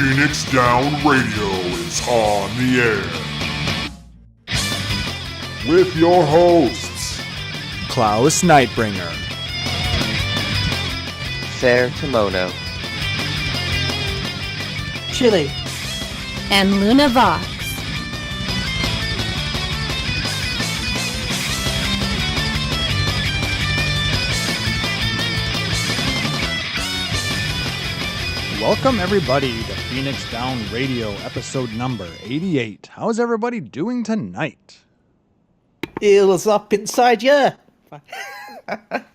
Phoenix Down Radio is on the air. With your hosts, Klauss Nightbringer, Seyrr Kimono, Chille, and Luna Vox. Welcome everybody to Phoenix Down Radio, episode number 88. How's everybody doing tonight? Eels up inside you.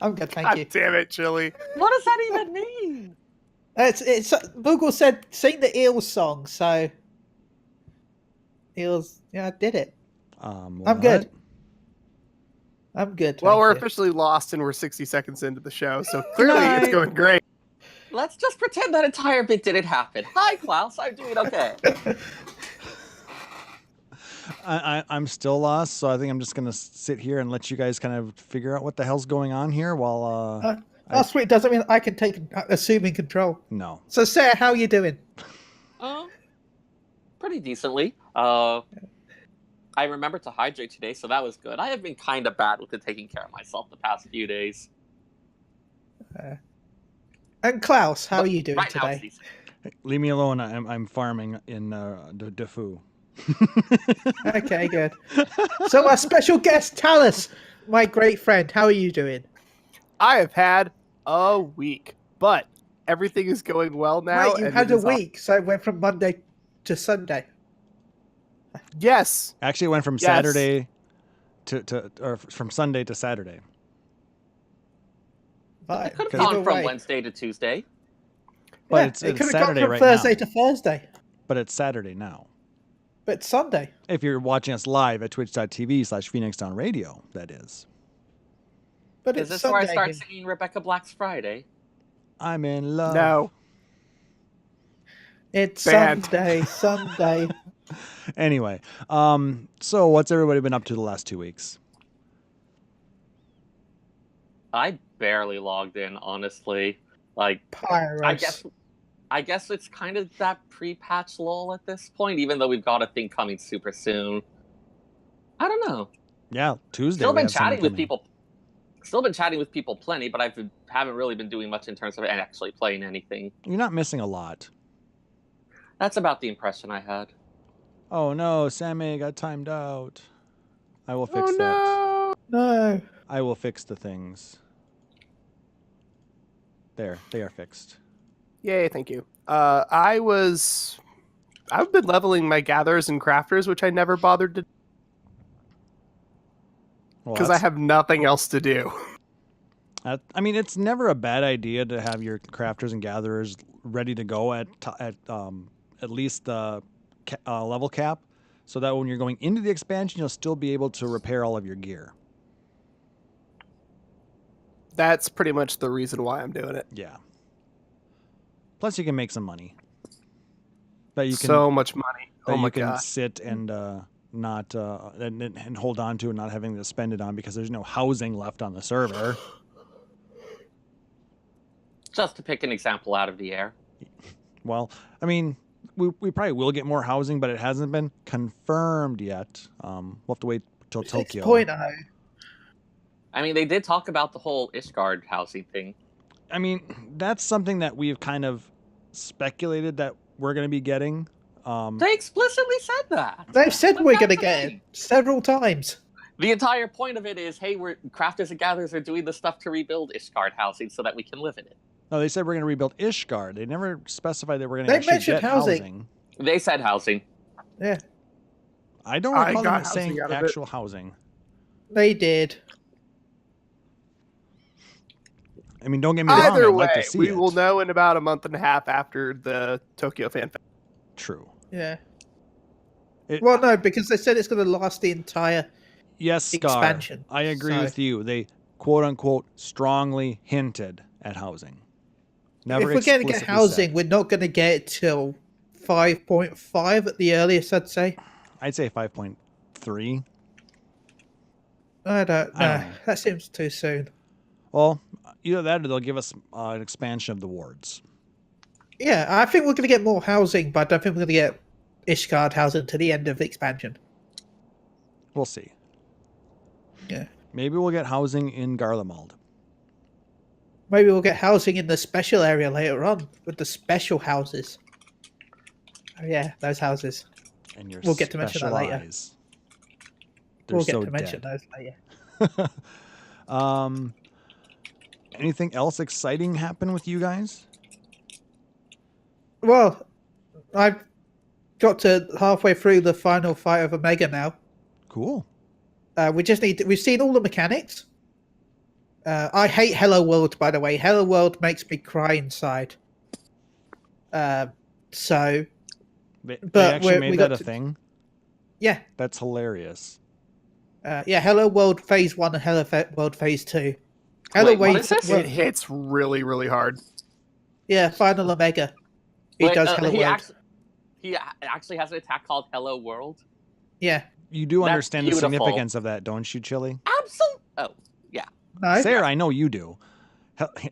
I'm good, thank you. God damn it, Chille. What does that even mean? It's Google said sing the Eels song, so Eels, yeah, I did it. I'm good. I'm good. Well, we're you. officially lost and we're 60 seconds into the show, so clearly it's going great. Let's just pretend that entire bit didn't happen. Hi, Klauss. I'm doing okay. I'm still lost, so I think I'm just going to sit here and let you guys kind of figure out what the hell's going on here while... Sweet. Doesn't mean I can take assuming control. No. So, Seyrr, how are you doing? Pretty decently. I remembered to hydrate today, so that was good. I have been kind of bad with taking care of myself the past few days. And Klauss, how are you doing right now, today? Leave me alone. I'm farming in Defu. Okay, good. So our special guest, Taliz, my great friend, how are you doing? I have had a week, but everything is going well now. Wait, you and had it a is week, so it went from Monday to Sunday. Yes. Actually, it went from Saturday or from Sunday to Saturday. Right. It could have gone from Wednesday to Tuesday. But Yeah, it's it could have Saturday gone from right Thursday now. to Thursday. But it's Saturday now. But it's Sunday. If you're watching us live at twitch.tv/PhoenixDownRadio, that is. But Is it's this Sunday. where I start singing Rebecca Black's Friday? I'm in love. No. It's Banned. Sunday. Anyway, so what's everybody been up to the last 2 weeks? I barely logged in, honestly. Like, Pyros. I guess it's kind of that pre-patch lull at this point, even though we've got a thing coming super soon. I don't know. Yeah, Tuesday. Still we been have something chatting with coming. people. Still been chatting with people plenty, but haven't really been doing much in terms of actually playing anything. You're not missing a lot. That's about the impression I had. Oh no, Sammy got timed out. I will fix that. No. I will fix the things. There, they are fixed. Yay, thank you. I've been leveling my gatherers and crafters, which I never bothered to because I have nothing else to do. I mean, it's never a bad idea to have your crafters and gatherers ready to go at least the level cap, so that when you're going into the expansion, you'll still be able to repair all of your gear. That's pretty much the reason why I'm doing it. Yeah. Plus, you can make some money. That you can So much money. that Oh my you can god. sit and not and hold on to and not having to spend it on because there's no housing left on the server. Just to pick an example out of the air. Well, I mean, we probably will get more housing, but it hasn't been confirmed yet. We'll have to wait till Tokyo. 6.0. I mean, they did talk about the whole Ishgard housing thing. I mean, that's something that we've kind of speculated that we're going to be getting. They explicitly said that. They've said But we're that's going to the get it thing. several times. The entire point of it is, hey, we're crafters and gatherers are doing the stuff to rebuild Ishgard housing so that we can live in it. No, they said we're going to rebuild Ishgard. They never specified that we're going to They actually mentioned get housing. housing. They said housing. Yeah, I don't I recall got them saying housing out of it. actual housing. they did. I mean, don't get me wrong. Either I'd way, like to see we it. will know in about a month and a half after the Tokyo FanFest. True. Yeah. It- Well, no, because they said it's going to last the entire. Yes, Scar. Expansion. I agree So- with you. They quote unquote strongly hinted at housing. Never if we're going to get explicitly housing, said. we're not going to get it till 5.5 at the earliest, I'd say. I'd say 5.3. I don't I know. don't know. That seems too soon. Well, either that or they'll give us an expansion of the wards. Yeah, I think we're going to get more housing, but I don't think we're going to get Ishgard housing to the end of the expansion. We'll see. Yeah. Maybe we'll get housing in Garlemald. Maybe we'll get housing in the special area later on with the special houses. Oh yeah, those houses. And your We'll get to mention that special later. eyes. They're We'll get so to mention dead. those later. Anything else exciting happen with you guys? Well, I've got to halfway through the final fight of Omega now. Cool. We've seen all the mechanics. I hate Hello World, by the way. Hello World makes me cry inside. They But actually we made got that a to- thing? Yeah. That's hilarious. Hello World Phase 1 and Hello World Phase 2. Wait, what is this? It hits really, really hard. Yeah, Final Omega. He does Hello World. He actually has an attack called Hello World. Yeah. You do That's understand the beautiful. significance of that, don't you, Chille? Absolutely. Oh, yeah. No? Seyrr, I know you do.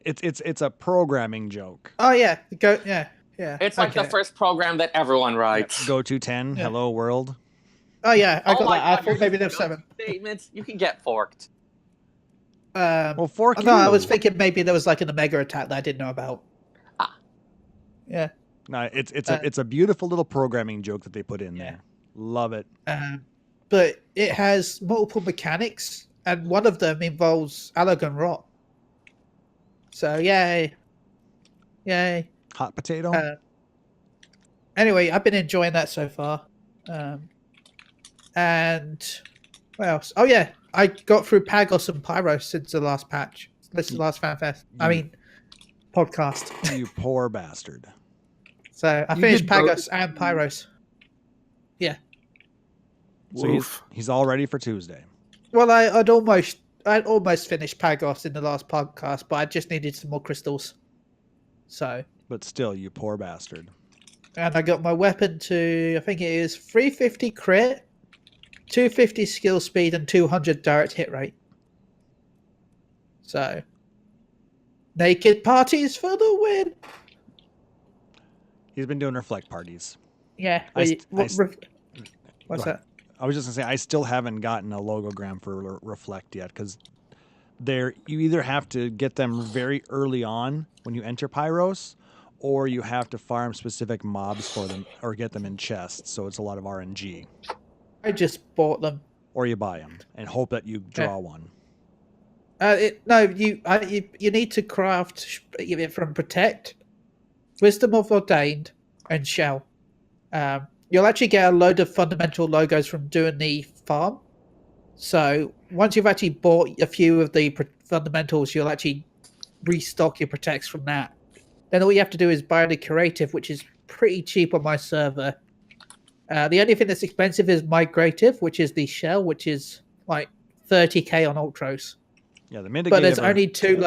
It's a programming joke. Oh, yeah. Yeah. It's like the Okay. first program that everyone writes. Go to 10, Yeah. Hello World. Oh, yeah. I Oh got my that. I God, thought maybe there you're was 7. Statements. You can get forked. Well, fork No, I you. was thinking maybe there was like an Omega attack that I didn't know about. Ah. Yeah. No, it's a beautiful little programming joke that they put in Yeah. there. Love it. But it has multiple mechanics, and one of them involves Allergen Rot. So, yay. Yay. Hot potato. Anyway, I've been enjoying that so far. And what else? Oh, yeah. I got through Pagos and Pyro since the last patch. This is the last FanFest. I mean, podcast. You poor bastard. So I You finished did both? Pagos and Pyros. Yeah. So he's all ready for Tuesday. Well, I'd almost finished Pagos in the last podcast, but I just needed some more crystals. So, But still, you poor bastard. and I got my weapon to, I think it is 350 crit, 250 skill speed, and 200 direct hit rate. So, naked parties for the win. He's been doing reflect parties. Yeah. What's What's that? I was just gonna say I still haven't gotten a logogram for reflect yet because you either have to get them very early on when you enter Pyros, or you have to farm specific mobs for them or get them in chests. So it's a lot of RNG. I just bought them. Or you buy them and hope that you draw one. You need to craft it from Protect, Wisdom of Ordained, and Shell. You'll actually get a load of fundamental logos from doing the farm. So once you've actually bought a few of the fundamentals, you'll actually restock your Protects from that. Then all you have to do is buy the Curative, which is pretty cheap on my server. The only thing that's expensive is Migrative, which is the Shell, which is like 30k on Ultros. Yeah, the mitigate. But there's only two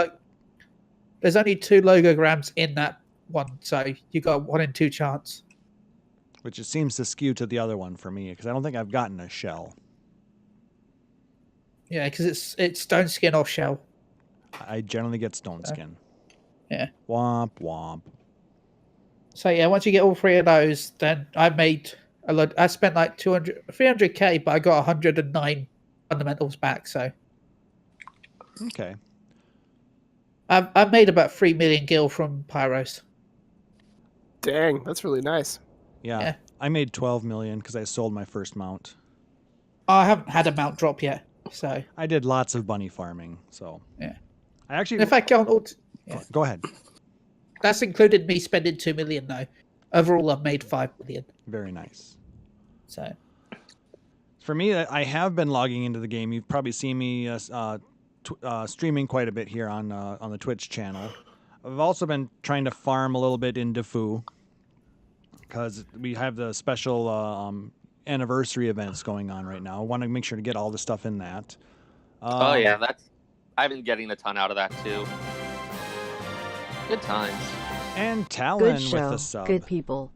logograms in that one, so you got 1 in 2 chance. Which it seems to skew to the other one for me because I don't think I've gotten a shell. Yeah, because it's stone skin or shell. I generally get stone skin. Yeah. Womp womp. So yeah, once you get all 3 of those, then I made a lot. I spent like 300k, but I got 109 fundamentals back. So Okay. I've made about 3 million gil from Pyros. Dang, that's really nice. Yeah. I made 12 million because I sold my first mount. I haven't had a mount drop yet, so I did lots of bunny farming, so yeah. I actually. In fact, Go ahead. That's included me spending 2 million though. Overall, I've made 5 million. Very nice. So for me, I have been logging into the game. You've probably seen me streaming quite a bit here on the Twitch channel. I've also been trying to farm a little bit in Defu because we have the special anniversary events going on right now. I want to make sure to get all the stuff in that. Oh yeah, I've been getting a ton out of that too. Good times. And Talon Good with show. the sub. Good people.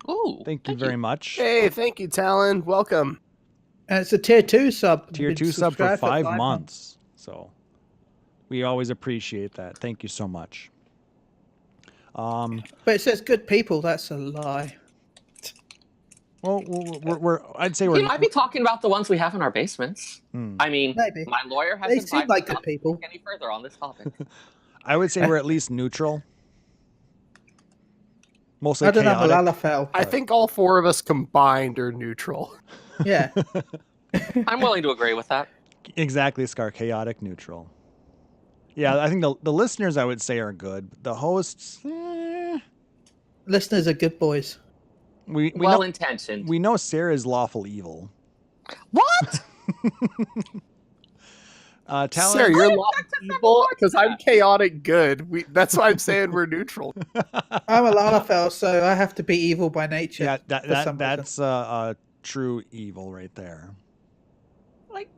Ooh, Thank you very much. Hey, thank you, Talon. Welcome. and it's a tier 2 sub. Tier Been 2 sub for subscribed 5 months. So we always appreciate that. Thank you so much. Um, But it says good people. That's a lie. well, I'd say You might be talking about the ones we have in our basements. Hmm. I mean, Maybe. my lawyer has They seem advised like me good not to people. look any further on this topic. I would say we're at least neutral. Mostly I don't know, chaotic. Malala I think all four of us combined are neutral. Yeah. I'm willing to agree with that. Exactly, Scar. Chaotic, neutral. Yeah, I think the listeners, I would say, are good. The hosts, Listeners are good boys. we Well know, intentioned. we know Seyrr is lawful evil. What? Taliz, Sarah, you're I lawful objected from evil the because I'm chaotic good. That's why I'm saying we're neutral. I'm a Lalafell, so I have to be evil by nature. yeah, for some reason. that's a true evil right there. Like,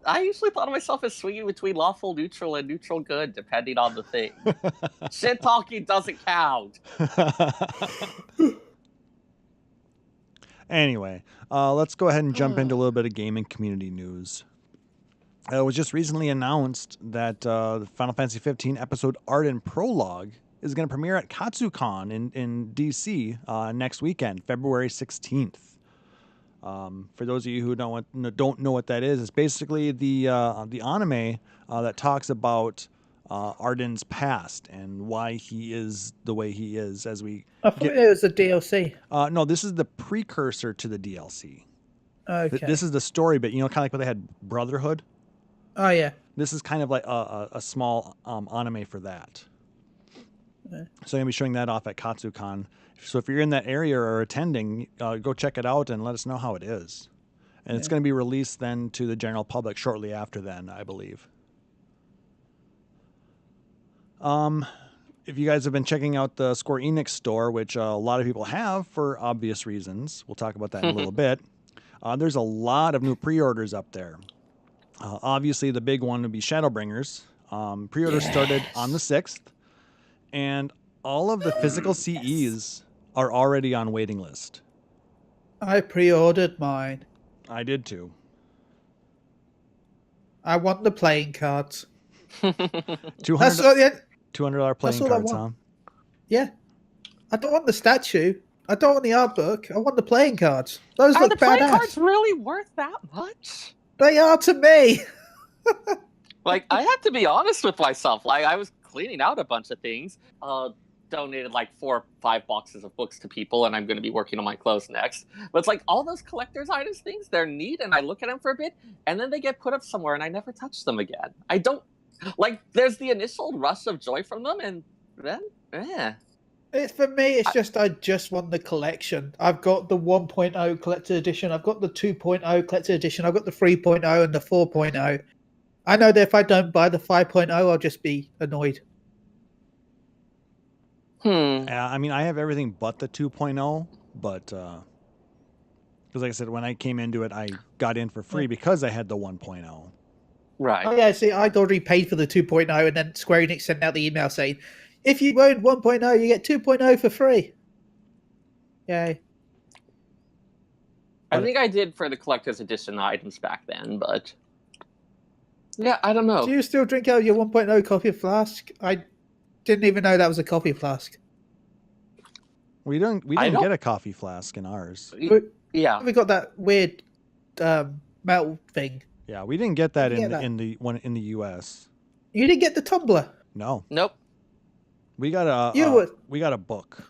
I usually thought of myself as swinging between lawful neutral and neutral good, depending on the thing. Shit talking doesn't count. Anyway, let's go ahead and jump into a little bit of gaming community news. It was just recently announced that the Final Fantasy 15 episode art and prologue is going to premiere at KatsuCon in DC next weekend, February 16th. For those of you who don't know what that is, it's basically the anime that talks about Arden's past and why he is the way he is. As we I thought it was a DLC. no, this is the precursor to the DLC. Okay. This is the story bit. You know, kind of like when they had Brotherhood. Oh yeah. This is kind of like a small anime for that. Yeah. So I'm going to be showing that off at KatsuCon. So if you're in that area or attending, go check it out and let us know how it is. And it's going to be released then to the general public shortly after then, I believe. If you guys have been checking out the Square Enix store, which a lot of people have for obvious reasons, we'll talk about that in a little bit. There's a lot of new pre-orders up there. Obviously, the big one would be Shadowbringers. Pre-orders started on the 6th, and all of the physical CEs are already on waiting list. I pre-ordered mine. I did too. I want the playing cards. $200 That's all, yeah, playing all I cards, huh? want. Yeah. I don't want the statue. I don't want the art book. I want the playing cards. Those Are look the playing badass. cards really worth that much? They are to me. Like, I have to be honest with myself. Like, I was cleaning out a bunch of things. Donated like 4 or 5 boxes of books to people, and I'm going to be working on my clothes next. But it's like all those collector's items things, they're neat, and I look at them for a bit, and then they get put up somewhere, and I never touch them again. I don't like. There's the initial rush of joy from them, and then, For me, it's just I just want the collection. I've got the 1.0 collector's edition. I've got the 2.0 collector's edition. I've got the 3.0 and the 4.0. I know that if I don't buy the 5.0, I'll just be annoyed. I mean, I have everything but the 2.0, but because like I said, when I came into it, I got in for free because I had the 1.0. Right. Oh yeah, see, I'd already paid for the 2.0, and then Square Enix sent out the email saying, if you own 1.0, you get 2.0 for free. Yay. I think I did for the collector's edition items back then, but yeah, I don't know. Do you still drink out of your 1.0 coffee flask? I didn't even know that was a coffee flask. We didn't get a coffee flask in ours. Yeah. We got that weird metal thing. Yeah, we didn't get that Didn't get in the one in the US. You didn't get the tumbler. No. Nope. We got a we got a book.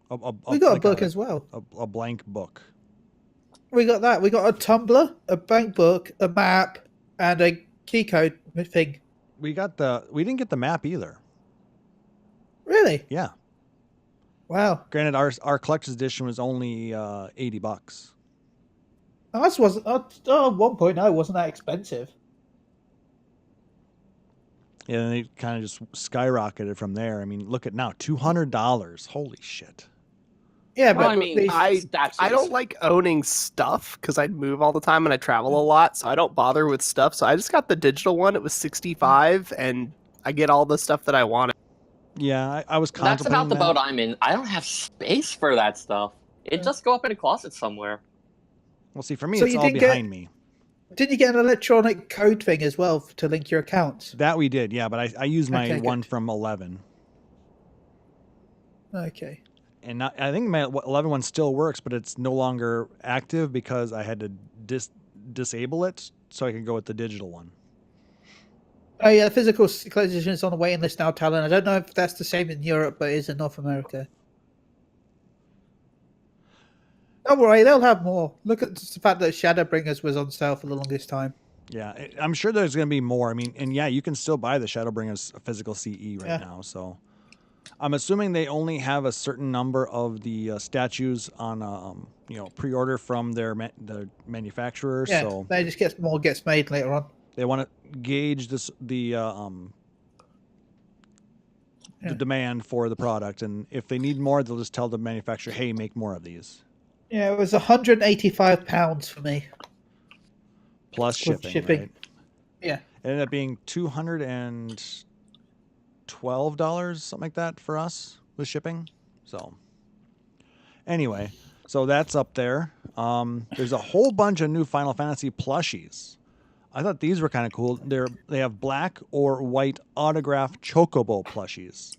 We got a book as well. A blank book. We got that. We got a tumbler, a bank book, a map, and a key code thing. We didn't get the map either. Really? Yeah. Wow. Granted, our collector's edition was only $80. Ours was 1.0 wasn't that expensive. Yeah, and it kind of just skyrocketed from there. I mean, look at now, $200. Holy shit. Yeah, Well, but I mean, these- I don't like owning stuff because I move all the time and I travel a lot, so I don't bother with stuff. So I just got the digital one. It was $65, and I get all the stuff that I wanted. Yeah, I was That's contemplating about the that. boat I'm in. I don't have space for that stuff. It just go up in a closet somewhere. Well, see, for me, So it's you all didn't get- behind me. Didn't you get an electronic code thing as well to link your accounts? That we did, yeah, but I used my Okay, one good. from 11. Okay. And not, I think my 11 one still works, but it's no longer active because I had to disable it so I could go with the digital one. Oh yeah, the physical collection is on the waiting list now, Talon. I don't know if that's the same in Europe, but it is in North America. Don't worry, they'll have more. Look at the fact that Shadowbringers was on sale for the longest time. Yeah, I'm sure there's going to be more. I mean, and yeah, you can still buy the Shadowbringers physical CE right now. So I'm assuming they only have a certain number of the statues on, pre-order from their manufacturer. Yeah, so they just gets made later on. they want to gauge the demand for the product, and if they need more, they'll just tell the manufacturer, "Hey, make more of these." Yeah, it was £185 for me. Plus shipping. Right? Yeah. It ended up being $212, something like that for us with shipping. So anyway, so that's up there. There's a whole bunch of new Final Fantasy plushies. I thought these were kind of cool. They have black or white autograph chocobo plushies.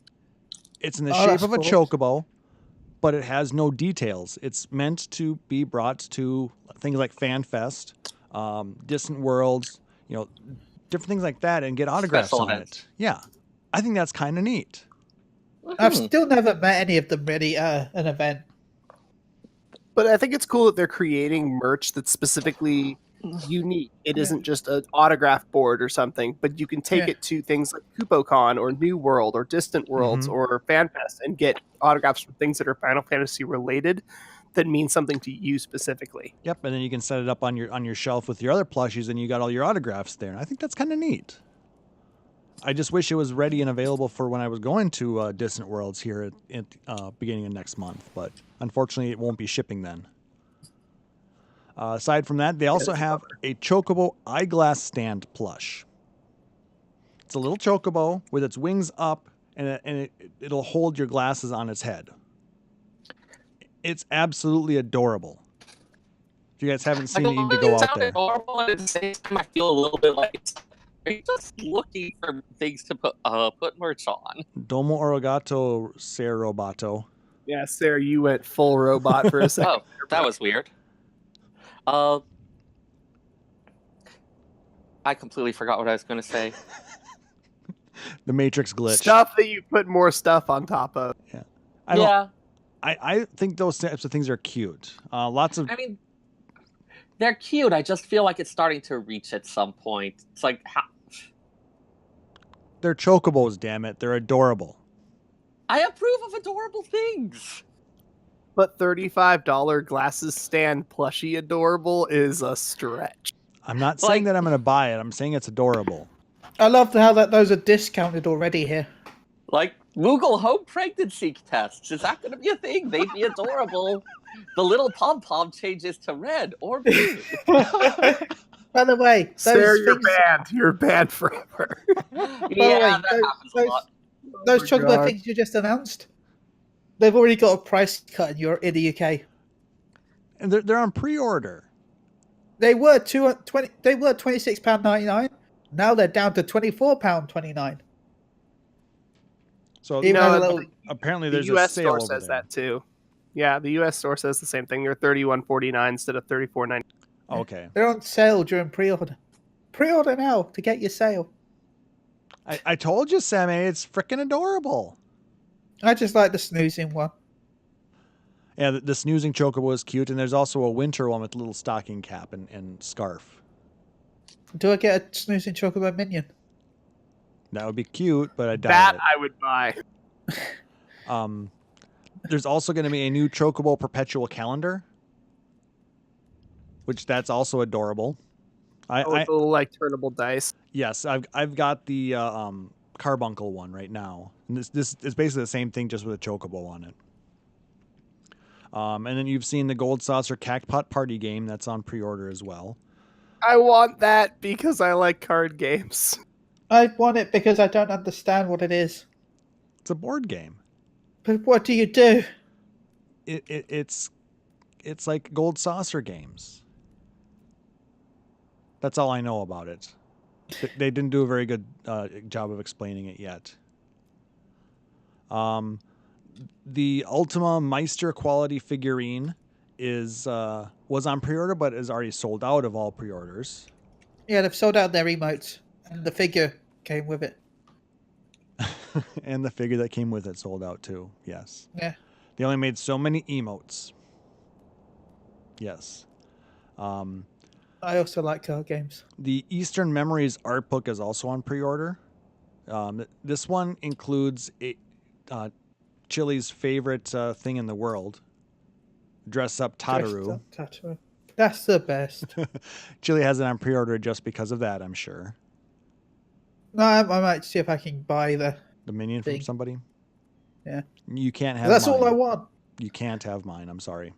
It's in the shape of a chocobo, but it has no details. It's meant to be brought to things like FanFest, Distant Worlds, different things like that, and get autographs on it. Yeah, I think that's kind of neat. I've still never met any of them really at an event. But I think it's cool that they're creating merch that's specifically unique. It isn't just an autograph board or something, but you can take it to things like KupoCon or New World or Distant Worlds or FanFest and get autographs from things that are Final Fantasy related that mean something to you specifically. Yep, and then you can set it up on your shelf with your other plushies, and you got all your autographs there. And I think that's kind of neat. I just wish it was ready and available for when I was going to Distant Worlds here at beginning of next month, but unfortunately it won't be shipping then. Aside from that, they also have a Chocobo eyeglass stand plush. It's a little Chocobo with its wings up, and it'll hold your glasses on its head. It's absolutely adorable. If you guys haven't seen it, you need to go out there. Adorable, and at the same time, I feel a little bit like are you just looking for things to put merch on? Domo arigato, Seyrr Roboto. Yeah, Seyrr, you went full robot for a second. Oh, that was weird. I completely forgot what I was going to say. The Matrix glitch. Stuff that you put more stuff on top of. Yeah. I think those types of things are cute. Lots of. I mean, they're cute. I just feel like it's starting to reach at some point. It's like they're chocobos, damn it. They're adorable. I approve of adorable things. But $35 glasses stand plushie adorable is a stretch. I'm not saying that I'm going to buy it. I'm saying it's adorable. I love how those are discounted already here. Like Google Home pregnancy tests. Is that going to be a thing? They'd be adorable. The little pom-pom changes to red or blue. By the way, Seyrr, you're banned. You're banned forever. Yeah, that happens a lot. Those chocolate things you just announced, they've already got a price cut in the UK. And they're on pre-order. They were £26.99. Now they're down to £24.29. So apparently there's the US a sale store says there. that too. Yeah, the US store says the same thing. They're $31.49 instead of $34.99. Okay. They're on sale during pre-order. Pre-order now to get your sale. I told you, Sammy, it's freaking adorable. I just like the snoozing one. Yeah, the snoozing chocobo is cute, and there's also a winter one with a little stocking cap and scarf. Do I get a snoozing chocobo minion? That would be cute, but I doubt That it. I would buy. There's also going to be a new Chocobo Perpetual Calendar, which that's also adorable. With the little turnable dice. Yes, I've got the Carbuncle one right now. And this is basically the same thing, just with a Chocobo on it. And then you've seen the Gold Saucer Cactpot Party game that's on pre-order as well. I want that because I like card games. I want it because I don't understand what it is. It's a board game. But what do you do? It's like Gold Saucer games. That's all I know about it. They didn't do a very good job of explaining it yet. the Ultima Meister quality figurine was on pre-order, but is already sold out of all pre-orders. Yeah, they've sold out their emotes, and the figure came with it. And the figure that came with it sold out too. Yes. Yeah. They only made so many emotes. Yes. I also like card games. The Eastern Memories art book is also on pre-order. This one includes Chille's favorite thing in the world. Dress up Tataru. Tataru. That's the best. Chille has it on pre-order just because of that, I'm sure. No, I might see if I can buy the minion thing from somebody. Yeah. You can't have That's mine. all I want. You can't have mine. I'm sorry.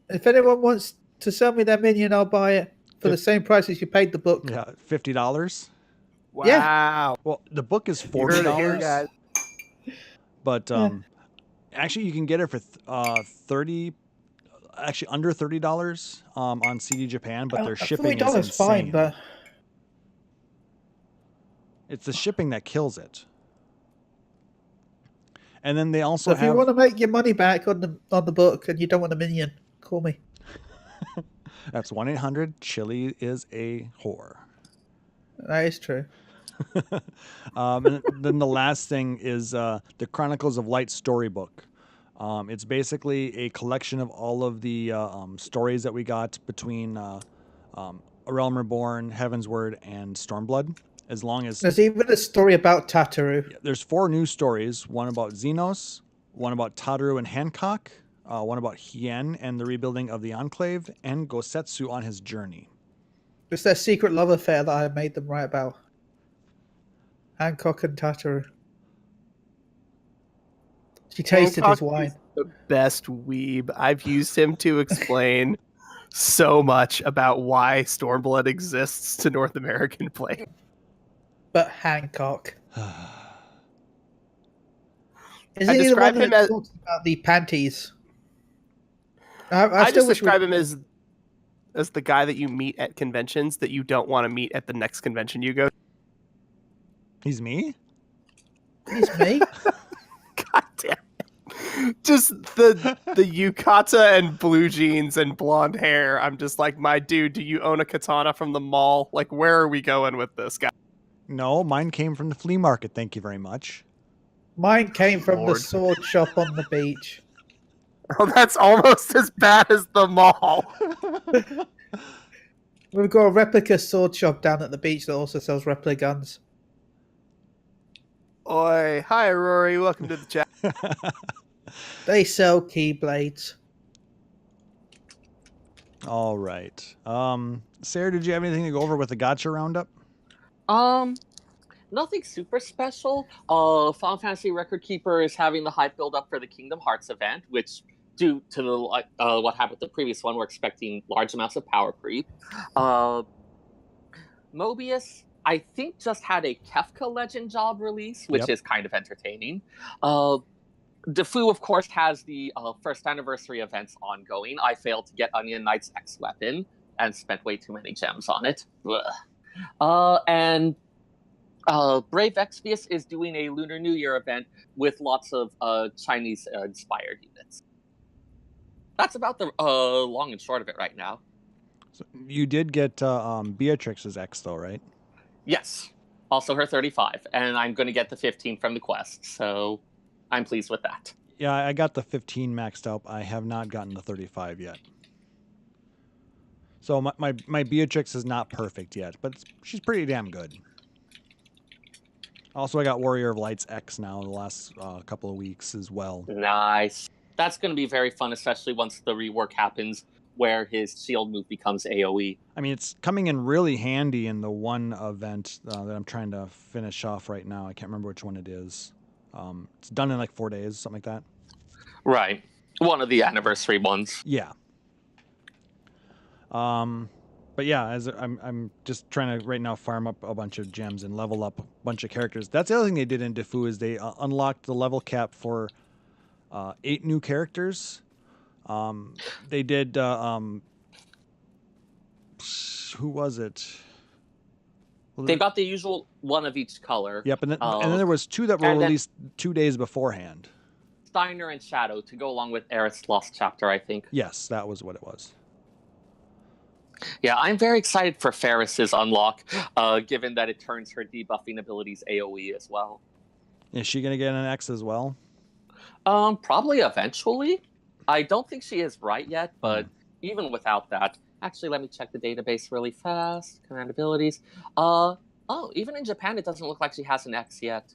If anyone wants to sell me their minion, I'll buy it for the same price as you paid the book. Yeah, $50. Wow. Yeah. Well, the book is You heard it here, $40, guys. but actually you can get it for 30. Actually, under $30 on CD Japan, but their shipping is $40 insane. fine, but It's the shipping that kills it. And then they also so if have... you want to make your money back on the book and you don't want a minion, call me. That's 1-800-Chille is a whore. That is true. And then the last thing is the Chronicles of Light storybook. It's basically a collection of all of the stories that we got between A Realm Reborn, Heaven's Word, and Stormblood. As long as There's even a story about Tataru. there's 4 new stories: one about Xenos, one about Tataru and Hancock, one about Hien and the rebuilding of the Enclave, and Gosetsu on his journey. It's their secret love affair that I made them write about. Hancock and Tataru. She tasted Hancock his wine. is the best weeb. I've used him to explain so much about why Stormblood exists to North American play. But Hancock. Isn't I he the describe one him that as- talks about the panties? I still just wish we- describe him as the guy that you meet at conventions that you don't want to meet at the next convention you go to. He's me? He's me. God damn it. Just the yukata and blue jeans and blonde hair. I'm just like, my dude, do you own a katana from the mall? Like, where are we going with this guy? No, mine came from the flea market. Thank you very much. Mine came from Lord. the sword shop on the beach. Oh, that's almost as bad as the mall. We've got a replica sword shop down at the beach that also sells replica guns. Oi. Hi, Rory. Welcome to the chat. They sell keyblades. All right. Seyrr, did you have anything to go over with the Gacha roundup? Nothing super special. Final Fantasy Record Keeper is having the hype build up for the Kingdom Hearts event, which, due to the what happened with the previous one, we're expecting large amounts of power creep. Mobius, I think, just had a Kefka Legend job release, which Yep. is kind of entertaining. Defu, of course, has the first anniversary events ongoing. I failed to get Onion Knight's X weapon and spent way too many gems on it. And Brave Exvius is doing a Lunar New Year event with lots of Chinese-inspired units. That's about the long and short of it right now. So you did get Beatrix's X, though, right? Yes. Also her 35, and I'm going to get the 15 from the quest, so I'm pleased with that. Yeah, I got the 15 maxed out. I have not gotten the 35 yet. So my Beatrix is not perfect yet, but she's pretty damn good. Also, I got Warrior of Light's X now the last couple of weeks as well. Nice. That's going to be very fun, especially once the rework happens where his shield move becomes AoE. I mean, it's coming in really handy in the one event that I'm trying to finish off right now. I can't remember which one it is. It's done in like 4 days, something like that. Right. One of the anniversary ones. Yeah. But yeah, as I'm just trying to right now farm up a bunch of gems and level up a bunch of characters. That's the other thing they did in Defu is they unlocked the level cap for 8 new characters. They did who was it? Well, They got the usual one of each color. Yep, and then there was 2 that were and then- released 2 days beforehand. Steiner and Shadow to go along with Aerith's Lost Chapter, I think. Yes, that was what it was. Yeah, I'm very excited for Ferris's unlock, given that it turns her debuffing abilities AoE as well. Is she going to get an X as well? Probably eventually. I don't think she is right yet, but even without that, actually, let me check the database really fast. Command abilities. Even in Japan, it doesn't look like she has an X yet.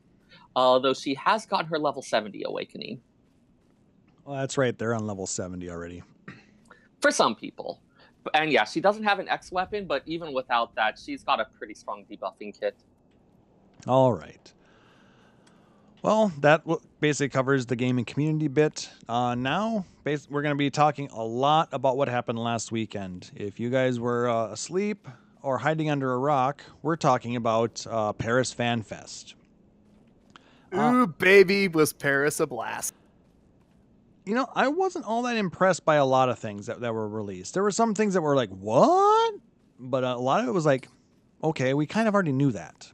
Though she has gotten her level 70 awakening. Well, that's right. They're on level 70 already. For some people. And yeah, she doesn't have an X weapon, but even without that, she's got a pretty strong debuffing kit. All right. Well, that basically covers the gaming community bit. Now, we're going to be talking a lot about what happened last weekend. If you guys were asleep or hiding under a rock, we're talking about Paris FanFest. Ooh, baby, was Paris a blast. You know, I wasn't all that impressed by a lot of things that were released. There were some things that were like, what? But a lot of it was like, okay, we kind of already knew that.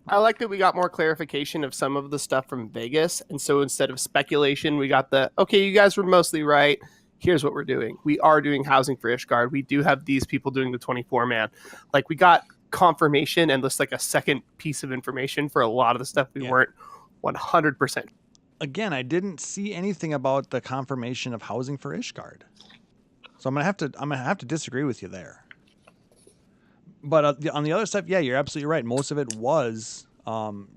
I like that we got more clarification of some of the stuff from Vegas. And so instead of speculation, we got okay, you guys were mostly right. Here's what we're doing. We are doing housing for Ishgard. We do have these people doing the 24-man. Like, we got confirmation and just like a second piece of information for a lot of the stuff we weren't 100%. Again, I didn't see anything about the confirmation of housing for Ishgard, so I'm gonna have to disagree with you there. But on the other stuff, yeah, you're absolutely right. Most of it was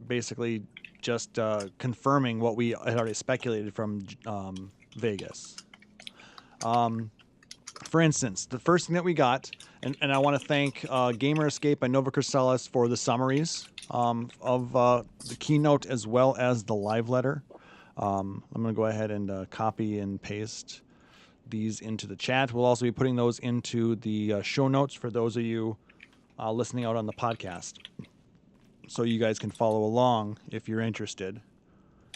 basically just confirming what we had already speculated from Vegas. For instance, the first thing that we got, and I want to thank Gamer Escape and Nova Crystallis for the summaries of the keynote as well as the live letter. I'm going to go ahead and copy and paste these into the chat. We'll also be putting those into the show notes for those of you listening out on the podcast, so you guys can follow along if you're interested.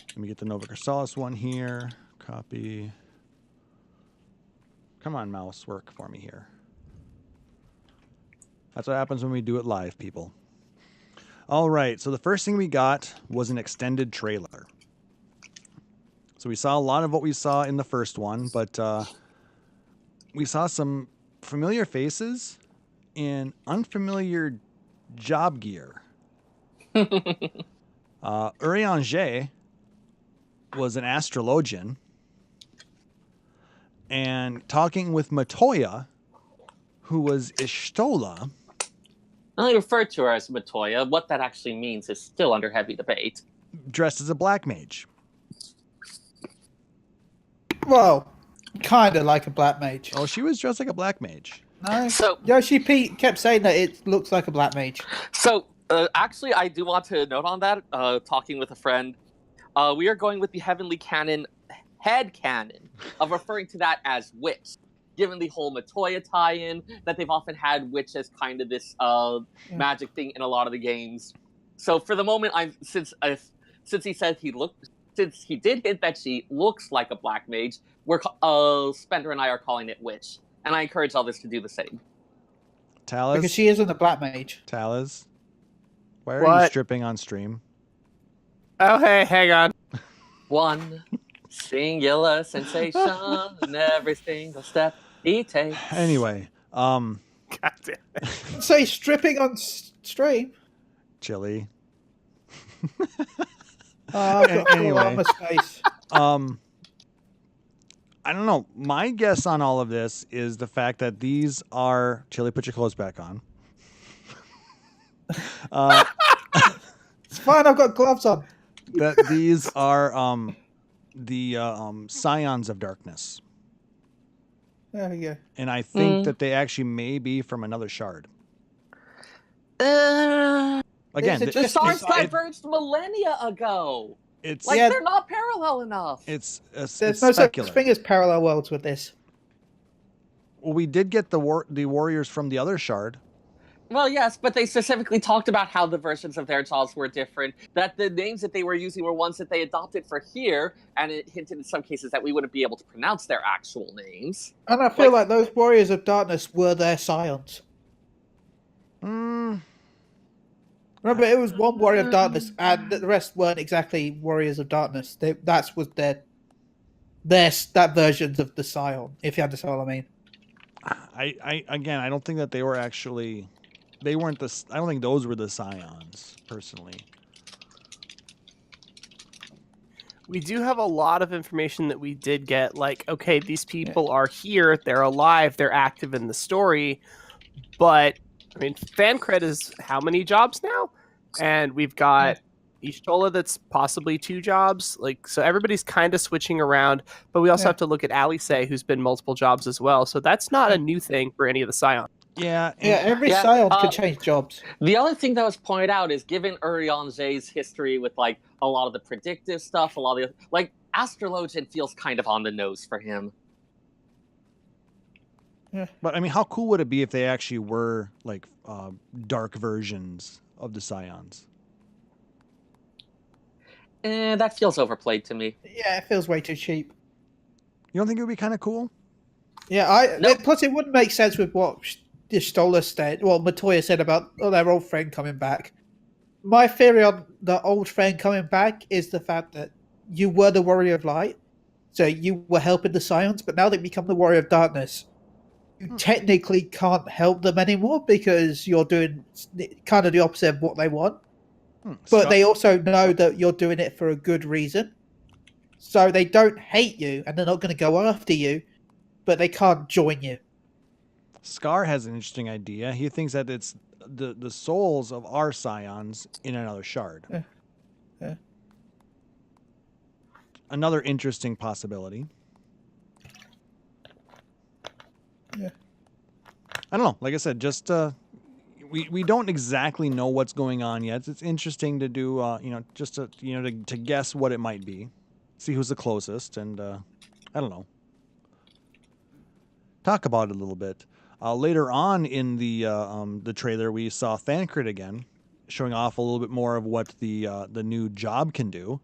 Let me get the Nova Crystallis one here. Copy. Come on, mouse, work for me here. That's what happens when we do it live, people. All right, so the first thing we got was an extended trailer. So we saw a lot of what we saw in the first one, but we saw some familiar faces in unfamiliar job gear. Urianger was an astrologian, and talking with Matoya, who was Ishtola. I refer to her as Matoya. What that actually means is still under heavy debate. Dressed as a black mage. Well, kind of like a black mage. Oh, she was dressed like a black mage. No, So Yoshi-P kept saying that it looks like a black mage. So, actually, I do want to note on that, talking with a friend, we are going with the Heavenly Canon head canon of referring to that as witch, given the whole Matoya tie-in, that they've often had witch as kind of this magic thing in a lot of the games. So for the moment, since he said since he did hint that she looks like a black mage, Spender and I are calling it witch. And I encourage others to do the same. Taliz? Because she isn't a black mage. Taliz? Why are you stripping on stream? Oh, hey, hang on. One singular sensation in every single step he takes. Anyway, God damn it. Say stripping on stream. Chille. Anyway. Space. I don't know. My guess on all of this is the fact that these are... Chille, put your clothes back on. It's fine, I've got gloves on. That these are the Scions of Darkness. There we go. And I think that they actually may be from another shard. Again, Is it The just stars decided- diverged millennia ago. it's Like, Yeah. they're not parallel enough. it's There's it's no such specular. thing as parallel worlds with this. Well, we did get the warriors from the other shard. Well, yes, but they specifically talked about how the versions of their dolls were different, that the names that they were using were ones that they adopted for here, and it hinted in some cases that we wouldn't be able to pronounce their actual names. And I feel like those warriors of darkness were their scions. Remember, it was one Warrior of Darkness, and the rest weren't exactly Warriors of Darkness. That was their that versions of the Scion, if you understand what I mean. I don't think that they were actually. They weren't the. I don't think those were the Scions, personally. We do have a lot of information that we did get, like, okay, these people are here, they're alive, they're active in the story, but, I mean, FanCred is how many jobs now? And we've got Y'shtola that's possibly 2 jobs, like, so everybody's kind of switching around, but we also have to look at Alice, who's been multiple jobs as well, so that's not a new thing for any of the Scions. Yeah, Every Scion can change jobs. The other thing that was pointed out is given Urianger's history with like a lot of the predictive stuff, a lot of the like Astrologian feels kind of on the nose for him. But I mean, how cool would it be if they actually were like dark versions of the Scions? That feels overplayed to me. Yeah, it feels way too cheap. You don't think it would be kind of cool? Yeah, Nope. plus it wouldn't make sense with what Y'shtola said, well, Matoya said about their old friend coming back. My theory on the old friend coming back is the fact that you were the Warrior of Light, so you were helping the Scions, but now they become the Warrior of Darkness. You technically can't help them anymore because you're doing kind of the opposite of what they want. But they also know that you're doing it for a good reason. So they don't hate you, and they're not going to go after you, but they can't join you. Scar has an interesting idea. He thinks that it's the souls of our Scions in another shard. Another interesting possibility. Yeah. I don't know. Like I said, just we don't exactly know what's going on yet. It's interesting to do, just to to guess what it might be, see who's the closest, and I don't know. Talk about it a little bit. Later on in the trailer, we saw FanCred again, showing off a little bit more of what the new job can do.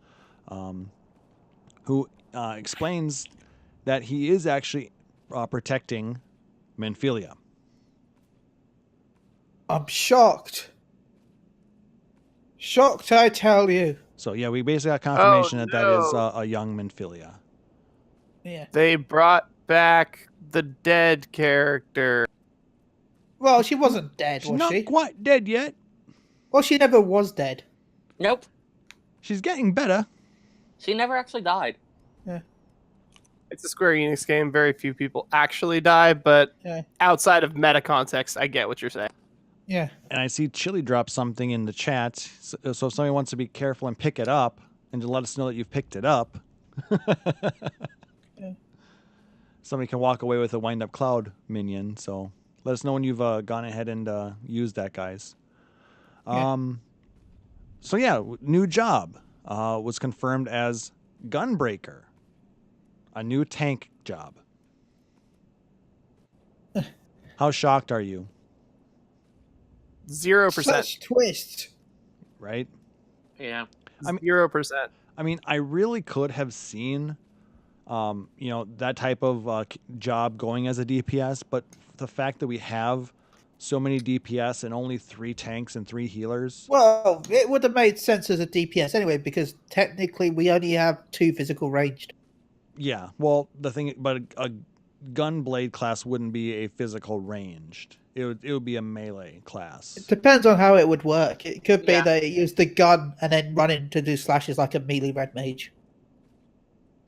Who explains that he is actually protecting Menphilia. I'm shocked. Shocked, I tell you. So yeah, we basically got confirmation that is no. a young Menphilia. Yeah. They brought back the dead character. Well, she wasn't dead, She's was not she? quite dead yet. Well, she never was dead. Nope. She's getting better. She never actually died. Yeah. It's a Square Enix game. Very few people actually die, but Yeah. outside of meta context, I get what you're saying. Yeah. And I see Chille drop something in the chat. So if somebody wants to be careful and pick it up, and to let us know that you've picked it up, somebody can walk away with a wind-up cloud minion. So let us know when you've gone ahead and used that, guys. So yeah, new job was confirmed as Gunbreaker, a new tank job. How shocked are you? 0%. Such twists. Right? Yeah. 0%. I mean, I really could have seen, that type of job going as a DPS, but the fact that we have so many DPS and only 3 tanks and 3 healers. Well, it would have made sense as a DPS anyway, because technically we only have 2 physical ranged. Yeah, well, but a gunblade class wouldn't be a physical ranged. It would be a melee class. It depends on how it would work. It could be Yeah. that it used the gun and then run in to do slashes like a melee red mage.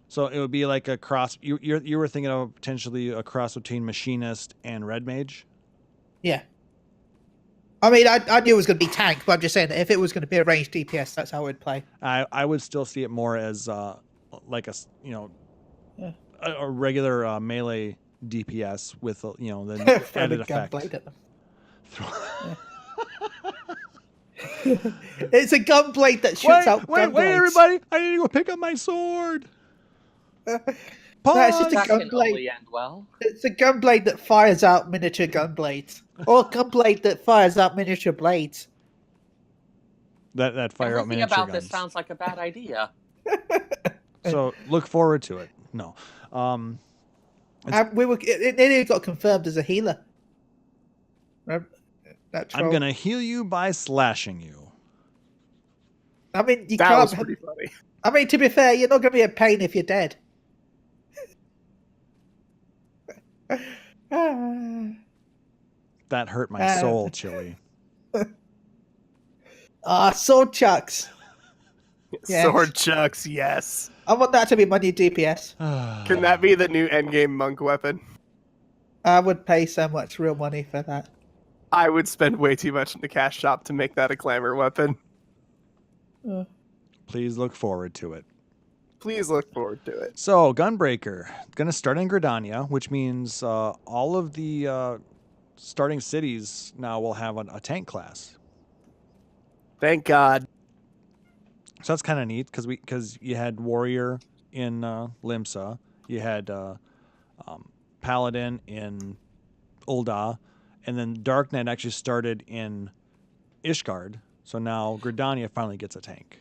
So it would be like a cross. You were thinking of potentially a cross between machinist and red mage. Yeah. I mean, I knew it was going to be tank, but I'm just saying that if it was going to be a ranged DPS, that's how it would play. I would still see it more as like a regular melee DPS with the Throw added the effect. gunblade at them. It's a gunblade that shoots out Wait, gunblades. everybody! I need to go pick up my sword. No, it's just a That can gunblade. only end well. It's a gunblade that fires out miniature gunblades, or a gunblade that fires out miniature blades. That fire out Everything miniature about guns. this sounds like a bad idea. So look forward to it. No, It got confirmed as a healer. Remember? That I'm troll? gonna heal you by slashing you. I mean, you That can't. was pretty funny. I mean, to be fair, you're not going to be in pain if you're dead. That hurt my soul, Chille. Sword chucks. Yes. Sword chucks, yes. I want that to be my new DPS. Can that be the new endgame monk weapon? I would pay so much real money for that. I would spend way too much in the cash shop to make that a glamour weapon. Please look forward to it. Please look forward to it. So, Gunbreaker, going to start in Gridania, which means all of the starting cities now will have a tank class. Thank God. So that's kind of neat because you had Warrior in Limsa, you had Paladin in Ul'dah, and then Dark Knight actually started in Ishgard. So now Gridania finally gets a tank.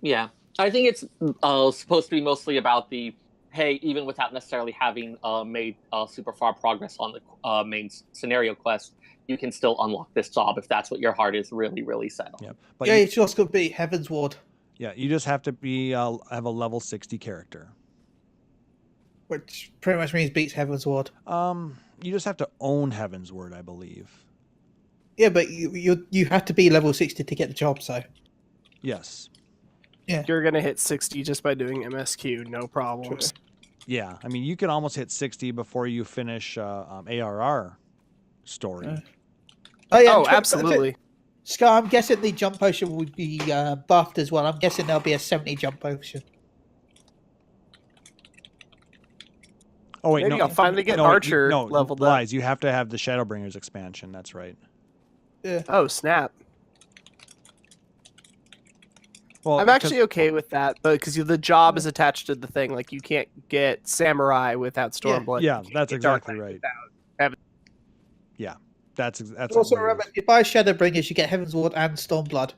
Yeah, I think it's supposed to be mostly about the, hey, even without necessarily having made super far progress on the main scenario quest, you can still unlock this job if that's what your heart is really, really set on. Yeah, but Yeah, it's just going to be Heaven's Ward. Yeah, you just have to be have a level 60 character. Which pretty much means beats Heaven's Ward. You just have to own Heaven's Word, I believe. Yeah, but you have to be level 60 to get the job, so. Yes. Yeah. You're going to hit 60 just by doing MSQ, no problems. True. Yeah, I mean, you can almost hit 60 before you finish ARR story. Oh, absolutely. Scar, I'm guessing the jump potion would be buffed as well. I'm guessing there'll be a 70 jump potion. Oh wait, Maybe no, I'll finally get no, Archer leveled up. Lies. You have to have the Shadowbringers expansion. That's right. Yeah. Oh, snap. Well, I'm actually okay with that, but because the job is attached to the thing, like you can't get Samurai without Stormblood. Yeah, that's exactly Dark Knight right. without Yeah, that's Also, what it remember, is. if you buy Shadowbringers, you get Heaven's Ward and Stormblood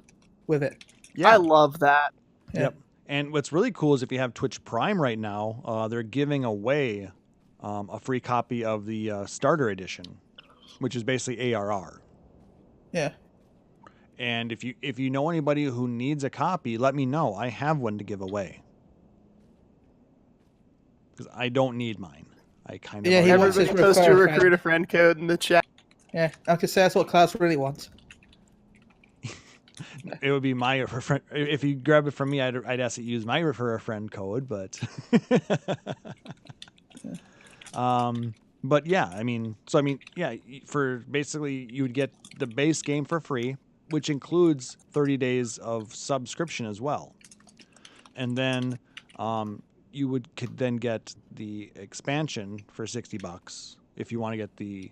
with it. Yeah. I love that. Yeah. Yep. And what's really cool is if you have Twitch Prime right now, they're giving away a free copy of the Starter Edition, which is basically ARR. Yeah. And if you know anybody who needs a copy, let me know. I have one to give away. Because I don't need mine. I kind of Yeah, he already wants have Everybody it. his post your refer friend. recruit a friend code in the chat. Yeah, I can say that's what Klauss really wants. It would be my refer. If you grab it from me, I'd ask that you use my refer a friend code, but but yeah, yeah, for basically you would get the base game for free, which includes 30 days of subscription as well, and then you could then get the expansion for $60 if you want to get the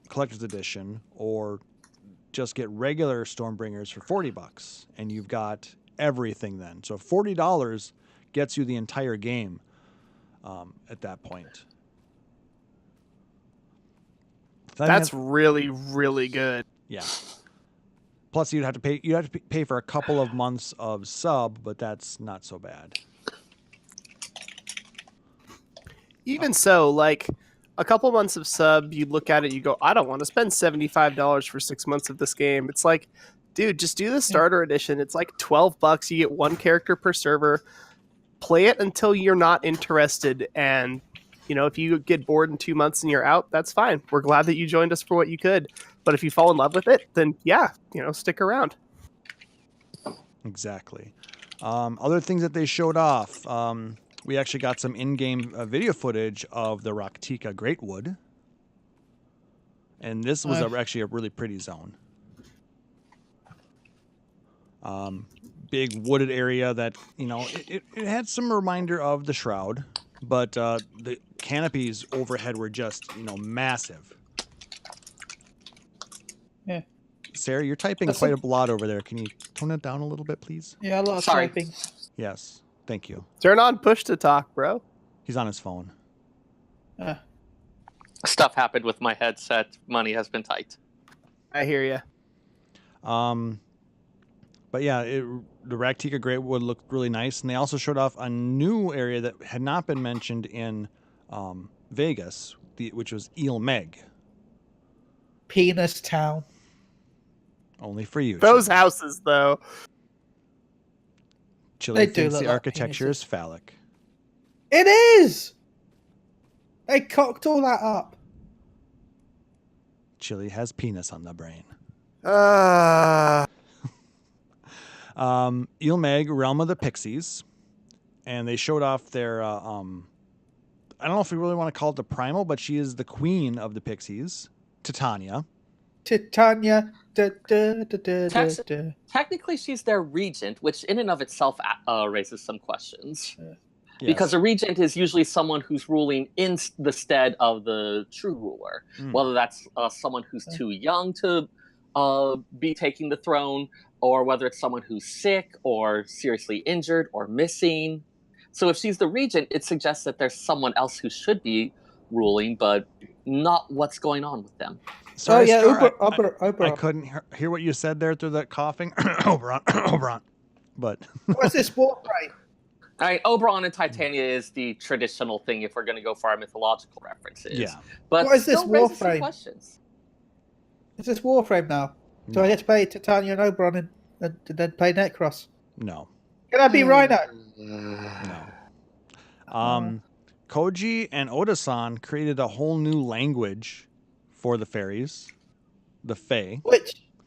collector's edition, or just get regular Stormbringers for $40, and you've got everything then. So $40 gets you the entire game at that point. So That's really, really good. yeah. Plus, you'd have to pay for a couple of months of sub, but that's not so bad. Even so, like a couple months of sub, you look at it, you go, I don't want to spend $75 for 6 months of this game. It's like, dude, just do the starter edition. It's like $12. You get one character per server. Play it until you're not interested. And, you know, if you get bored in 2 months and you're out, that's fine. We're glad that you joined us for what you could. But if you fall in love with it, then yeah, you know, stick around. Exactly. Other things that they showed off. We actually got some in-game video footage of the Raktika Greatwood. And this was actually a really pretty zone. Big wooded area that, you know, it had some reminder of the Shroud, but the canopies overhead were just, you know, massive. Yeah. Sarah, you're typing That's quite a lot over there. Can you tone it down a little bit, please? Yeah, a lot of Sorry. typing. Yes. Thank you. Turn on push to talk, bro. He's on his phone. Stuff happened with my headset. Money has been tight. I hear you. But yeah, the Raktika Greatwood looked really nice, and they also showed off a new area that had not been mentioned in Vegas, which was Eel Meg. Penis Town. Only for you. Those Chille. houses, though. Chille They do thinks look the like architecture penises. is phallic. It is! They cocked all that up. Chille has penis on the brain. Ilmeg, Realm of the Pixies, and they showed off their. I don't know if we really want to call it the primal, but she is the queen of the Pixies, Titania. Titania. Technically, she's their regent, which in and of itself raises some questions. Yes. Because a regent is usually someone who's ruling in the stead of the true ruler, whether that's someone who's too young to be taking the throne, or whether it's someone who's sick or seriously injured or missing. So if she's the regent, it suggests that there's someone else who should be ruling, but not what's going on with them. Sorry, yeah, Star, Oberon. I couldn't hear what you said there through that coughing. Oberon. But What's this warframe? All right, Oberon and Titania is the traditional thing if we're going to go for our mythological references. Yeah. But What is this still raises some warframe? questions. Is this warframe now? Do I get to play Titania and Oberon and then play Necros? no. Can I be Rhino? No. Koji and Oda-san created a whole new language for the fairies, the Fae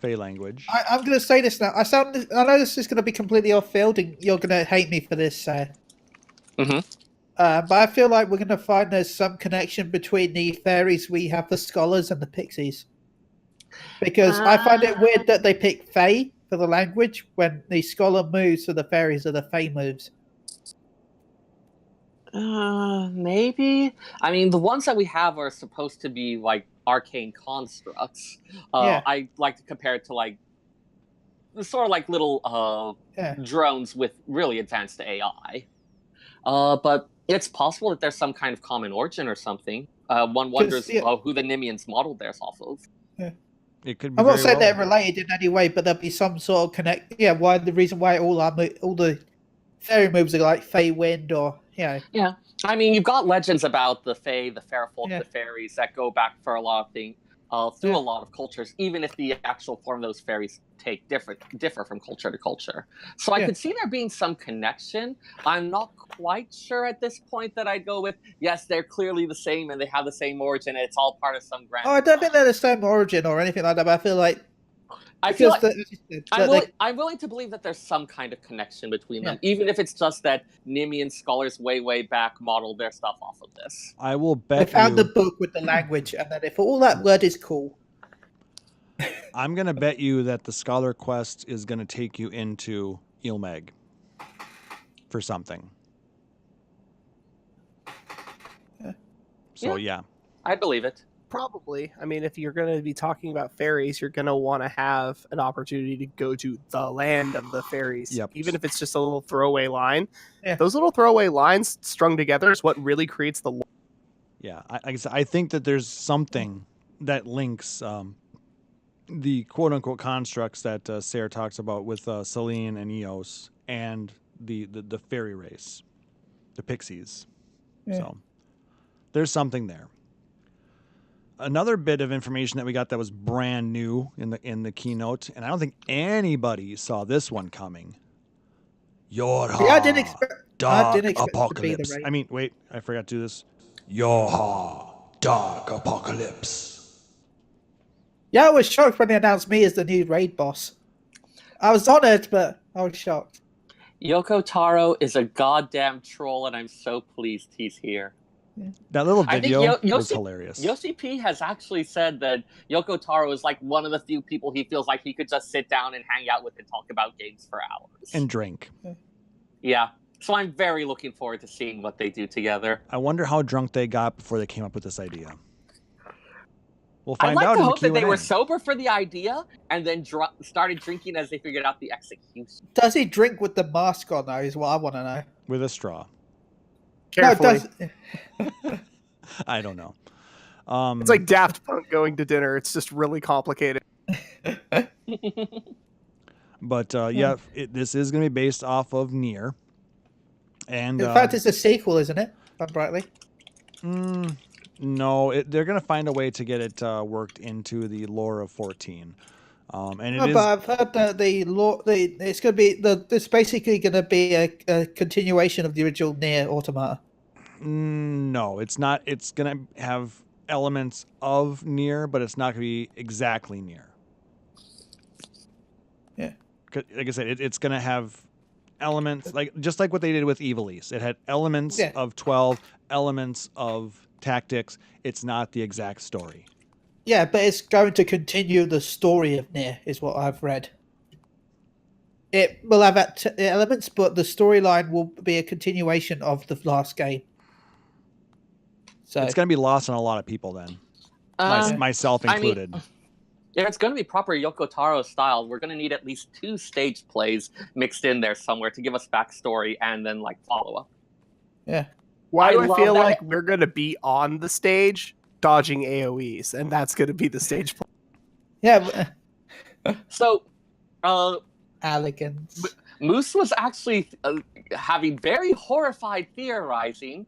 language. I'm going to say this now. I know this is going to be completely off field, and you're going to hate me for this. But I feel like we're going to find there's some connection between the fairies we have, the scholars, and the pixies. Because I find it weird that they pick Fae for the language when the scholar moves for the fairies are the Fae moves. Maybe. I mean, the ones that we have are supposed to be like arcane constructs. I like to compare it to like sort of like little drones with really advanced AI. But it's possible that there's some kind of common origin or something. One wonders who the Nimians modeled theirs off of. Yeah. It could be. I'm not saying they're related in any way, but there'll be some sort of connect. Yeah, why the reason why all the fairy moves are like Fey Wind or Yeah. I mean, you've got legends about the Fae, the Fair Folk, the fairies that go back for a lot of things, through a lot of cultures, even if the actual form of those fairies differ from culture to culture. So I could see there being some connection. I'm not quite sure at this point that I'd go with, yes, they're clearly the same and they have the same origin and it's all part of some grand... Oh, I don't think they're the same origin or anything like that, but I feel like... I'm willing to believe that there's some kind of connection between them, even if it's just that Nimian scholars way back modeled their stuff off of this. I will bet they found the book with the language, and then if all that word is cool. I'm going to bet you that the Scholar Quest is going to take you into Ilmeg for something. So, yeah. I believe it. Probably. I mean, if you're going to be talking about fairies, you're going to want to have an opportunity to go to the land of the fairies. Yep. Even if it's just a little throwaway line. Yeah. Those little throwaway lines strung together is what really creates the lore. Yeah. I think that there's something that links the quote-unquote constructs that Seyrr talks about with Selene and Eos and the fairy race, the pixies. Yeah. So there's something there. Another bit of information that we got that was brand new in the keynote, and I don't think anybody saw this one coming. I didn't expect apocalypse. To be I mean, wait, I forgot to do this. Yorha, dark apocalypse. Yeah, I was shocked when they announced me as the new raid boss. I was honored, but I was shocked. Yoko Taro is a goddamn troll, and I'm so pleased he's here. That little video was hilarious. Yoshi-P has actually said that Yoko Taro is like one of the few people he feels like he could just sit down and hang out with and talk about games for hours. And drink. Yeah. So I'm very looking forward to seeing what they do together. I wonder how drunk they got before they came up with this idea. We'll find out. I'd like to hope that they were sober sober for the idea and then started drinking as they figured out the execution. Does he drink with the mask on, though, is what I want to know. With a straw. Carefully. No, I don't know. It's like Daft Punk going to dinner. It's just really complicated. But this is going to be based off of Nier. And in fact, it's a sequel, isn't it? Rightly. No, they're going to find a way to get it worked into the lore of 14. And No, it is. but I've heard that it's going to be it's basically going to be a continuation of the original Nier Automata. No, it's not. It's gonna have elements of Nier, but it's not gonna be exactly Nier. Yeah. Like I said, it's gonna have elements just like what they did with Evilise. It had elements Yeah. of 12, elements of tactics. It's not the exact story. Yeah, but it's going to continue the story of Nier, is what I've read. It will have elements, but the storyline will be a continuation of the last game. So It's gonna be lost on a lot of people then, myself I mean, included. if it's going to be proper Yoko Taro style, we're going to need at least 2 stage plays mixed in there somewhere to give us backstory and then like follow up. yeah. Why do I love feel that. like we're going to be on the stage dodging AoEs, and that's going to be the stage play? Yeah, So, elegance. Moose was actually having very horrified theorizing,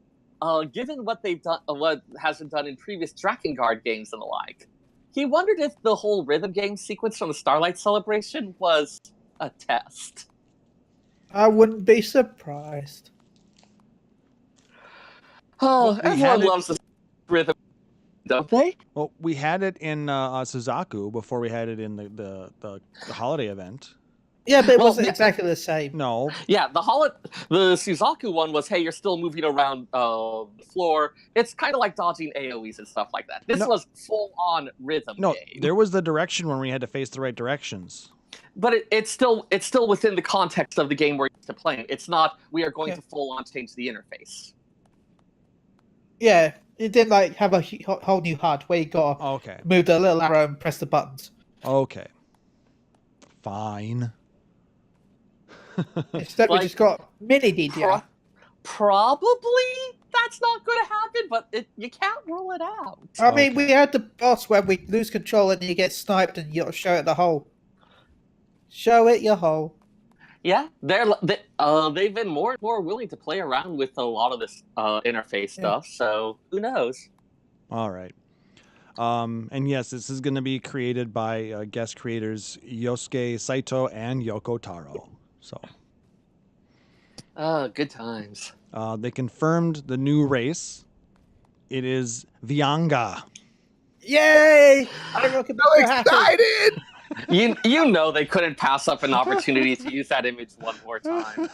given what they've done, what has been done in previous Drakengard games and the like. He wondered if the whole rhythm game sequence from the Starlight Celebration was a test. I wouldn't be surprised. Oh, Well, we everyone had it- loves the rhythm, don't they? Well, we had it in Suzaku before we had it in the holiday event. Yeah, but it Well, wasn't yeah. exactly the same. No, Yeah, the Suzaku one was, hey, you're still moving around the floor. It's kind of like dodging AoEs and stuff like that. This No. was full-on rhythm no, game. there was the direction when we had to face the right directions. But it's still within the context of the game we're used to playing. It's not, we are going to full-on change the interface. Yeah, it didn't like have a whole new HUD where you got to Okay, move the little arrow and press the buttons. okay, fine. Instead, we Like, just got mini DDR. Probably that's not going to happen, but you can't rule it out. I mean, Okay. we had the boss where we lose control and you get sniped and you got to show it the hole. Show it your hole. Yeah, they've been more and more willing to play around with a lot of this interface stuff. So who knows? All right. And yes, this is going to be created by guest creators Yosuke Saito and Yoko Taro. So Good times. they confirmed the new race. It is Vianga. Yay! Everyone can be So so happy. excited! You know they couldn't pass up an opportunity to use that image one more time.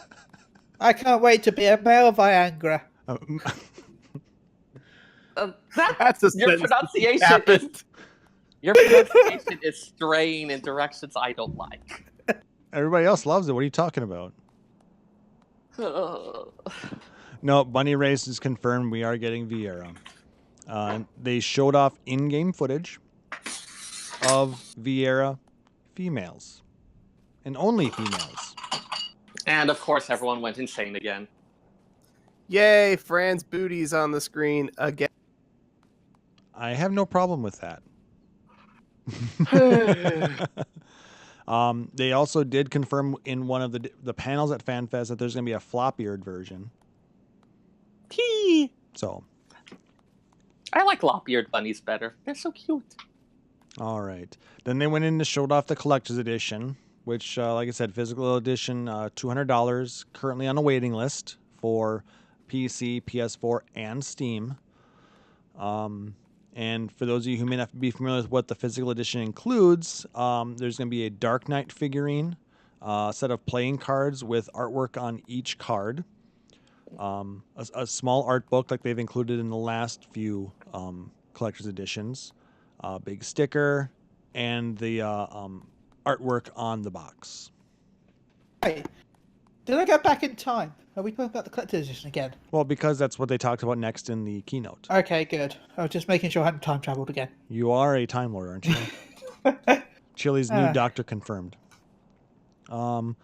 I can't wait to be a male Viagra. That's a Your sentence pronunciation happened. is your pronunciation is straying in directions I don't like. Everybody else loves it. What are you talking about? No, Bunny Race is confirmed. We are getting Viera. They showed off in-game footage of Viera females. And only females. And of course, everyone went insane again. Yay, Fran's booty's on the screen again. I have no problem with that. They also did confirm in one of the panels at FanFest that there's going to be a flop-eared version. So, I like lop-eared bunnies better. They're so cute. all right. Then they went in and showed off the collector's edition, which, like I said, physical edition, $200, currently on a waiting list for PC, PS4, and Steam. And for those of you who may not be familiar with what the physical edition includes, there's going to be a Dark Knight figurine, a set of playing cards with artwork on each card, a small art book like they've included in the last few collector's editions, a big sticker, and the artwork on the box. Hey, did I go back in time? Are we talking about the collector's edition again? Well, because that's what they talked about next in the keynote. Okay, good. I was just making sure I hadn't time traveled again. You are a Time Lord, aren't you? Chille's new doctor confirmed. I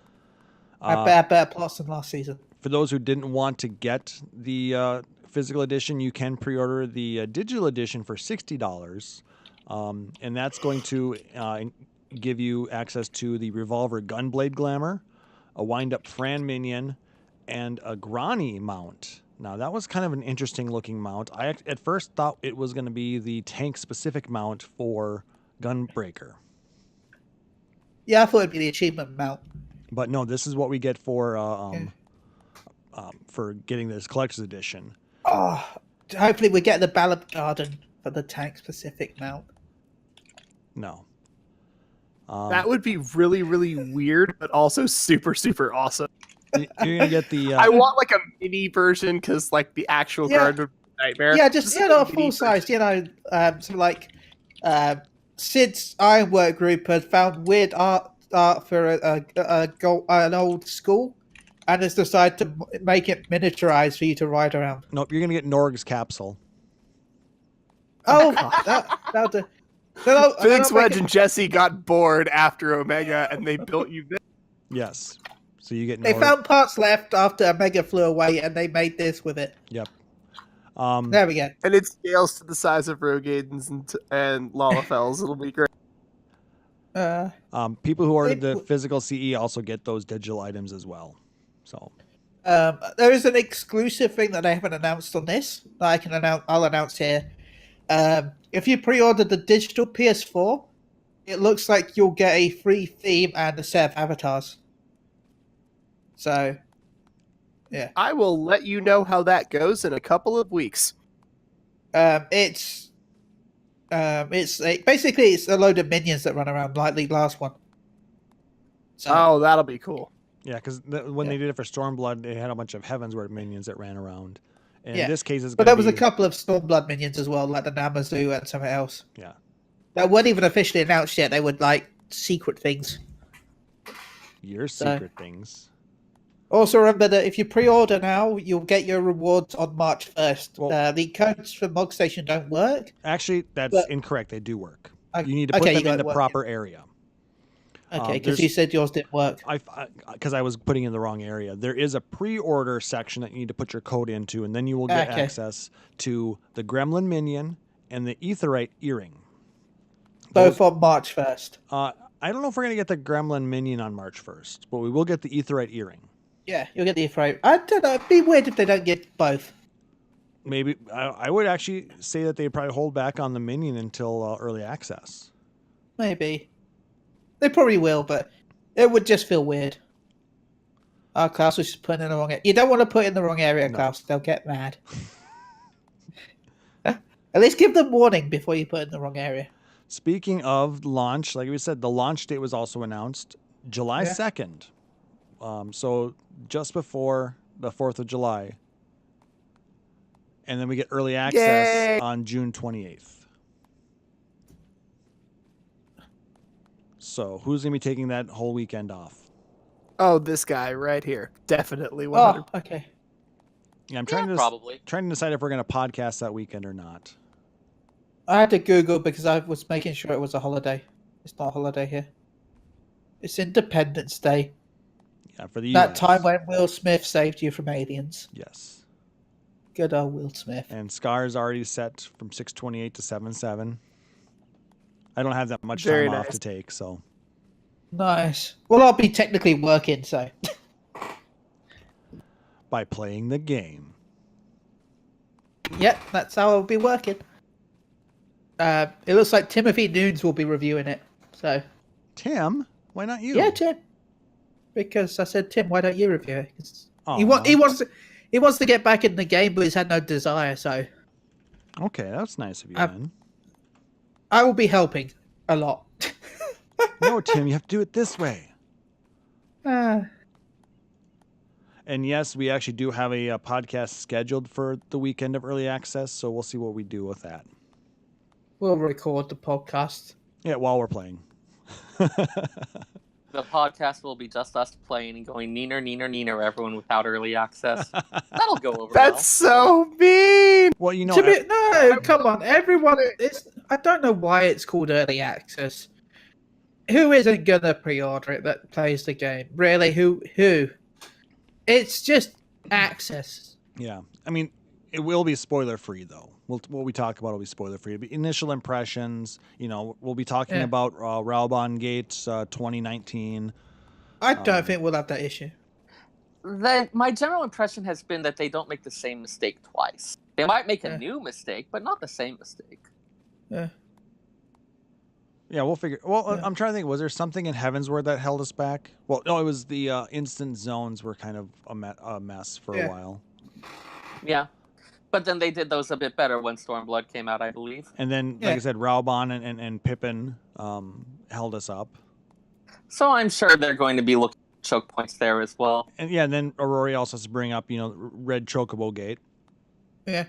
better plots than last season. For those who didn't want to get the physical edition, you can pre-order the digital edition for $60. And that's going to give you access to the Revolver Gunblade Glamour, a wind-up Fran Minion, and a Grani mount. Now, that was kind of an interesting looking mount. I at first thought it was going to be the tank-specific mount for Gunbreaker. Yeah, I thought it'd be the achievement mount. But no, this is what we get for getting this collector's edition. Oh, hopefully we get the Ballad Garden for the tank-specific mount. No. That would be really, really weird, but also super, super awesome. You're gonna get the. I want like a mini version because like the actual guard would be a nightmare. Yeah, just full size. So like, Sid's Ironwork group had found weird art for an old school, and has decided to make it miniaturized for you to ride around. Nope, you're gonna get Norg's capsule. Oh, that'll do. Phoenix Wedge and Jesse got bored after Omega, and they built you this. Yes. So you get. They found parts left after Omega flew away, and they made this with it. Yep. There we go. And it scales to the size of Rogaidens and Lalafels. It'll be great. People who ordered the physical CE also get those digital items as well. So. There is an exclusive thing that I haven't announced on this that I can announce. I'll announce here. If you pre-ordered the digital PS4, it looks like you'll get a free theme and a set of avatars. So, yeah. I will let you know how that goes in a couple of weeks. Basically it's a load of minions that run around like the last one. So, that'll be cool. Yeah, because when they did it for Stormblood, they had a bunch of Heavensward minions that ran around. And in this case, it's but there was a couple of Stormblood minions as well, like the Namazu and something else. Yeah. That weren't even officially announced yet. They were like secret things. Your secret things. Also remember that if you pre-order now, you'll get your rewards on March 1st. Well, the codes for Mog Station don't work. Actually, that's incorrect. They do work. You need to put them in the proper area. Okay, because you said yours didn't work. Because I was putting in the wrong area. There is a pre-order section that you need to put your code into, and then you will get access to the Gremlin Minion and the Aetheryte Earring. Both on March 1st. I don't know if we're going to get the Gremlin Minion on March 1st, but we will get the Aetheryte Earring. Yeah, you'll get the Aetheryte. I don't know. It'd be weird if they don't get both. Maybe. I would actually say that they'd probably hold back on the Minion until early access. Maybe. They probably will, but it would just feel weird. Oh, Klauss was just putting in the wrong area. You don't want to put in the wrong area, Klauss. They'll get mad. At least give them warning before you put in the wrong area. Speaking of launch, like we said, the launch date was also announced July 2nd. So just before the 4th of July. And then we get early access on June 28th. So who's going to be taking that whole weekend off? Oh, this guy right here. Definitely 100%. Oh, okay. Yeah, I'm trying to decide if we're going to podcast that weekend or not. I had to Google because I was making sure it was a holiday. It's not a holiday here. It's Independence Day. Yeah, for the that US. Time when Will Smith saved you from aliens. Yes. Good old Will Smith. And Scar's already set from 6/28 to 7/7. I don't have that much time off to take, so. Nice. Well, I'll be technically working, so. By playing the game. Yep, that's how I'll be working. It looks like Timothy Nunes will be reviewing it, so. Tim? Why not you? Yeah, Tim. Because I said, Tim, why don't you review it? He wants to get back in the game, but he's had no desire, so. Okay, that's nice of you, man. I will be helping a lot. No, Tim, you have to do it this way. And yes, we actually do have a podcast scheduled for the weekend of early access, so we'll see what we do with that. We'll record the podcast. Yeah, while we're playing. The podcast will be just us playing and going neener, neener, neener, everyone without early access. That'll go over That's so mean! Well, you know... No, come on. Everyone... I don't know why it's called early access. Who isn't going to pre-order it that plays the game? Really? Who? It's just access. Yeah. I mean, it will be spoiler-free, though. What we talk about will be spoiler-free. Initial impressions, we'll be talking about Railbahn Gate 2019. I don't think we'll have that issue. My general impression has been that they don't make the same mistake twice. They might make a new mistake, but not the same mistake. Yeah. Yeah, we'll figure. Well, Yeah. I'm trying to think. Was there something in Heavensward that held us back? Well, no, it was the instant zones were kind of a mess for a while. Yeah. But then they did those a bit better when Stormblood came out, I believe. And then, like I said, Raubon and Pippin held us up. So I'm sure they're going to be looking at choke points there as well. And yeah, and then Aurori also has to bring up, Red Chocobo Gate. Yeah.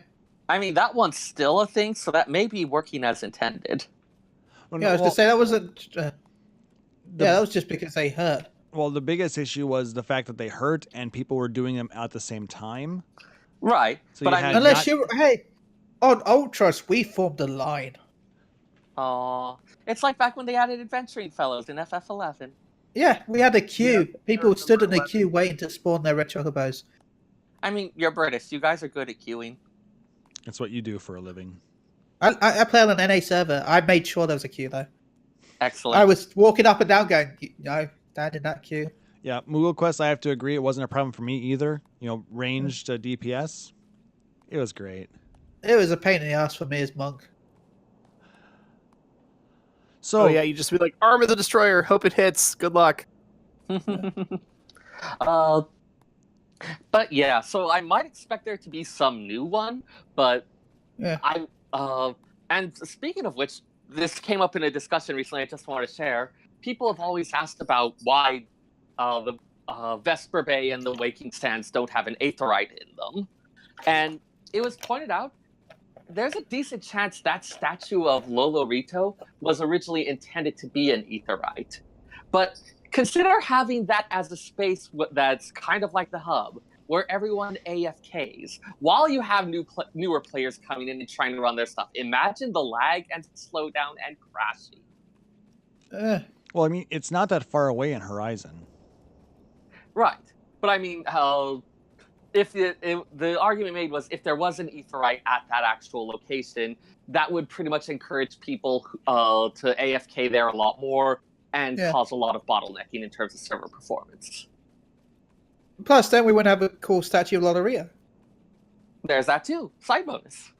I mean, that one's still a thing, so that may be working as intended. Well, Yeah, I was to say that wasn't. That was just because they hurt. Well, the biggest issue was the fact that they hurt and people were doing them at the same time. Right. So but you had unless on Ultras, we formed a line. It's like back when they added Adventuring Fellows in FF11. Yeah, we had a queue. People stood in a queue waiting to spawn their red chocobos. I mean, you're British. You guys are good at queuing. That's what you do for a living. I play on an NA server. I made sure there was a queue, though. Excellent. I was walking up and down going, no, stand in that queue. Yeah, Moogle Quest, I have to agree, it wasn't a problem for me either. Ranged DPS, it was great. It was a pain in the ass for me as Monk. So you just be like, arm of the destroyer, hope it hits, good luck. But yeah, so I might expect there to be some new one, but and speaking of which, this came up in a discussion recently I just want to share. People have always asked about why the Vesper Bay and the Waking Sands don't have an Aetheryte in them. And it was pointed out, there's a decent chance that statue of Lolorito was originally intended to be an Aetheryte. But consider having that as a space that's kind of like the hub, where everyone AFKs, while you have newer players coming in and trying to run their stuff. Imagine the lag and slowdown and crashing. Well, I mean, it's not that far away in Horizon. Right. But I mean, if the argument made was if there was an Aetheryte at that actual location, that would pretty much encourage people to AFK there a lot more and cause a lot of bottlenecking in terms of server performance. Plus, then we wouldn't have a cool statue of Lotteria. There's that too. Side bonus.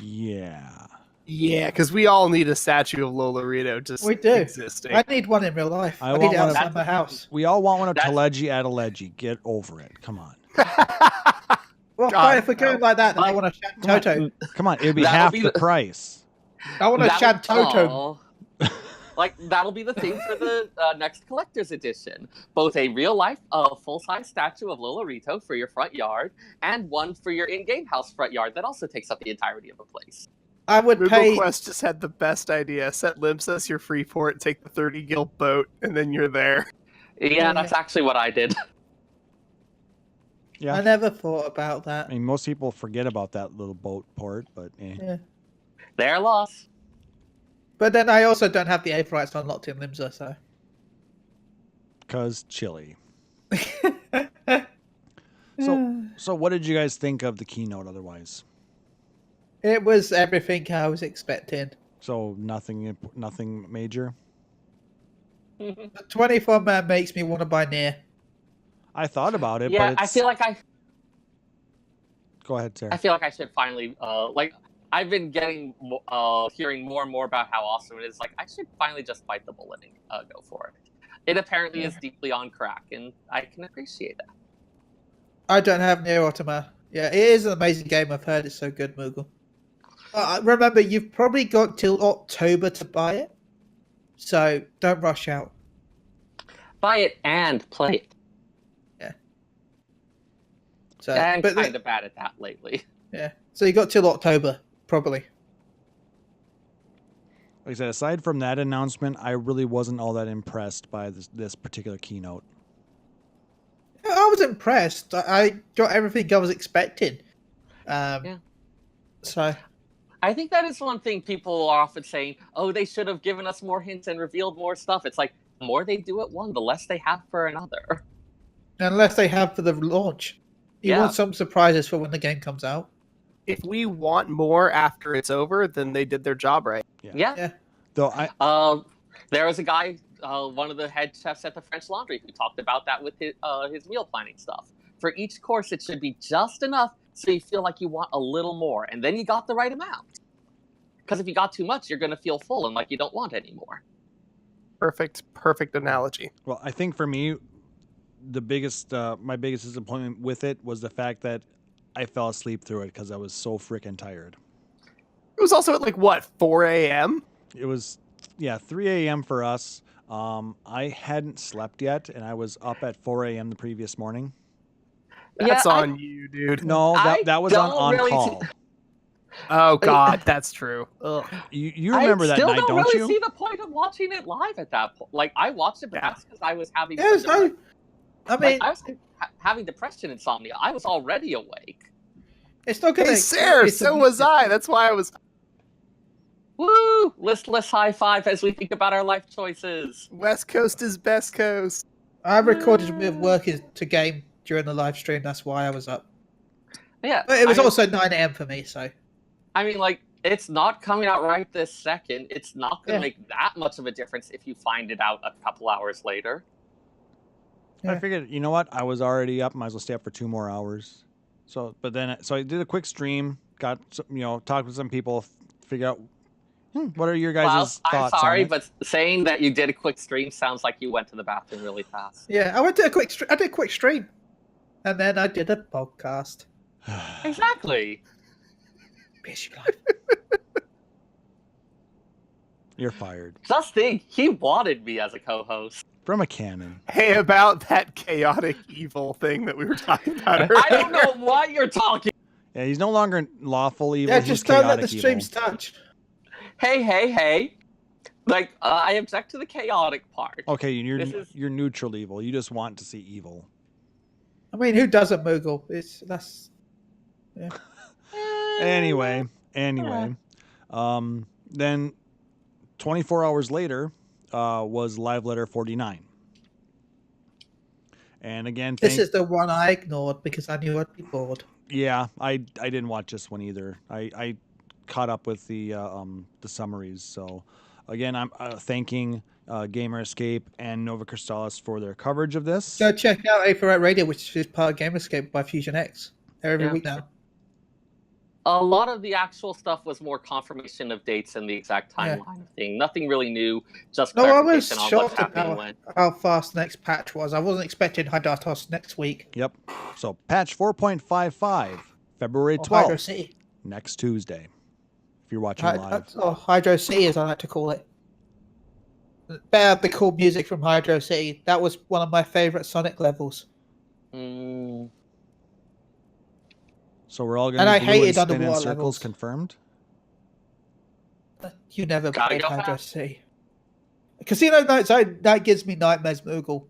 Yeah. Yeah, because we all need a statue of Lolorito just existing. I need one in real life. I need want it one outside my house. We all want one of Teleji at Aleji. Get over it. Come on. Well, fine, if we're going like that, then I want a Shantoto. Come on, it'll be half the price. I want a Shantoto. Like, that'll be the thing for the next collector's edition. Both a real-life full-size statue of Lolorito for your front yard, and one for your in-game house front yard that also takes up the entirety of the place. I would Google Quest just had the best idea. Set Limps as your free port, take the 30 gil boat, and then you're there. Yeah, that's actually what I did. Yeah. I never thought about that. I mean, most people forget about that little boat port, but Yeah. Their loss. But then I also don't have the Aetherites unlocked in Limsa, so. Because Chille. So what did you guys think of the keynote otherwise? It was everything I was expecting. So nothing major? The 24-man makes me want to buy Nier. I thought about it, yeah, but I feel like Go ahead, Seyrr. I feel like I should finally, I've been hearing more and more about how awesome it is. Like, I should finally just bite the bullet and go for it. It apparently is deeply on crack, and I can appreciate that. I don't have Nier Automata. Yeah, it is an amazing game. I've heard it's so good, Moogle. Remember, you've probably got till October to buy it, so don't rush out. Buy it and play it. Yeah. So, I'm kind of bad at that lately. Yeah. So you got till October, probably. Like I said, aside from that announcement, I really wasn't all that impressed by this particular keynote. I was impressed. I got everything I was expecting. So I think that is one thing people are often saying, oh, they should have given us more hints and revealed more stuff. It's like, the more they do at one, the less they have for another. Unless they have for the launch. You want some surprises for when the game comes out. If we want more after it's over, then they did their job right. Yeah. Though there was a guy, one of the head chefs at the French Laundry, who talked about that with his meal planning stuff. For each course, it should be just enough so you feel like you want a little more, and then you got the right amount. Because if you got too much, you're going to feel full and like you don't want any more. Perfect analogy. Well, I think for me, the biggest, my biggest disappointment with it was the fact that I fell asleep through it because I was so freaking tired. It was also at like what, 4 a.m.? It was, 3 a.m. for us. I hadn't slept yet, and I was up at 4 a.m. the previous morning. That's on you, dude. No, that was on really call. Oh God, that's true. Ugh. You remember that night, I still don't really you? see the point of watching it live at that point. Like, I watched it, but that's because I was having. I mean, I was having depression, insomnia. I was already awake. it's not gonna. Hey, Seyrr, so was I. That's why I was. Woo! Listless high five as we think about our life choices. West Coast is best coast. I recorded with work to game during the live stream. That's why I was up. Yeah, But it was also 9 a.m. for me, so. I mean, like, it's not coming out right this second. It's not going to make that much of a difference if you find it out a couple hours later. I figured, you know what? I was already up. Might as well stay up for 2 more hours. So I did a quick stream. Got talked with some people. Figure out what are your guys' thoughts? I'm sorry, on it? but saying that you did a quick stream sounds like you went to the bathroom really fast. Yeah, I did a quick stream, and then I did a podcast. Exactly. Bitch, life. You're fired Just think, he wanted me as a co-host. from a cannon. Hey, about that chaotic evil thing that we were talking about earlier. I don't know what you're talking. Yeah, he's no longer lawful evil. Yeah, he's just don't let the chaotic streams evil. touch. Hey. Like, I object to the chaotic part. Okay, you're neutral evil. You just want to see evil. I mean, who doesn't Moogle? Anyway, then 24 hours later was Live Letter 49. And again, This is the one I ignored because I knew I'd be bored. Yeah, I didn't watch this one either. I caught up with the summaries. So again, I'm thanking Gamer Escape and Nova Crystallis for their coverage of this. Go check out A4 Radio, which is part of Game Escape by Fusion X. They're every week now. A lot of the actual stuff was more confirmation of dates and the exact timeline of thing. Nothing really new, just clarification on what's happening when. How fast the next patch was. I wasn't expecting Hydatos next week. Yep. So patch 4.55, February 12th, Hydro C. next Tuesday. If you're watching live. Hydro C, as I like to call it. Better the cool music from Hydro C. That was one of my favorite Sonic levels. So we're all going to hated and spin in underwater circles levels. confirmed? You never Gotta played go Hydro fast. C. Casino Nights, that gives me nightmares, Moogle.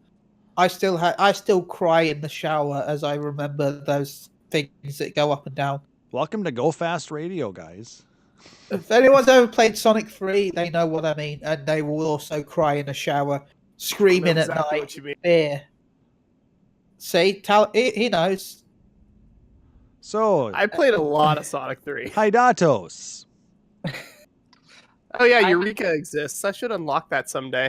I still cry in the shower as I remember those things that go up and down. Welcome to Go Fast Radio, guys. If anyone's ever played Sonic 3, they know what I mean, and they will also cry in the shower, screaming I know at exactly night. what you mean. Fear. See, he knows. So, I played a lot of Sonic 3. Hydatos. Oh yeah, Eureka exists. I should unlock that someday.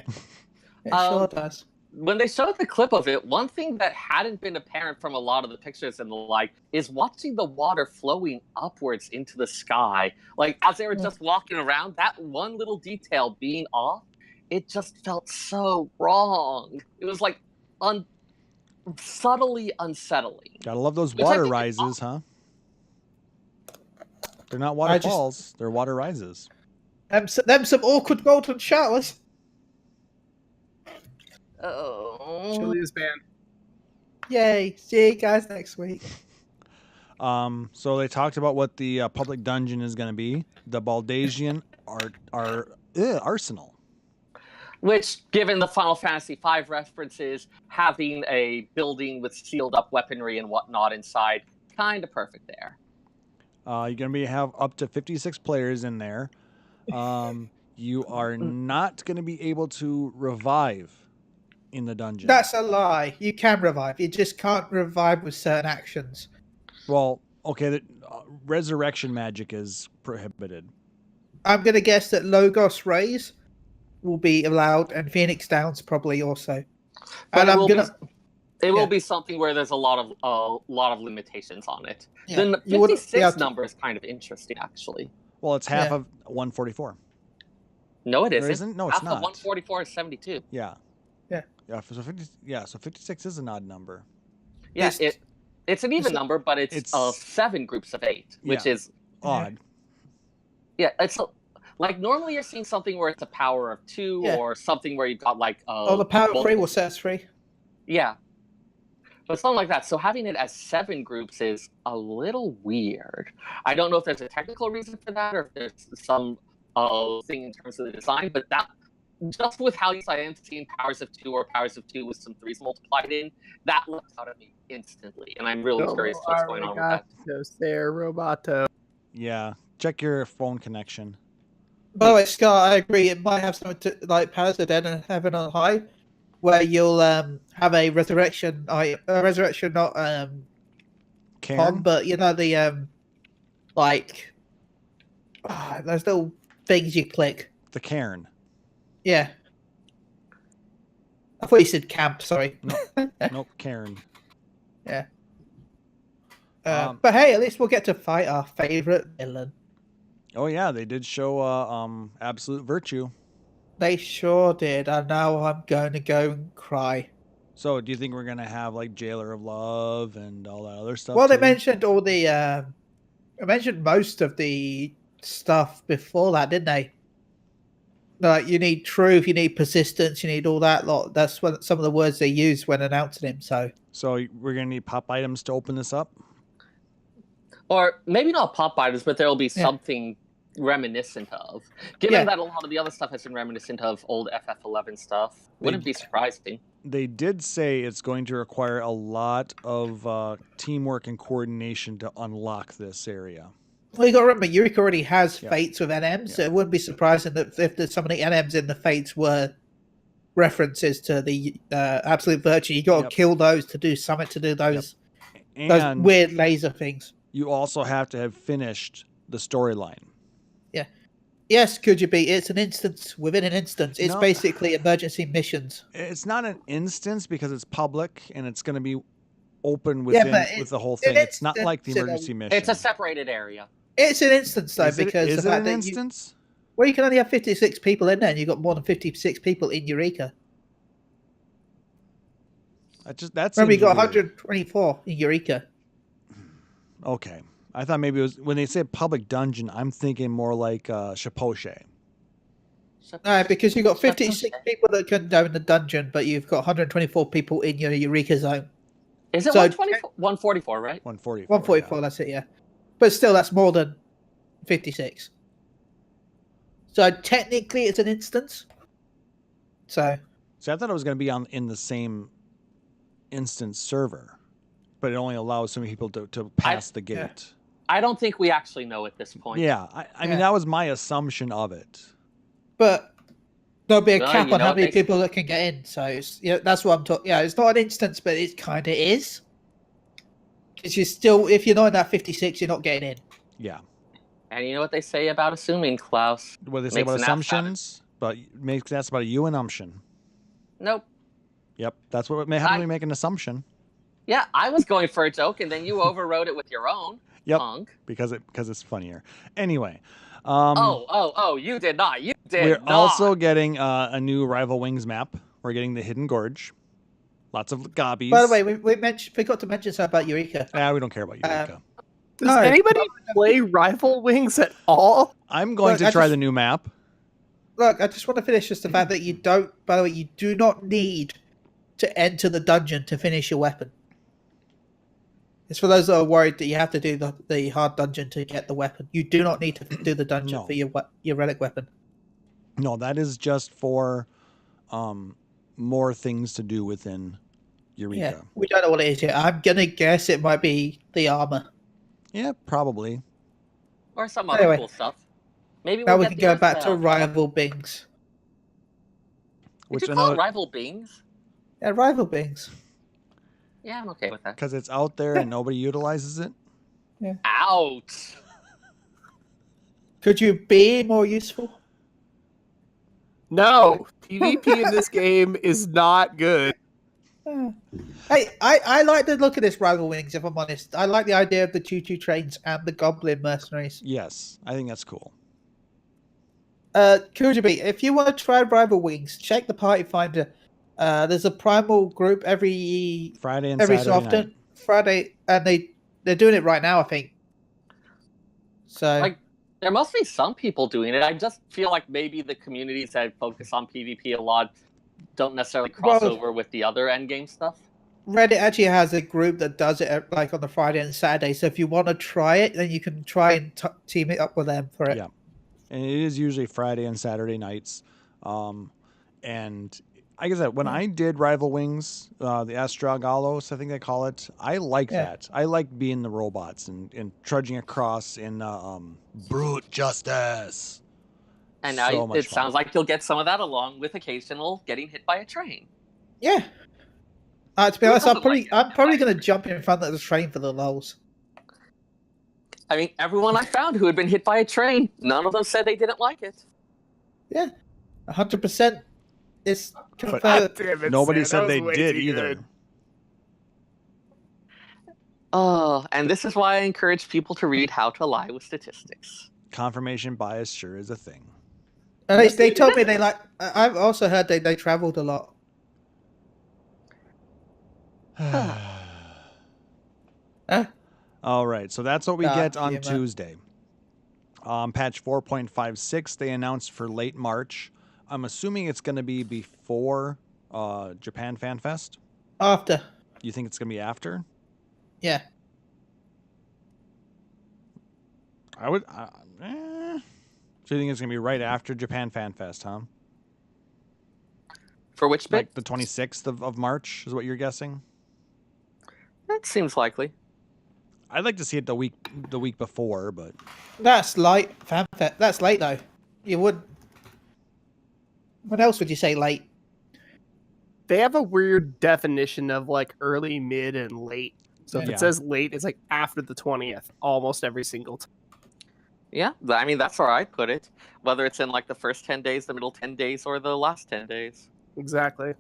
It sure does. When they showed the clip of it, one thing that hadn't been apparent from a lot of the pictures and the like is watching the water flowing upwards into the sky. Like, as they were just walking around, that one little detail being off, it just felt so wrong. It was like subtly unsettling. Gotta love those Which I water think is rises, huh? They're not waterfalls, they're water rises. Them some awkward golden showers. Oh. Chille is banned. Yay. See you guys next week. So they talked about what the public dungeon is going to be. The Baldasian Arsenal. Which, given the Final Fantasy V references, having a building with sealed up weaponry and whatnot inside, kind of perfect there. You're going to have up to 56 players in there. You are not going to be able to revive in the dungeon. That's a lie. You can revive. You just can't revive with certain actions. Well, okay, the resurrection magic is prohibited. I'm going to guess that Logos Rays will be allowed, and Phoenix Downs probably also. But And it will be something where there's a lot of limitations on it. Yeah, The you wouldn't be 56 able to- number is kind of interesting, actually. Well, it's half Yeah. of 144. No, it Or isn't. isn't? No, it's Half not. of 144 is 72. Yeah. Yeah. So 56 is an odd number. Yeah, It's- it's an even it's- number, but it's, it's- 7 groups of 8, which Yeah. is Odd. it's like normally you're seeing something where it's a power of 2 Yeah. or something where you've got like the power of 3 multiple- will set us free. Yeah. But something like that. So having it as 7 groups is a little weird. I don't know if there's a technical reason for that or if there's some thing in terms of the design, but that just with how I am seeing powers of 2 or powers of 2 with some 3s multiplied in, that leapt out at me instantly. And I'm really curious what's going on with that. Seyrr, Roboto. Yeah. Check your phone connection. By the way, Scott, I agree. It might have something to like Powers of the Dead and Heaven on High, where you'll have a resurrection. A resurrection, not Karen? Tom, but you know the like those little things you click. The Cairn. Yeah. I thought you said camp. Sorry. Nope, Cairn. Yeah. Um, But hey, at least we'll get to fight our favorite villain. Oh yeah, they did show Absolute Virtue. They sure did, and now I'm going to go and cry. So do you think we're gonna have like Jailer of Love and all that other stuff? Well, they too? mentioned all the. I mentioned most of the stuff before that, didn't they? Like you need truth, you need persistence, you need all that lot. That's what some of the words they used when announcing him. So we're gonna need pop items to open this up. Or maybe not pop items, but there'll be something reminiscent of. Given that a lot of the other stuff has been reminiscent of old FF11 stuff, wouldn't be surprising. They did say it's going to require a lot of teamwork and coordination to unlock this area. well, you got to remember, Eureka already has Yeah. fates with NMs, so Yeah. it wouldn't be surprising that if there's some of the NMs in the fates were references to the absolute virtue. You got to Yep. kill those to do something to do those And weird laser things. you also have to have finished the storyline. Yes, could you be? It's an instance within an instance. It's No. basically emergency missions. It's not an instance because it's public and it's going to be open within but with the whole an thing. It's not like the instance, emergency mission. It's a separated area. It's an instance though, Is it- because is the it fact an that instance? well, you can only have 56 people in there, and you've got more than 56 people in Eureka. That's Remember, you got 124 in Eureka. Okay. I thought maybe it was when they say public dungeon, I'm thinking more like Shapoche. No, because you've got 56 people that can go in the dungeon, but you've got 124 people in your Eureka zone. Is it So- 144, right? 144. 144, that's it, yeah. But still, that's more than 56. So technically, it's an instance. So So I thought it was going to be in the same instance server, but it only allows so many people to pass the gate. I don't think we actually know at this point. Yeah, I mean that was my assumption of it. but there'll be a Well, cap you on know how what many they- people that can get in. So that's what I'm talking. Yeah, it's not an instance, but it kind of is. Because you still, if you're not in that 56, you're not getting in. Yeah. And you know what they say about assuming, Klauss? What they say Makes about an ass out of it. assumptions, but that's about a you and umption. Nope. Yep, that's what may happen when we make an assumption. Yeah, I was going for a joke, and then you overrode it with your own. Yep, Punk. because it's funnier. Anyway, You did not. You did we're not. also getting a new Rival Wings map. We're getting the Hidden Gorge. Lots of gobbies. By the way, we forgot to mention something about Eureka. we don't care about Eureka. Does No. anybody play Rival Wings at all? I'm going Look, to I try just- the new map. Look, I just want to finish just the fact that you don't. By the way, you do not need to enter the dungeon to finish your weapon. It's for those that are worried that you have to do the hard dungeon to get the weapon. You do not need to do the dungeon No. for your relic weapon. No, that is just for more things to do within Eureka. Yeah, we don't know what it is yet. I'm gonna guess it might be the armor. Yeah, probably. Or some other Anyway. cool stuff. Maybe Now we'll we get can the go Earth back to Bell. rival Bings. Did you call it rival beings? Yeah, rival Bings. Yeah, I'm okay with that. because it's out there and nobody utilizes it. Ouch. Could you be more useful? No, PvP in this game is not good. Hey, I like the look of this Rival Wings, if I'm honest. I like the idea of the choo-choo trains and the Goblin mercenaries. Yes, I think that's cool. Kujabi, if you want to try Rival Wings, check the Party Finder. There's a primal group every Friday and so Saturday often. night. Friday, and they're doing it right now, I think. So Like, there must be some people doing it. I just feel like maybe the communities that focus on PvP a lot don't necessarily cross Well- over with the other endgame stuff. Reddit actually has a group that does it like on the Friday and Saturday. So if you want to try it, then you can try and team it up with them for it. Yeah. And it is usually Friday and Saturday nights. And like I said, when I did Rival Wings, the Astragallos, I think they call it, I like Yeah. that. I like being the robots and trudging across in brute justice. And So now much it fun. sounds like you'll get some of that along with occasional getting hit by a train. Yeah. To be Who honest, doesn't like it? I'm probably going to jump in front of the train for the lulz. I mean, everyone I found who had been hit by a train, none of them said they didn't like it. Yeah, 100%. It's confirmed. God damn it, Nobody Sam, said that they was way did too either. good. Oh, and this is why I encourage people to read How to Lie with Statistics. Confirmation bias sure is a thing. And they told me they like. I've also heard they traveled a lot. Huh? All right, so that's what we God get on damn it. Tuesday. Patch 4.56 they announced for late March. I'm assuming it's going to be before Japan FanFest. After. You think it's going to be after? Yeah. I would. So you think it's going to be right after Japan FanFest, huh? For which bit? Like the 26th of March is what you're guessing? That seems likely. I'd like to see it the week before, but That's light. FanFest. That's late though. You would. What else would you say late? They have a weird definition of like early, mid, and late. So if Yeah. it says late, it's like after the 20th, almost every single time. Yeah, I mean, that's where I'd put it. Whether it's in like the first 10 days, the middle 10 days, or the last 10 days. Exactly.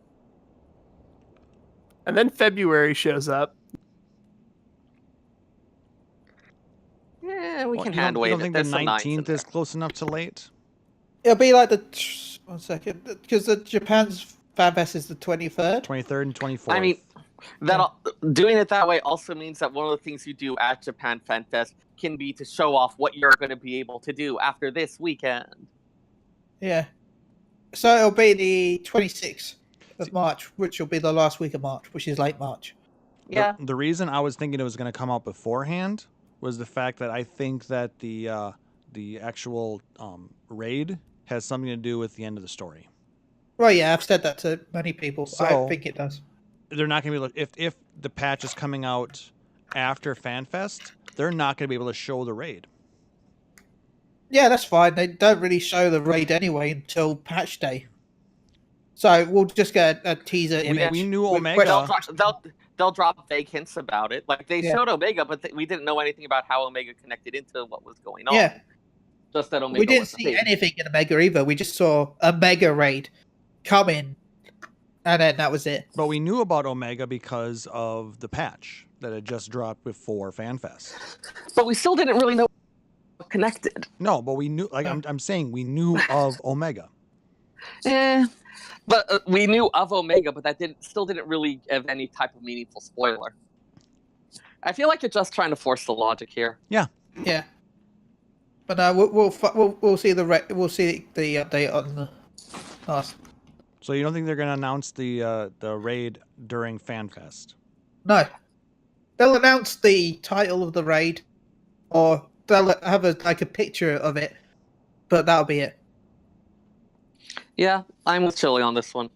And then February shows up. Yeah, we Well, can you hand don't wave it. think There's the some nines in 19th is there. close enough to late? It'll be like the. 1 second, because the Japan's FanFest is the 23rd. 23rd and 24th. I mean, doing it that way also means that one of the things you do at Japan FanFest can be to show off what you're going to be able to do after this weekend. Yeah. So it'll be the 26th of March, which will be the last week of March, which is late March. Yeah, The reason I was thinking it was going to come out beforehand was the fact that I think that the actual raid has something to do with the end of the story. Well, yeah, I've said that to many people. So- I think it does. They're not going to be able if the patch is coming out after FanFest, they're not going to be able to show the raid. Yeah, that's fine. They don't really show the raid anyway until patch day. So we'll just get a teaser image. We knew with Omega. questions. they'll drop vague hints about it. Like they Yeah. showed Omega, but we didn't know anything about how Omega connected into what was going on. Yeah, Just that Omega we didn't was a see thing. anything in Omega either. We just saw a mega raid come in, and then that was it. But we knew about Omega because of the patch that had just dropped before FanFest. But we still didn't really know what connected. No, but we knew. Like I'm saying, we knew of Omega. But we knew of Omega, but that still didn't really have any type of meaningful spoiler. I feel like you're just trying to force the logic here. Yeah, but we'll see the update on the last. So you don't think they're going to announce the raid during FanFest? No, they'll announce the title of the raid, or they'll have a picture of it, but that'll be it. Yeah, I'm with Chille on this one.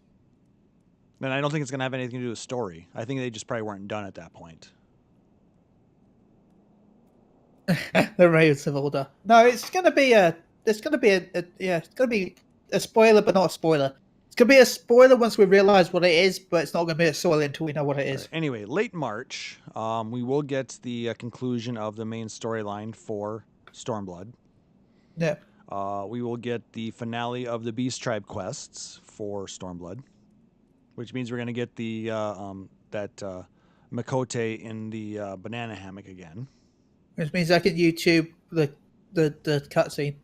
Then I don't think it's going to have anything to do with story. I think they just probably weren't done at that point. The Raiders of Order. No, it's gonna be a spoiler, but not a spoiler. It's gonna be a spoiler once we realize what it is, but it's not gonna be a spoiler until we know what it is. Anyway, late March, we will get the conclusion of the main storyline for Stormblood. Yeah. We will get the finale of the Beast Tribe quests for Stormblood. which means we're gonna get the Makote in the banana hammock again. Which means I can YouTube the cutscene.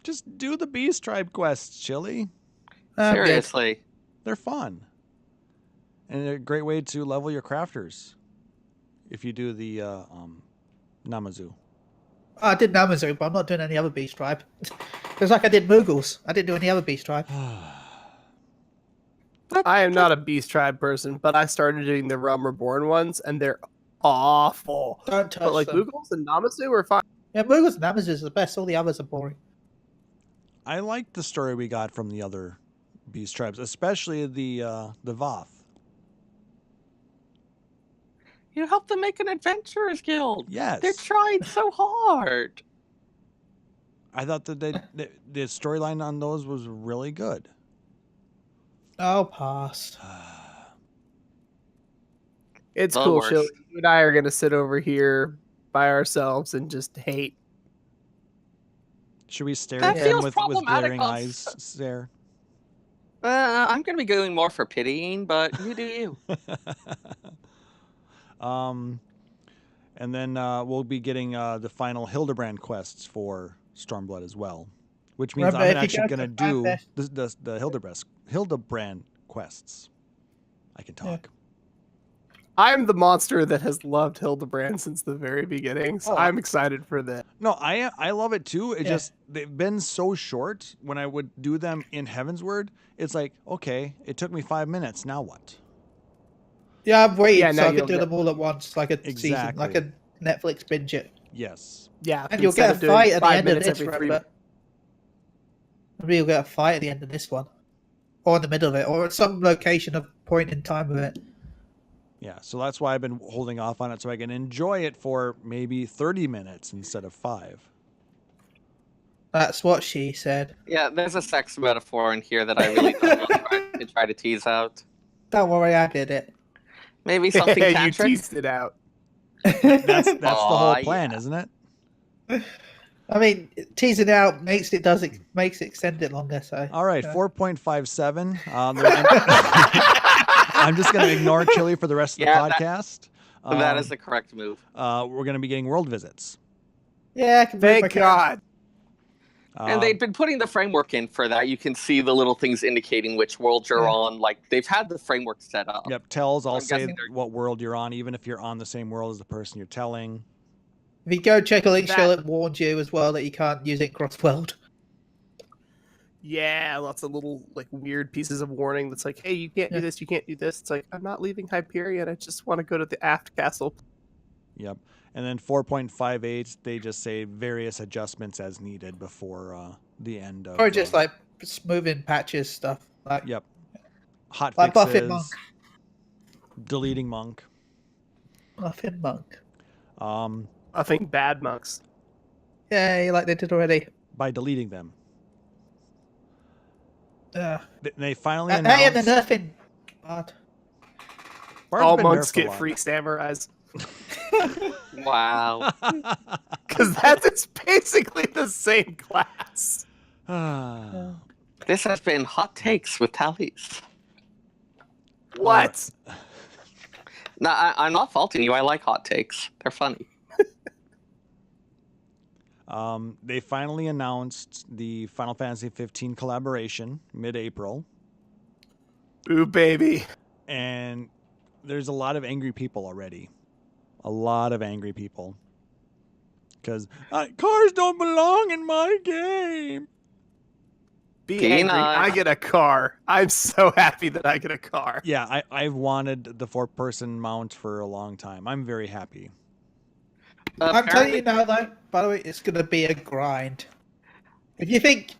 Just do the Beast Tribe quests, Chille. I'm good. Seriously. They're fun. And they're a great way to level your crafters. If you do the Namazu. Oh, I did Namazu, but I'm not doing any other Beast Tribe. It's like I did Moogles. I didn't do any other Beast Tribe. I am not a Beast Tribe person, but I started doing the Realm Reborn ones, and they're awful. Don't touch But like them. Moogles and Namazu are fine. Yeah, Moogles and Namazu are the best. All the others are boring. I like the story we got from the other Beast Tribes, especially the Voth. You helped them make an adventurers guild. Yes. They're trying so hard. I thought that the storyline on those was really good. I'll pass. It's The cool, worst. Chille. You and I are gonna sit over here by ourselves and just hate. Should we stare That at them feels with problematic glaring on eyes, Seyrr? I'm going to be going more for pitying, but you do you. And then we'll be getting the final Hildebrand quests for Stormblood as well, which means Remember, I'm if you actually go going to to do FanFest- the Hildebrand quests. I can talk. Yeah. I'm the monster that has loved Hildebrand since the very beginning, so Oh. I'm excited for this. No, I love it too. It Yeah. just they've been so short. When I would do them in Heavensward, it's like, okay, it took me 5 minutes. Now what? Yeah, I'm waiting Yeah, so now I can you'll do get- them all at once, like a season, Exactly. like a Netflix binge it. Yes. Yeah, And you'll instead get a of doing fight at the 5 end of minutes this, every 3 remember? Maybe you'll get a fight at the end of this one. Or in the middle of it, or at some location of point in time of it. Yeah. So that's why I've been holding off on it so I can enjoy it for maybe 30 minutes instead of 5. That's what she said. Yeah, there's a sex metaphor in here that I really don't want to try to tease out. Don't worry, I did it. Maybe something you tantric? teased it out. That's the whole Aw, plan, yeah. isn't it? I mean, teasing it out makes it extend it longer. So All right, yeah. 4.57. I'm just going to ignore Chille for the rest of the Yeah, podcast. That is the correct move. We're going to be getting world visits. Yeah, I can move my Thank camera. God. And they've been putting the framework in for that. You can see the little things indicating which world you're Yeah. on. Like, they've had the framework set up. Yep, tells. I'll I'm say guessing they're- what world you're on, even if you're on the same world as the person you're telling. If you go check a link, That- Shell, it warned you as well that you can't use it cross-world. Yeah, lots of little like weird pieces of warning that's like, hey, you can't Yeah. do this, you can't do this. It's like, I'm not leaving Hyperion, I just want to go to the Aft Castle. Yep. And then 4.58, they just say various adjustments as needed before the end of. Or just like smoothing patches stuff. Like Yep. Hot Like fixes. Buffett Monk. Deleting Monk. Muffin Monk. I think bad monks. Yeah, like they did already. By deleting them. They finally Hey, and the announced. nerfing. Bad. Bard's All been monks nerfed a get lot. free samurais. Wow. Because that's basically the same class. This has been Hot Takes with Taliz. What? No, I'm not faulting you. I like hot takes. They're funny. They finally announced the Final Fantasy 15 collaboration mid-April, Ooh, baby. and there's a lot of angry people already. A lot of angry people. Because cars don't belong in my game. Be Be angry. nice. I get a car. I'm so happy that I get a car. Yeah, I've wanted the 4-person mount for a long time. I'm very happy. I'm telling you now, though. By the way, it's going to be a grind. If you think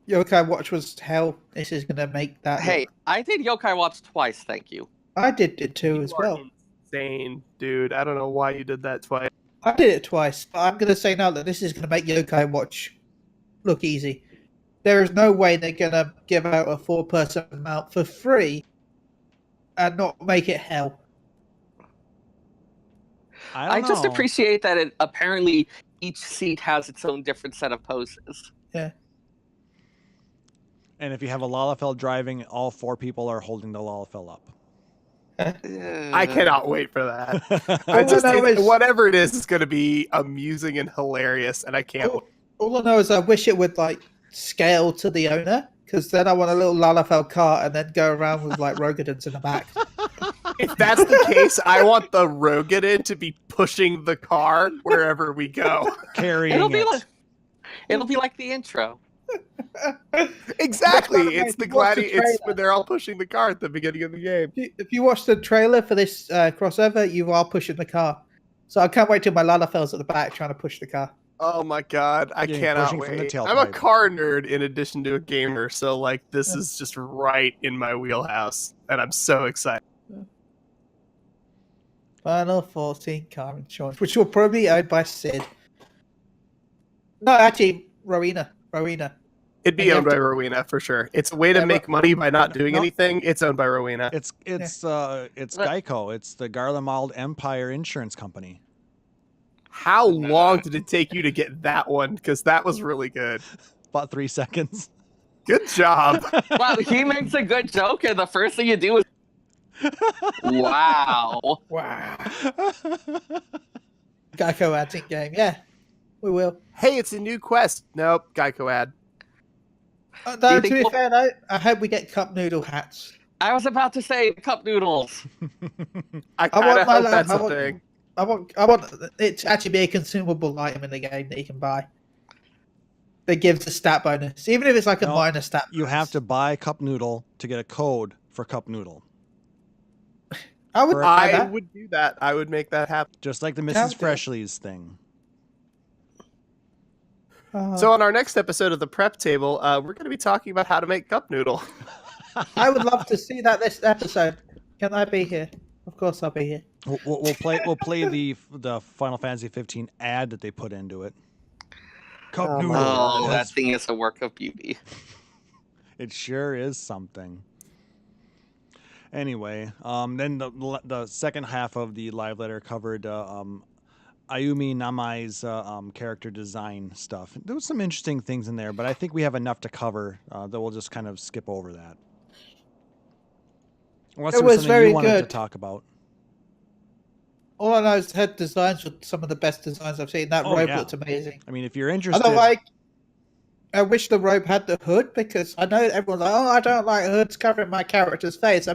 Yokai Watch was hell, this is going to make that. Hey, look- I did Yokai Watch twice, thank you. I did it too You as are well. insane, dude. I don't know why you did that twice. I did it twice, but I'm going to say now that this is going to make Yokai Watch look easy. There is no way they're going to give out a 4-person mount for free and not make it hell. I don't just know. appreciate that it apparently each seat has its own different set of poses. Yeah. And if you have a Lalafell driving, all 4 people are holding the Lalafell up. I cannot wait for that. All Whatever it is going to be amusing and hilarious, and I can't wait. All I know is I wish it would like scale to the owner, because then I want a little Lalafell cart and then go around with like Rogadins in the back. If that's the case, I want the Rogadin to be pushing the car wherever we go. Carrying It'll be like the intro. Exactly. It's the Gladiator. It's when they're all pushing the car at the beginning of the game. If you watch the trailer for this crossover, you are pushing the car. So I can't wait till my Lalafell's at the back trying to push the car. Oh my god, I cannot wait. I'm a car nerd in addition to a gamer, so like this is just right in my wheelhouse, and I'm so excited. Final 14 car insurance, which will probably be owned by Sid. No, actually, Rowena. It'd be owned by Rowena for sure. It's a way to make money by not doing anything. It's owned by Rowena. It's Geico. It's the Garlemald Empire Insurance Company. How long did it take you to get that one? Because that was really good. About 3 seconds. Good job. Wow, he makes a good joke, and the first thing you do is, wow. Geico ads in game. Yeah, we will. Hey, it's a new quest. Nope, Geico ad. No, to be fair, though, I hope we get cup noodle hats. I was about to say cup noodles. I kind of hope that's a thing. I want it to actually be a consumable item in the game that you can buy. That gives a stat bonus, even if it's like a minor stat bonus. You have to buy cup noodle to get a code for cup noodle. I would do that. I would make that happen. Just like the Mrs. Freshley's thing. So on our next episode of the Prep Table, we're going to be talking about how to make cup noodle. I would love to see that this episode. Can I be here? Of course, I'll be here. We'll play the Final Fantasy 15 ad that they put into it. Cup noodle. Oh, that thing is a work of beauty. It sure is something. Anyway, then the second half of the live letter covered Ayumi Namai's character design stuff. There was some interesting things in there, but I think we have enough to cover that we'll just kind of skip over that. Unless it was very good to talk about. All I know is her designs were some of the best designs I've seen. That robe looked amazing. I mean, if you're interested... I wish the robe had the hood, because I know everyone's like, oh, I don't like hoods covering my character's face. I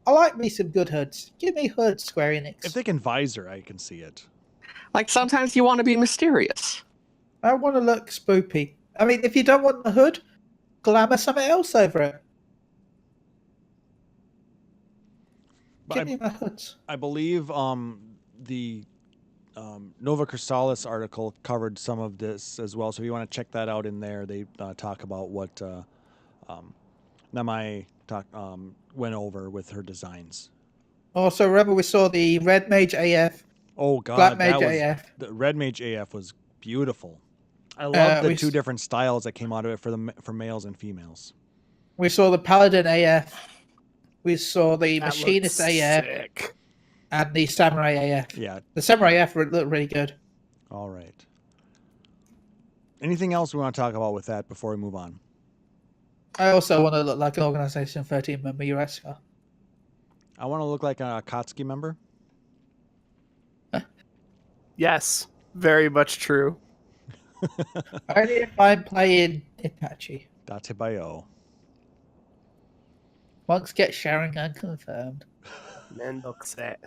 like me some good hoods. Give me hoods, Square Enix. If they can visor, I can see it. Like, sometimes you want to be mysterious. I want to look spoopy. I mean, if you don't want the hood, glamour something else over it. Give me my hoods. I believe the Nova Crystallis article covered some of this as well. So if you want to check that out in there, they talk about what Namai went over with her designs. Also, remember we saw the Red Mage AF. Oh God, Black Mage AF. The Red Mage AF was beautiful. I love the 2 different styles that came out of it for males and females. We saw the Paladin AF. We saw the Machinist AF. Sick. And the Samurai AF. Yeah. The Samurai AF looked really good. All right. Anything else we want to talk about with that before we move on? I also want to look like an Organization 13 member Ureska. I want to look like a Akatsuki member. Yes, very much true. Only if I'm playing Itachi. Datebayo. Monks get Sharingan confirmed. Mendoxe.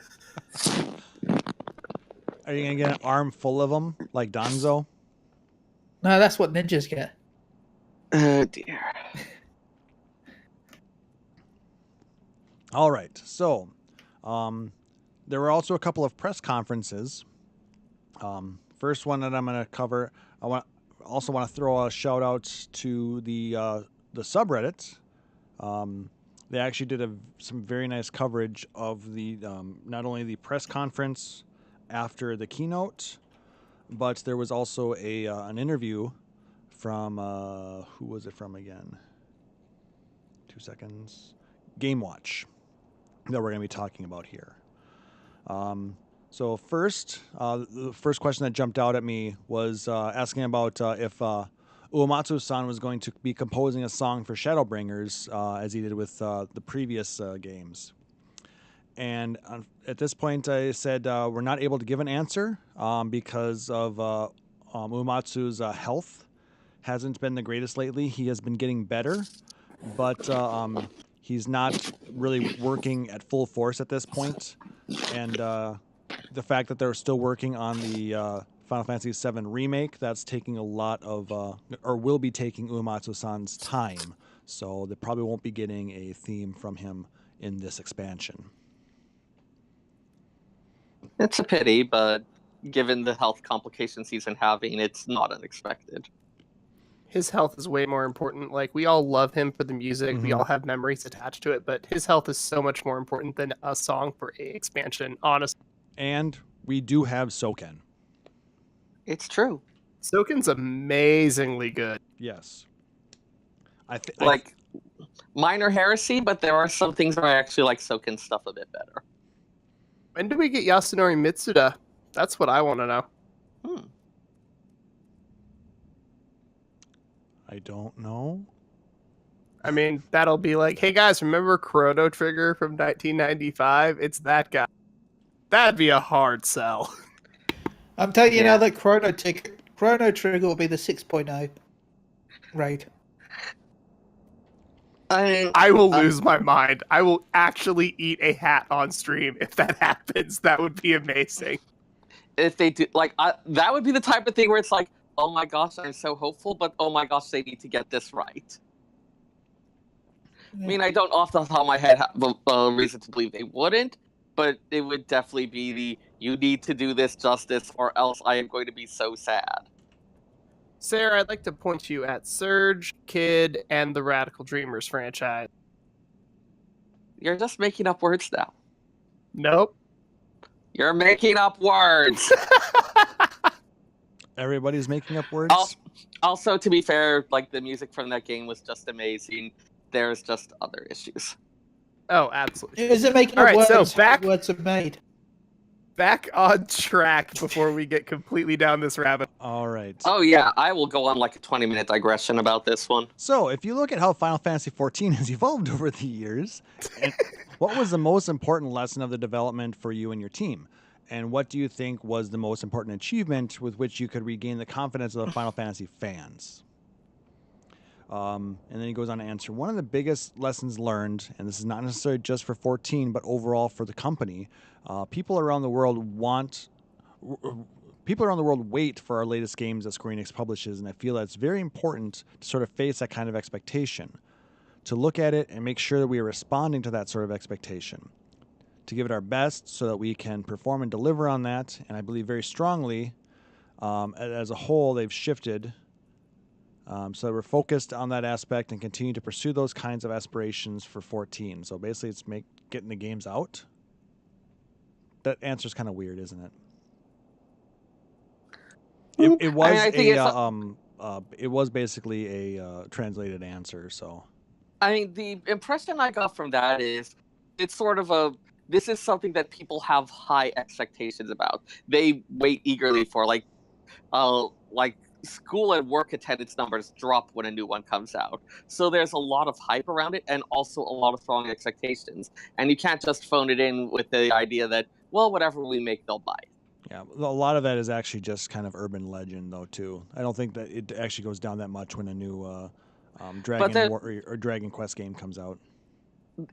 Are you going to get an arm full of them, like Danzo? No, that's what ninjas get. Oh, dear. All right. So, there were also a couple of press conferences. First one that I'm going to cover, I also want to throw a shout out to the subreddit. They actually did some very nice coverage of the not only the press conference after the keynote, but there was also an interview from who was it from again? 2 seconds. Game Watch that we're going to be talking about here. So first, the first question that jumped out at me was asking about if Uematsu-san was going to be composing a song for Shadowbringers, as he did with the previous games. And at this point, I said we're not able to give an answer because of Uematsu's health hasn't been the greatest lately. He has been getting better, but he's not really working at full force at this point. And the fact that they're still working on the Final Fantasy VII Remake, that's taking a lot of, or will be taking Uematsu-san's time. So they probably won't be getting a theme from him in this expansion. It's a pity, but given the health complications he's been having, it's not unexpected. His health is way more important. Like, we all love him for the music. We all have memories attached to it, but his health is so much more important than a song for a expansion, honestly. And we do have Soken. It's true. Soken's amazingly good. Yes. Minor heresy, but there are some things where I actually like Soken's stuff a bit better. When do we get Yasunori Mitsuda? That's what I want to know. I don't know. I mean, that'll be like, hey guys, remember Chrono Trigger from 1995? It's that guy. That'd be a hard sell. I'm telling you now that Chrono Trigger will be the 6.0 raid. I will lose my mind. I will actually eat a hat on stream if that happens. That would be amazing. If they do, that would be the type of thing where it's like, oh my gosh, I'm so hopeful, but oh my gosh, they need to get this right. I mean, I don't off the top of my head have a reason to believe they wouldn't, but it would definitely be you need to do this justice or else I am going to be so sad. Seyrr, I'd like to point you at Surge, Kid, and the Radical Dreamers franchise. You're just making up words now. Nope. You're making up words. Everybody's making up words. Also, to be fair, the music from that game was just amazing. There's just other issues. Oh, absolutely. Is it making up words? So words are made. Back on track before we get completely down this rabbit. All right. Oh yeah, I will go on a 20-minute digression about this one. So, if you look at how Final Fantasy XIV has evolved over the years, what was the most important lesson of the development for you and your team? And what do you think was the most important achievement with which you could regain the confidence of the Final Fantasy fans? And then he goes on to answer, one of the biggest lessons learned, and this is not necessarily just for 14, but overall for the company, people around the world wait for our latest games that Square Enix publishes, and I feel that it's very important to sort of face that kind of expectation, to look at it and make sure that we are responding to that sort of expectation, to give it our best so that we can perform and deliver on that. And I believe very strongly, as a whole, they've shifted so that we're focused on that aspect and continue to pursue those kinds of aspirations for 14. So basically, it's getting the games out. That answer's kind of weird, isn't it? It was basically a translated answer. So, I mean, the impression I got from that is it's sort of this is something that people have high expectations about. They wait eagerly for school and work attendance numbers drop when a new one comes out. So there's a lot of hype around it and also a lot of strong expectations. And you can't just phone it in with the idea that, well, whatever we make, they'll buy it. Yeah, a lot of that is actually just kind of urban legend, though, too. I don't think that it actually goes down that much when a new Dragon Quest game comes out.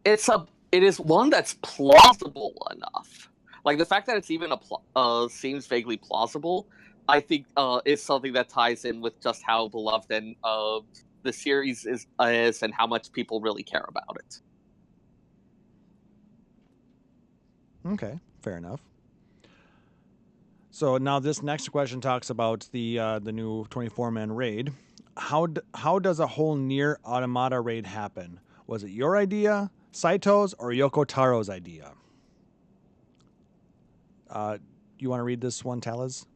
It is one that's plausible enough. The fact that it's even seems vaguely plausible, I think is something that ties in with just how beloved and the series is and how much people really care about it. Okay, fair enough. So now this next question talks about the new 24-man raid. How does a whole Nier Automata raid happen? Was it your idea, Saito's, or Yoko Taro's idea? You want to read this one, Taliz?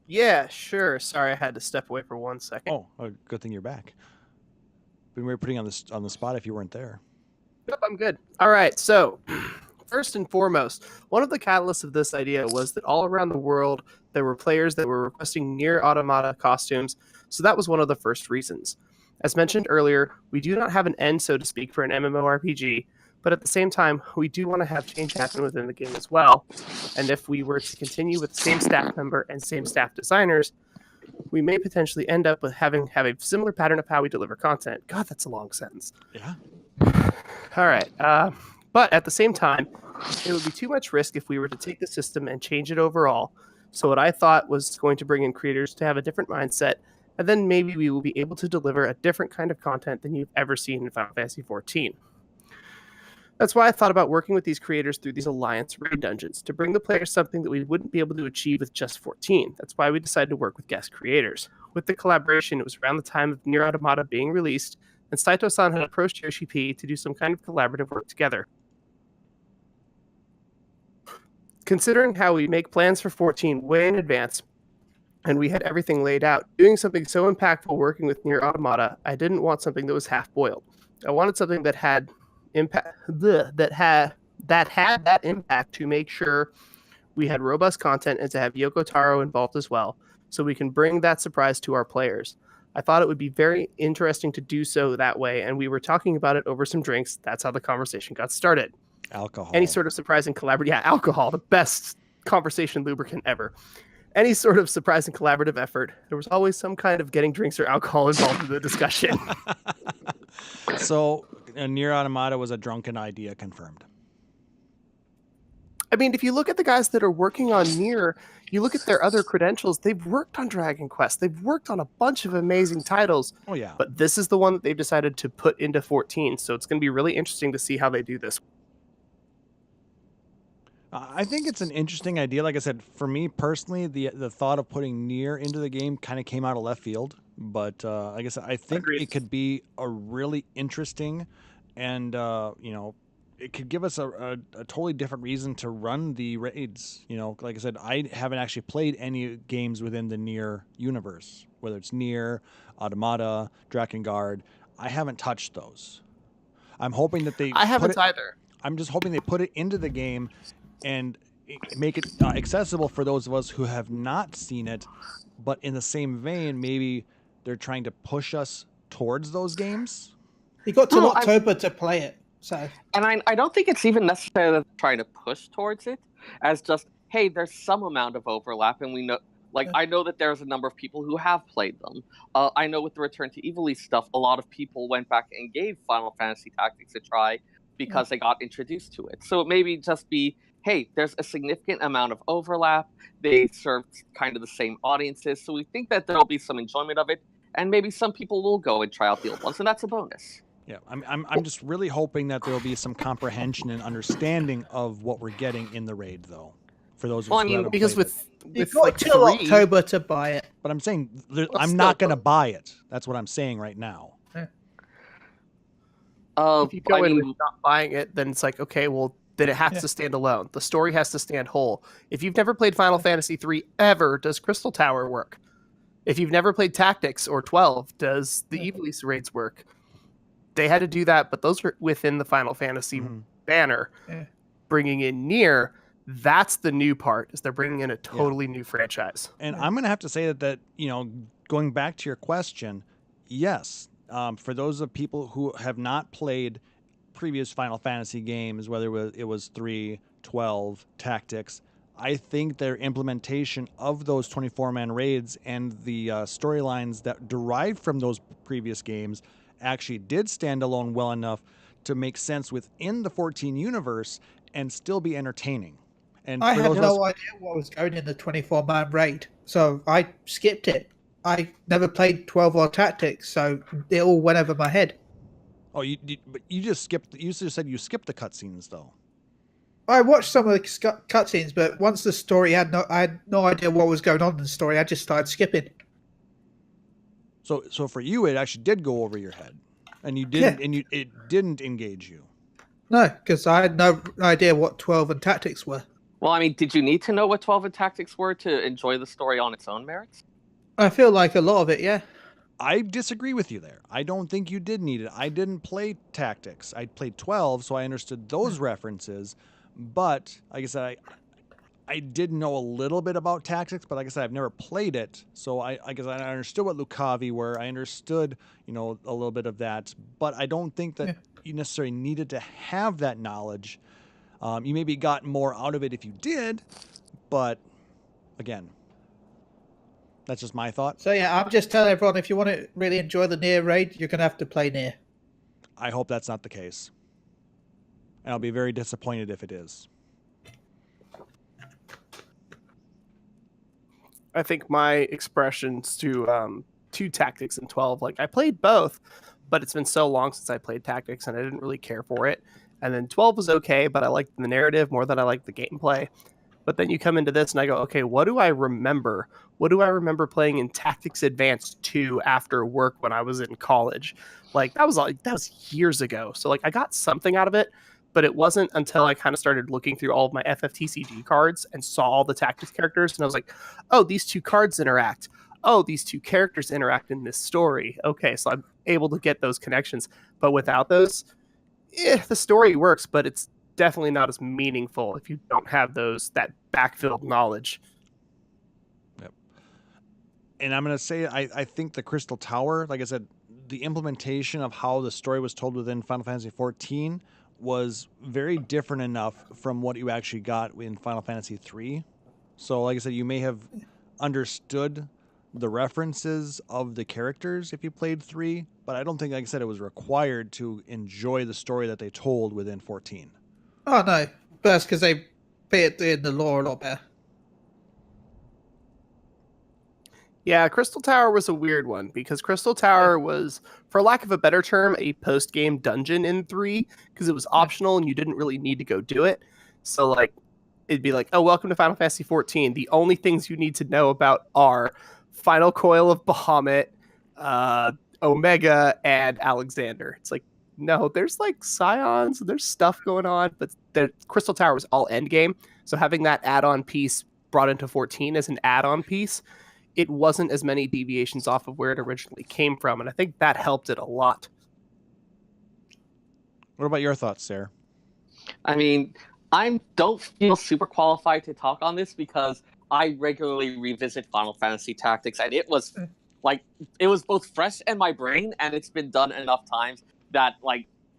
Yeah, sure. Sorry, I had to step away for 1 second. Oh, good thing you're back. We were putting on the spot if you weren't there. Nope, I'm good. All right, so first and foremost, one of the catalysts of this idea was that all around the world, there were players that were requesting Nier Automata costumes, so that was one of the first reasons. As mentioned earlier, we do not have an end, so to speak, for an MMORPG, but at the same time, we do want to have change happen within the game as well. And if we were to continue with the same staff member and same staff designers, we may potentially end up with have a similar pattern of how we deliver content. God, that's a long sentence. Yeah. All right. But at the same time, it would be too much risk if we were to take the system and change it overall. So what I thought was going to bring in creators to have a different mindset, and then maybe we will be able to deliver a different kind of content than you've ever seen in Final Fantasy XIV. That's why I thought about working with these creators through these Alliance raid dungeons to bring the players something that we wouldn't be able to achieve with just 14. That's why we decided to work with guest creators. With the collaboration, it was around the time of Nier Automata being released, and Saito-san had approached Yoshi-P to do some kind of collaborative work together. Considering how we make plans for 14 way in advance, and we had everything laid out, doing something so impactful working with Nier Automata, I didn't want something that was half-boiled. I wanted something that had that had that impact to make sure we had robust content and to have Yoko Taro involved as well, so we can bring that surprise to our players. I thought it would be very interesting to do so that way, and we were talking about it over some drinks. That's how the conversation got started. Alcohol. Any sort of surprising collaborative... Yeah, alcohol, the best conversation lubricant ever. Any sort of surprising collaborative effort, there was always some kind of getting drinks or alcohol involved in the discussion. So, Nier Automata was a drunken idea, confirmed. I mean, if you look at the guys that are working on Nier, you look at their other credentials, they've worked on Dragon Quest. They've worked on a bunch of amazing titles. Oh, yeah. But this is the one that they've decided to put into 14, so it's going to be really interesting to see how they do this. I think it's an interesting idea. Like I said, for me personally, the thought of putting Nier into the game kind of came out of left field. But like I said, I think Agreed. it could be a really interesting and, it could give us a totally different reason to run the raids. Like I said, I haven't actually played any games within the Nier universe, whether it's Nier, Automata, Drakengard. I haven't touched those. I'm hoping that they... I haven't either. I'm just hoping they put it into the game and make it accessible for those of us who have not seen it. But in the same vein, maybe they're trying to push us towards those games. You got till October to play it. So, and I don't think it's even necessarily trying to push towards it as just, hey, there's some amount of overlap, and we know, I know that there's a number of people who have played them. I know with the Return to Evil stuff, a lot of people went back and gave Final Fantasy Tactics a try because they got introduced to it. So it maybe just be, hey, there's a significant amount of overlap. They serve kind of the same audiences, so we think that there'll be some enjoyment of it, and maybe some people will go and try out the old ones, and that's a bonus. Yeah, I'm just really hoping that there will be some comprehension and understanding of what we're getting in the raid, though. For those who haven't because played with got till October to buy it. But I'm saying I'm not going to buy it. That's what I'm saying right now. If you go in with not buying it, then it's like, okay, well, then it has to stand alone. The story has to stand whole. If you've never played Final Fantasy III ever, does Crystal Tower work? If you've never played Tactics or 12, does the Evilise raids work? They had to do that, but those were within the Final Fantasy banner. Yeah. Bringing in Nier, that's the new part, is they're bringing in a totally new franchise. And I'm going to have to say that, going back to your question, yes, for those of people who have not played previous Final Fantasy games, whether it was 3, 12, Tactics, I think their implementation of those 24-man raids and the storylines that derived from those previous games actually did stand alone well enough to make sense within the 14 universe and still be entertaining. And I had no idea what was going in the 24-man raid, so I skipped it. I never played 12 or Tactics, so it all went over my head. Oh, but you just skipped. You just said you skipped the cutscenes, though. I watched some of the cutscenes, but once the story I had no idea what was going on in the story. I just started skipping. So for you, it actually did go over your head, and you didn't, it didn't engage you. No, because I had no idea what 12 and Tactics were. Well, I mean, did you need to know what 12 and Tactics were to enjoy the story on its own merits? I feel like a lot of it, yeah. I disagree with you there. I don't think you did need it. I didn't play Tactics. I played 12, so I understood those references. But like I said, I did know a little bit about tactics, but like I said, I've never played it. So I guess I understood what Lukavi were. I understood, a little bit of that, but I don't think that you necessarily needed to have that knowledge. You maybe got more out of it if you did, but again, that's just my thought. So yeah, I'm just telling everyone, if you want to really enjoy the Nier raid, you're going to have to play Nier. I hope that's not the case. And I'll be very disappointed if it is. I think my expressions to tactics in 12, like I played both, but it's been so long since I played tactics and I didn't really care for it. And then 12 was okay, but I liked the narrative more than I liked the gameplay. But then you come into this and I go, okay, what do I remember? What do I remember playing in Tactics Advanced 2 after work when I was in college? That was years ago. So I got something out of it, but it wasn't until I kind of started looking through all of my FFTCG cards and saw all the tactics characters, and I was like, oh, these two cards interact. Oh, these two characters interact in this story. Okay, so I'm able to get those connections. But without those, the story works, but it's definitely not as meaningful if you don't have that backfilled knowledge. Yep. And I'm going to say, I think the Crystal Tower, like I said, the implementation of how the story was told within Final Fantasy XIV was very different enough from what you actually got in Final Fantasy III. So like I said, you may have understood the references of the characters if you played 3, but I don't think, like I said, it was required to enjoy the story that they told within 14. Oh no, but that's because they fit in the lore a lot better. Yeah, Crystal Tower was a weird one because Crystal Tower was, for lack of a better term, a post-game dungeon in 3 because it was optional and you didn't really need to go do it. So it'd be like, oh, welcome to Final Fantasy XIV. The only things you need to know about are Final Coil of Bahamut, Omega, and Alexander. It's like, no, there's Scions and there's stuff going on, but the Crystal Tower was all endgame. So having that add-on piece brought into 14 as an add-on piece, it wasn't as many deviations off of where it originally came from, and I think that helped it a lot. What about your thoughts, Seyrr? I mean, I don't feel super qualified to talk on this because I regularly revisit Final Fantasy Tactics, and it was both fresh in my brain, and it's been done enough times that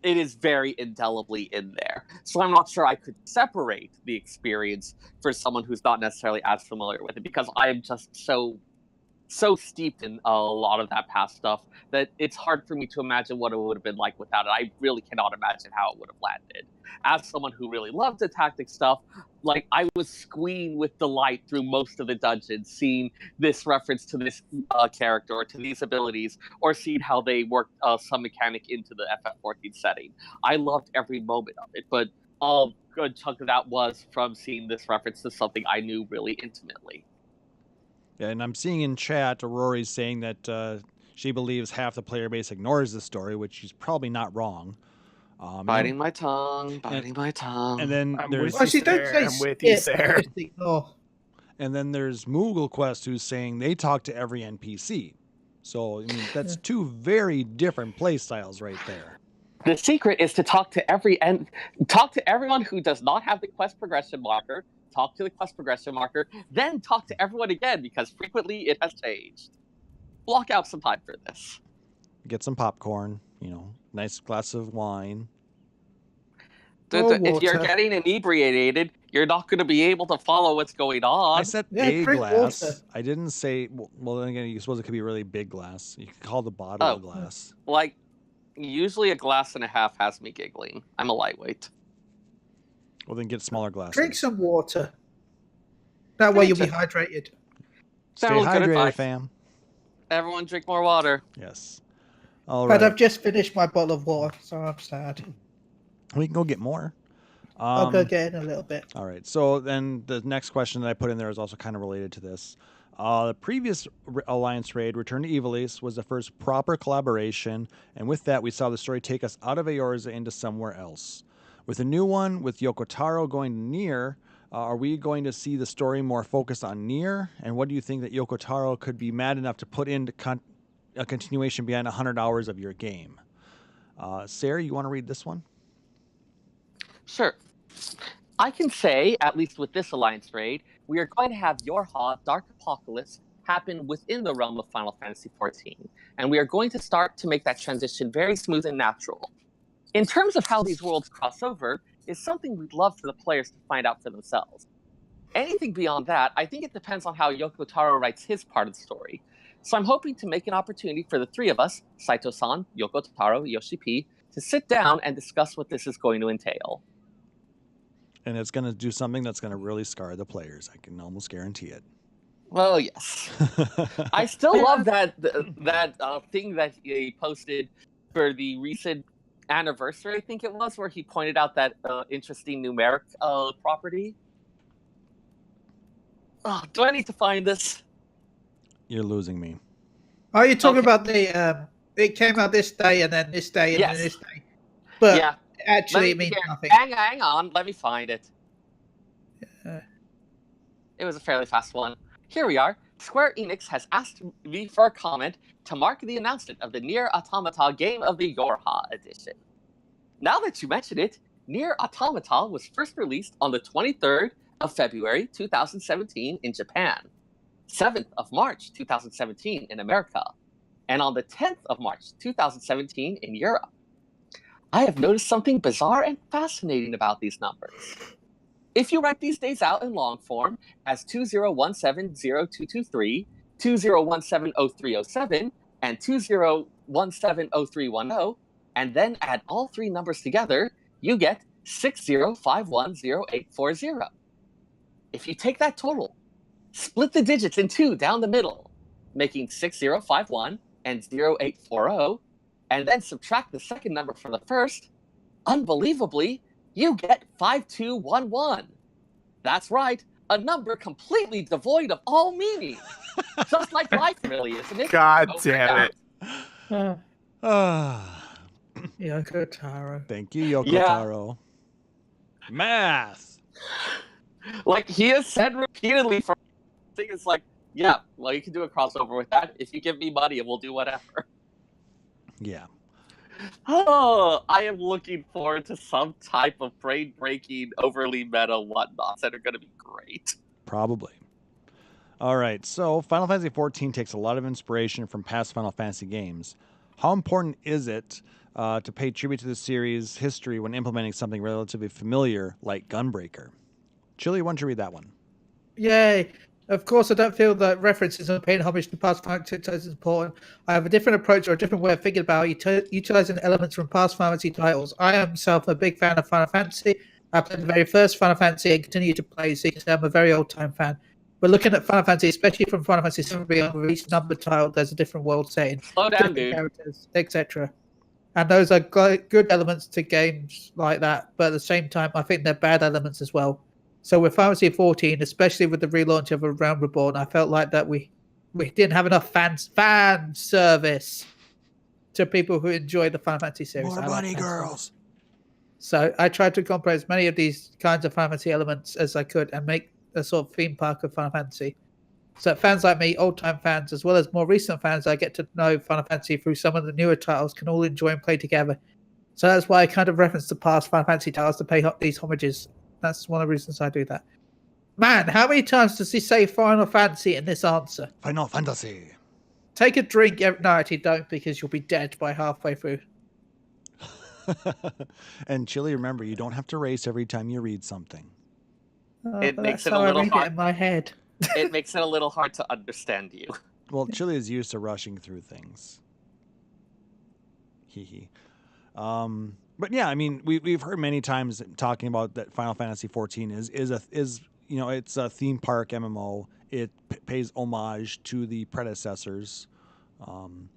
it is very indelibly in there. So I'm not sure I could separate the experience for someone who's not necessarily as familiar with it, because I am just so steeped in a lot of that past stuff that it's hard for me to imagine what it would have been like without it. I really cannot imagine how it would have landed. As someone who really loved the tactics stuff, I was squealing with delight through most of the dungeons, seeing this reference to this character or to these abilities, or seeing how they worked some mechanic into the FF14 setting. I loved every moment of it, but a good chunk of that was from seeing this reference to something I knew really intimately. Yeah, and I'm seeing in chat, Rory's saying that she believes half the player base ignores the story, which she's probably not wrong. Biting my tongue. And then I'm there's with you, Seyrr. I'm with you, Seyrr. And then there's Moogle Quest, who's saying they talk to every NPC. So I mean, that's two very different play styles right there. The secret is to talk to everyone who does not have the quest progression marker. Talk to the quest progression marker, then talk to everyone again, because frequently it has changed. Block out some time for this. Get some popcorn, nice glass of wine. If you're getting inebriated, you're not going to be able to follow what's going on. I said a glass. Water. I didn't say, well, then again, you suppose it could be really big glass. You could call the bottle a glass. Usually a glass and a half has me giggling. I'm a lightweight. Well, then get smaller glasses. Drink some water. That way you'll be hydrated. Stay hydrated, fam. Everyone drink more water. Yes. All right. But I've just finished my bottle of water, so I'm sad. We can go get more. I'll go get in a little bit. All right. So then the next question that I put in there is also kind of related to this. The previous Alliance raid, Return to Ivalice, was the first proper collaboration, and with that, we saw the story take us out of Eorza into somewhere else. With the new one, with Yoko Taro going to Nier, are we going to see the story more focused on Nier? And what do you think that Yoko Taro could be mad enough to put into a continuation beyond 100 hours of your game? Seyrr, you want to read this one? Sure. I can say, at least with this Alliance raid, we are going to have Yorha Dark Apocalypse happen within the realm of Final Fantasy XIV, and we are going to start to make that transition very smooth and natural. In terms of how these worlds cross over, is something we'd love for the players to find out for themselves. Anything beyond that, I think it depends on how Yoko Taro writes his part of the story. So I'm hoping to make an opportunity for the three of us, Saito-san, Yoko Taro, Yoshi-P, to sit down and discuss what this is going to entail. And it's going to do something that's going to really scar the players. I can almost guarantee it. Well, yes. I still love that thing that he posted for the recent anniversary, I think it was, where he pointed out that interesting numeric property. Oh, do I need to find this? You're losing me. Oh, you're talking about the it came out this day and then this day and then this day. But yeah. Actually, it means nothing. Hang on, let me find it. It was a fairly fast one. Here we are. Square Enix has asked me for a comment to mark the announcement of the Nier Automata Game of the Yorha edition. Now that you mention it, Nier Automata was first released on the 23rd of February 2017 in Japan, 7th of March 2017 in America, and on the 10th of March 2017 in Europe. I have noticed something bizarre and fascinating about these numbers. If you write these days out in long form as 20170223, 20170307, and 20170310, and then add all three numbers together, you get 60510840. If you take that total, split the digits in two down the middle, making 6051 and 0840, and then subtract the second number from the first, unbelievably, you get 5211. That's right, a number completely devoid of all meaning. Just like life, really, isn't it? God damn it. Yoko Taro. Thank you, Yoko Taro. Math. Like he has said repeatedly for things like, yeah, well, you can do a crossover with that. If you give me money, we'll do whatever. Yeah. Oh, I am looking forward to some type of brain-breaking, overly meta whatnots that are going to be great. Probably. All right, so Final Fantasy XIV takes a lot of inspiration from past Final Fantasy games. How important is it to pay tribute to the series' history when implementing something relatively familiar like Gunbreaker? Chille, why don't you read that one? Yay! Of course, I don't feel that references and paying homage to past fantasy titles is important. I have a different approach or a different way of thinking about utilizing elements from past fantasy titles. I am myself a big fan of Final Fantasy. I played the very first Final Fantasy and continue to play, so you can say I'm a very old-time fan. But looking at Final Fantasy, especially from Final Fantasy 7 Beyond, with each numbered title, there's a different world setting, Slow down, different dude. characters, etc. And those are good elements to games like that, but at the same time, I think they're bad elements as well. So with Final Fantasy 14, especially with the relaunch of A Realm Reborn, I felt like that we didn't have enough fan service to people who enjoy the Final Fantasy series. More bunny girls. So I tried to incorporate as many of these kinds of Final Fantasy elements as I could and make a sort of theme park of Final Fantasy. So fans like me, old-time fans, as well as more recent fans, I get to know Final Fantasy through some of the newer titles, can all enjoy and play together. So that's why I kind of reference the past Final Fantasy titles to pay these homages. That's one of the reasons I do that. Man, how many times does he say Final Fantasy in this answer? Final Fantasy. Take a drink. No, actually don't, because you'll be dead by halfway through. And Chille, remember, you don't have to race every time you read something. It makes it a how little I read hard. it in my head. It makes it a little hard to understand you. Well, Chille is used to rushing through things. Hee hee. But yeah, I mean, we've heard many times talking about that Final Fantasy XIV is you know, it's a theme park MMO. It pays homage to the predecessors, and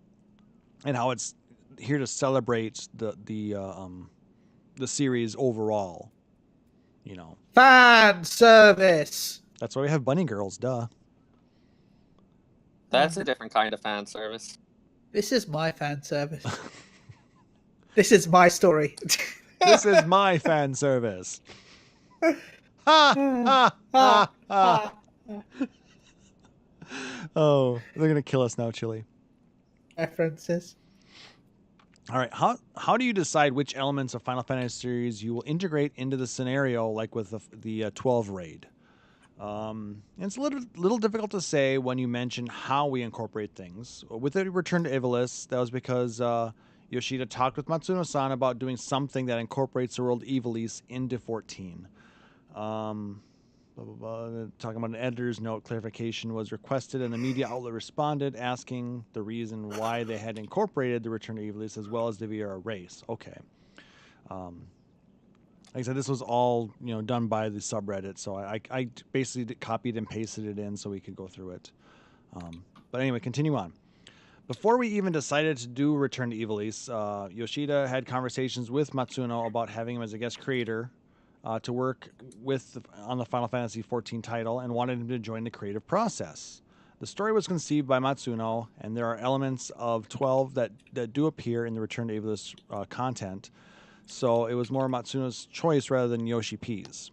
how it's here to celebrate the series overall. You know, Fan service. that's why we have bunny girls. Duh. That's a different kind of fan service. This is my fan service. This is my story. This is my fan service. Ha ha ha ha. Oh, they're gonna kill us now, Chille. References. All right, how do you decide which elements of Final Fantasy series you will integrate into the scenario, like with the 12 raid? It's a little difficult to say when you mention how we incorporate things. With the Return to Ivalice, that was because Yoshida talked with Matsuno-san about doing something that incorporates the world Ivalice into 14. Talking about an editor's note, clarification was requested, and the media outlet responded asking the reason why they had incorporated the Return to Ivalice as well as the Viera race. Okay. Like I said, this was all done by the subreddit, so I basically copied and pasted it in so we could go through it. But anyway, continue on. Before we even decided to do Return to Ivalice, Yoshida had conversations with Matsuno about having him as a guest creator to work on the Final Fantasy XIV title and wanted him to join the creative process. The story was conceived by Matsuno, and there are elements of 12 that do appear in the Return to Ivalice content, so it was more Matsuno's choice rather than Yoshi-P's.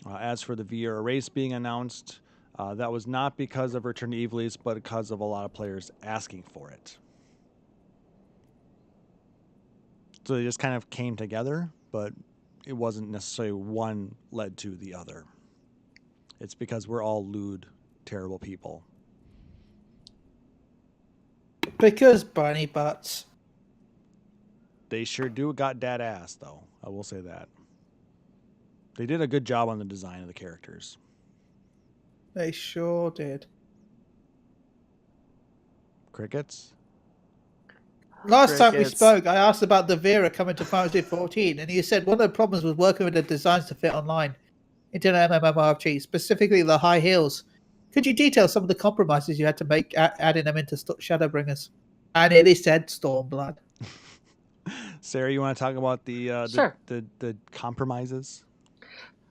As for the Viera race being announced, that was not because of Return to Ivalice, but because of a lot of players asking for it. So they just kind of came together, but it wasn't necessarily one led to the other. It's because we're all lewd, terrible people. Because bunny butts. They sure do got dad ass, though. I will say that. They did a good job on the design of the characters. They sure did. Crickets? Last time we Crickets. spoke, I asked about the Viera coming to Final Fantasy 14, and you said one of the problems was working with the designs to fit online into an MMORPG, specifically the high heels. Could you detail some of the compromises you had to make adding them into Shadowbringers? I nearly said Stormblood. Seyrr, you want to talk about Sure. the compromises?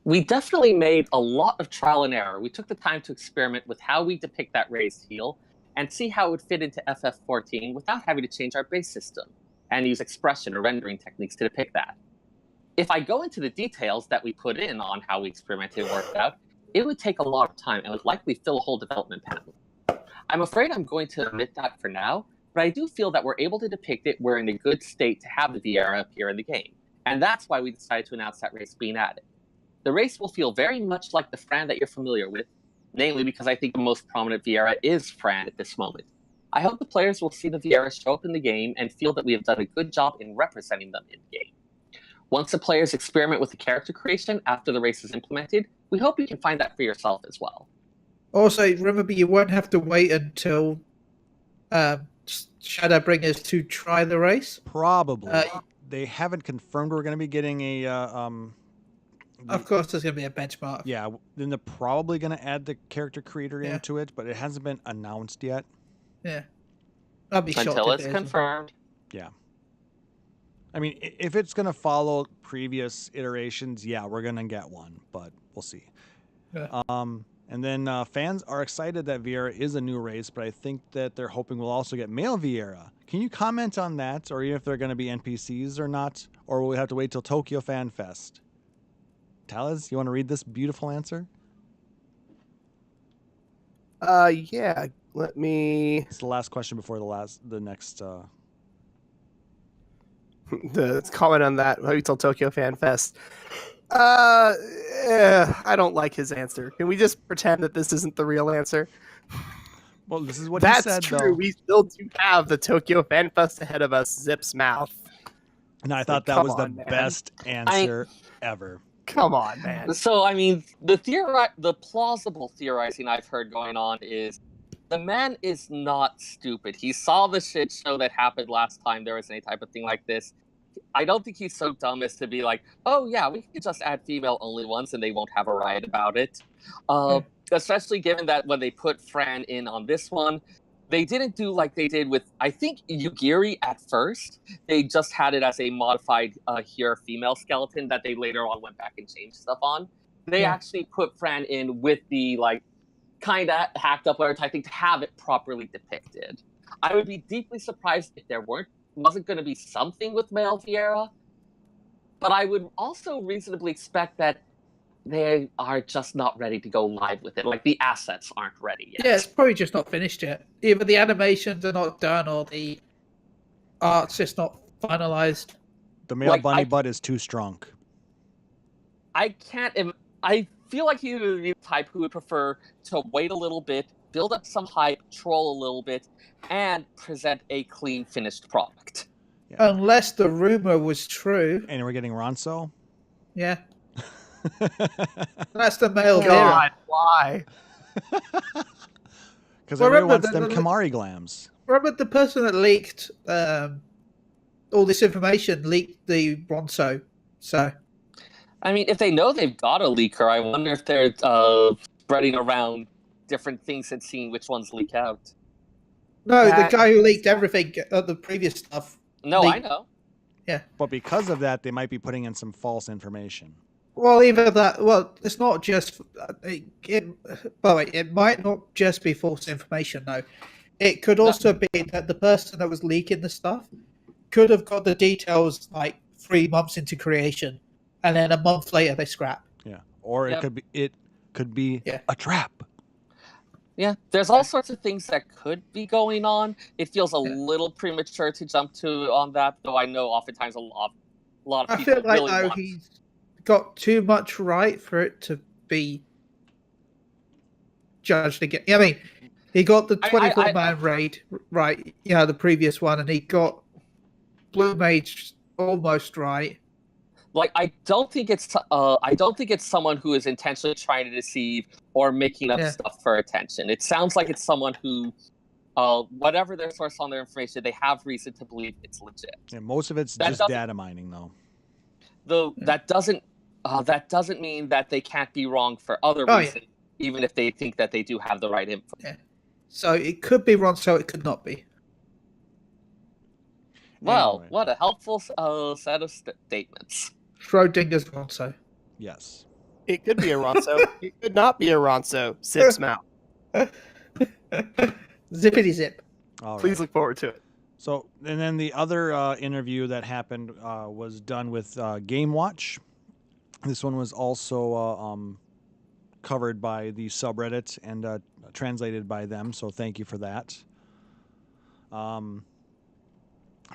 We definitely made a lot of trial and error. We took the time to experiment with how we depict that raised heel and see how it would fit into FF14 without having to change our base system and use expression or rendering techniques to depict that. If I go into the details that we put in on how we experimented and worked out, it would take a lot of time and would likely fill a whole development panel. I'm afraid I'm going to omit that for now, but I do feel that we're able to depict it. We're in a good state to have the Viera appear in the game, and that's why we decided to announce that race being added. The race will feel very much like the Fran that you're familiar with, namely because I think the most prominent Viera is Fran at this moment. I hope the players will see the Viera show up in the game and feel that we have done a good job in representing them in the game. Once the players experiment with the character creation after the race is implemented, we hope you can find that for yourself as well. Also, remember, you won't have to wait until Shadowbringers to try the race. Probably. They haven't confirmed we're going to be getting a... Of course, there's going to be a benchmark. Yeah, then they're probably going to add the character creator Yeah. into it, but it hasn't been announced yet. Yeah. I'll be shocked Until if it's it isn't. confirmed. Yeah. I mean, if it's going to follow previous iterations, yeah, we're going to get one, but we'll see. Yeah. And then fans are excited that Viera is a new race, but I think that they're hoping we'll also get male Viera. Can you comment on that, or even if they're going to be NPCs or not, or will we have to wait till Tokyo Fan Fest? Taliz, you want to read this beautiful answer? Yeah. Let me. It's the last question before the next. The comment on that. Wait till Tokyo Fan Fest. I don't like his answer. Can we just pretend that this isn't the real answer? Well, this is what That's he said, true. though. We still do have the Tokyo Fan Fest ahead of us. Zip's mouth. And I Like, thought that come was the on, man. best answer ever. Come on, man. So, I mean, the plausible theorizing I've heard going on is the man is not stupid. He saw the shit show that happened last time there was any type of thing like this. I don't think he's so dumb as to be like, oh yeah, we can just add female-only ones and they won't have a riot about it. Especially given that when they put Fran in on this one, they didn't do like they did with, I think, Yugiri at first. They just had it as a modified here female skeleton that they later on went back and changed stuff on. They actually put Fran in with the like kind of hacked up type thing to have it properly depicted. I would be deeply surprised if there wasn't going to be something with male Viera, but I would also reasonably expect that they are just not ready to go live with it. Like, the assets aren't ready yet. Yeah, it's probably just not finished yet. Either the animations are not done or the art's just not finalized. The male Like, bunny butt is too strong. I can't. I feel like he would be the type who would prefer to wait a little bit, build up some hype, troll a little bit, and present a clean, finished product. Yeah. Unless the rumor was true. And we're getting Ronso. Yeah. That's the male God, why? Because Well, everyone remember wants the- them the- Kamari glams. Remember the person that leaked all this information leaked the Ronso. So I mean, if they know they've got a leaker, I wonder if they're spreading around different things and seeing which ones leak out. no, That- the guy who leaked everything, the previous stuff. No, Leak- I know. But because of that, they might be putting in some false information. Well, either that. Well, it's not just. It might not just be false information, though. It could also be that the person that was leaking the stuff could have got the details like 3 months into creation, and then a month later they scrap. Yeah. Or Yep. it could be Yeah. a trap. Yeah, there's all sorts of things that could be going on. It feels a little premature to jump to on that, though I know oftentimes a lot of I people feel like really though want. he's got too much right for it to be judged again. I mean, he got the 24-man raid right, the previous one, and he got Blue Mage almost right. Like, I don't think it's someone who is intentionally trying to deceive or making up stuff for attention. It sounds like it's someone who, whatever their source on their information, they have reason to believe it's legit. And most of it's That just doesn't- data mining, though. Though that doesn't mean that they can't be wrong for other reasons, even if they think that they do have the right info. Yeah. So it could be Ronso, it could not be. Well, Anyway. what a helpful set of statements. Schrodinger's Ronso. Yes. It could be a Ronso. It could not be a Ronso. Sip's mouth. Zippity zip. All Please right. look forward to it. So, and then the other interview that happened was done with Game Watch. This one was also covered by the subreddit and translated by them, so thank you for that.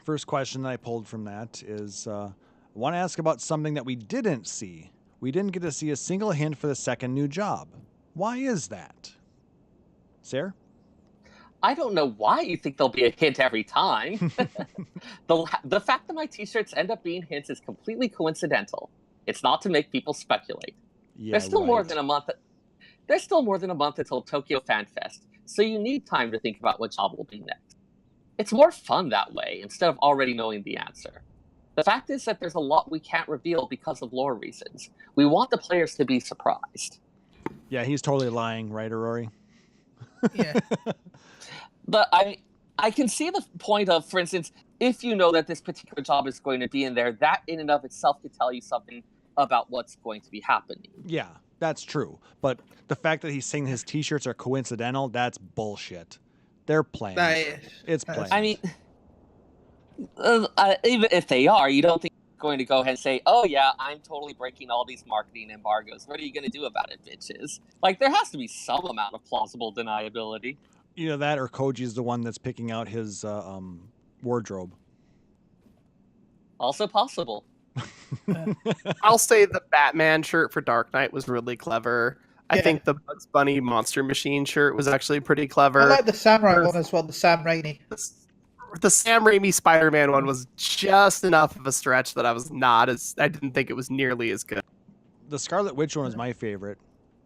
First question that I pulled from that is, I want to ask about something that we didn't see. We didn't get to see a single hint for the second new job. Why is that? Seyrr? I don't know why you think there'll be a hint every time. The fact that my t-shirts end up being hints is completely coincidental. It's not to make people speculate. Yeah, There's still more right. than a month. There's still more than a month until Tokyo FanFest, so you need time to think about what job will be next. It's more fun that way, instead of already knowing the answer. The fact is that there's a lot we can't reveal because of lore reasons. We want the players to be surprised. Yeah, he's totally lying, right, Rory? Yeah. But I can see the point of, for instance, if you know that this particular job is going to be in there, that in and of itself could tell you something about what's going to be happening. Yeah, that's true. But the fact that he's saying his t-shirts are coincidental, that's bullshit. They're planned. It's planned. I mean, even if they are, you don't think they're going to go ahead and say, oh yeah, I'm totally breaking all these marketing embargoes. What are you going to do about it, bitches? Like, there has to be some amount of plausible deniability. Either that or Koji's the one that's picking out his wardrobe. Also possible. I'll say the Batman shirt for Dark Knight was really clever. I Yeah. think the Bugs Bunny Monster Machine shirt was actually pretty clever. I like the Samurai one as well, the Sam Raimi. The Sam Raimi Spider-Man one was just enough of a stretch that I didn't think it was nearly as good. The Scarlet Witch one was my favorite.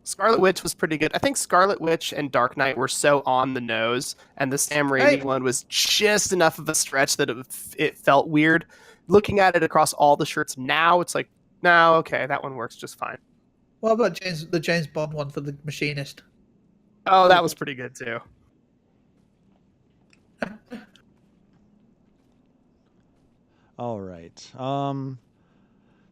Scarlet Witch was pretty good. I think Scarlet Witch and Dark Knight were so on the nose, and the Sam Raimi one was just enough of a stretch that it felt weird. Looking at it across all the shirts now, it's like, no, okay, that one works just fine. What about the James Bond one for the Machinist? Oh, that was pretty good too. All right.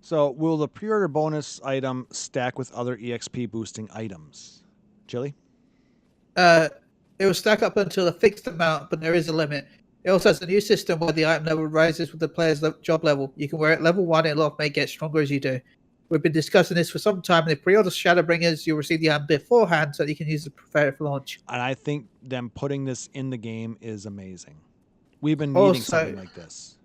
So will the pre-order bonus item stack with other EXP boosting items? Chille? It will stack up until a fixed amount, but there is a limit. It also has a new system where the item level rises with the player's job level. You can wear it level 1 and it may get stronger as you do. We've been discussing this for some time. In the pre-order Shadowbringers, you'll receive the item beforehand so that you can use it to prepare it for launch. And I think them putting this in the game is amazing. We've been needing Also- something like this.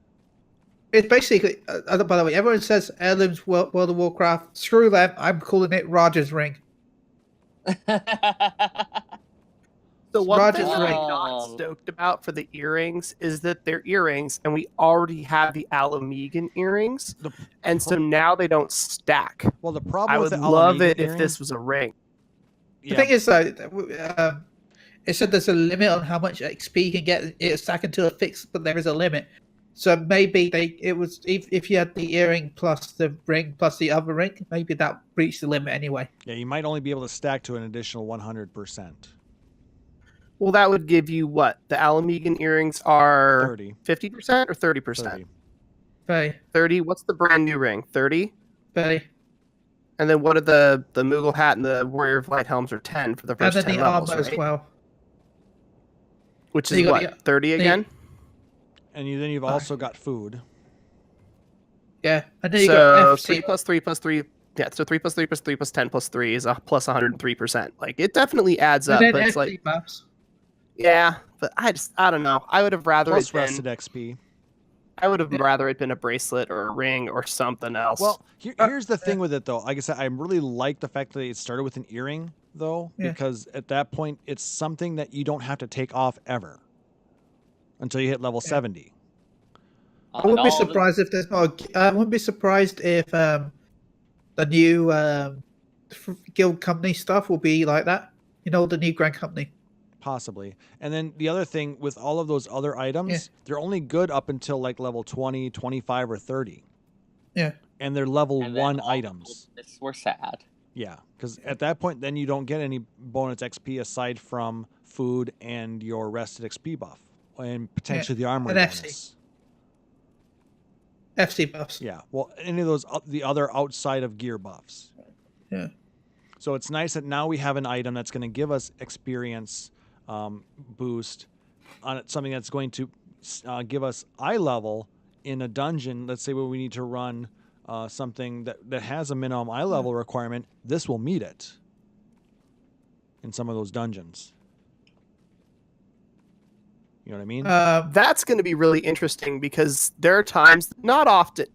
It's basically, by the way, everyone says Heirlooms World of Warcraft. Screw them. I'm calling it Roger's Ring. So one Roger's thing I'm Ring. not stoked about for the earrings is that they're earrings, and we already have the Alamegan earrings, and so now they don't stack. Well, the problem I with would the love Alamegan it if earrings- this was a ring. The thing is, though, it said there's a limit on how much XP you can get. It's stack until it fixed, but there is a limit. So maybe if you had the earring plus the ring plus the other ring, maybe that reached the limit anyway. Yeah, you might only be able to stack to an additional 100%. Well, that would give you what? The Alamegan earrings are 30. 50% or 30%? 30. 30. 30. What's the brand new ring? 30? 30. And then what are the Moogle hat and the Warrior of Light helms are 10 for the first And then 10 the levels, armor right? as well. Which So is you got what? 30 again? And then you've also got food. Yeah. And then you So got 3 plus 3 plus 3. Yeah, so 3 plus 3 plus 3 plus 10 plus 3 is a plus 103%. Like, it definitely adds up, and but then it's like, buffs. yeah, but I don't know. I would have rather Plus it been, rested XP. I would have rather it been a bracelet or a ring or something else. Well, here's the thing with it, though. Like I said, I really like the fact that it started with an earring, though, Yeah. because at that point, it's something that you don't have to take off ever until you hit level 70. I wouldn't be surprised if there's not. I wouldn't be surprised if the new guild company stuff will be like that. You know, the new Grand Company. Possibly. And then the other thing with all of those other items, they're only good up until like level 20, 25, or 30. Yeah. And they're level And then 1 all items. the bonuses were sad. Yeah, because at that point, then you don't get any bonus XP aside from food and your rested XP buff, and potentially the armor and bonus. FC buffs. Yeah, well, any of those, the other outside of gear buffs. Yeah. So it's nice that now we have an item that's going to give us experience boost on something that's going to give us eye level in a dungeon. Let's say where we need to run something that has a minimum eye level requirement. This will meet it in some of those dungeons. You know what I mean? That's going to be really interesting because there are times, not often,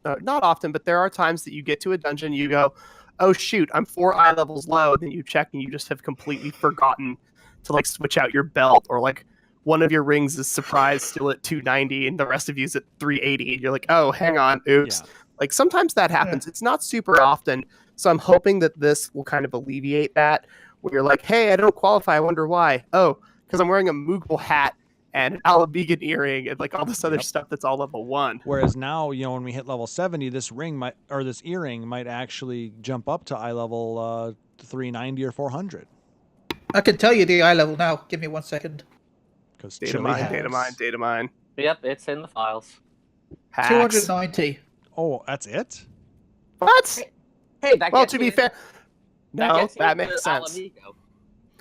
but there are times that you get to a dungeon, you go, oh shoot, I'm 4 eye levels low, and then you check and you just have completely forgotten to like switch out your belt, or like one of your rings is surprised still at 290 and the rest of you's at 380. You're like, oh, hang on, oops. Yeah. Like sometimes that happens. It's not super often, so I'm hoping that this will kind of alleviate that, where you're like, hey, I don't qualify, I wonder why. Oh, because I'm wearing a Moogle hat and an Alamegan earring and like all this other stuff that's all level 1. Whereas now, you know, when we hit level 70, this ring might, or this earring might actually jump up to eye level 390 or 400. I can tell you the eye level now. Give me 1 second. Because Data mine. Yep, it's in the files. Hacks. 290. Oh, that's it? What? Hey, that Well, gets to you be into- fair, no, gets you that into makes sense. Alamigo.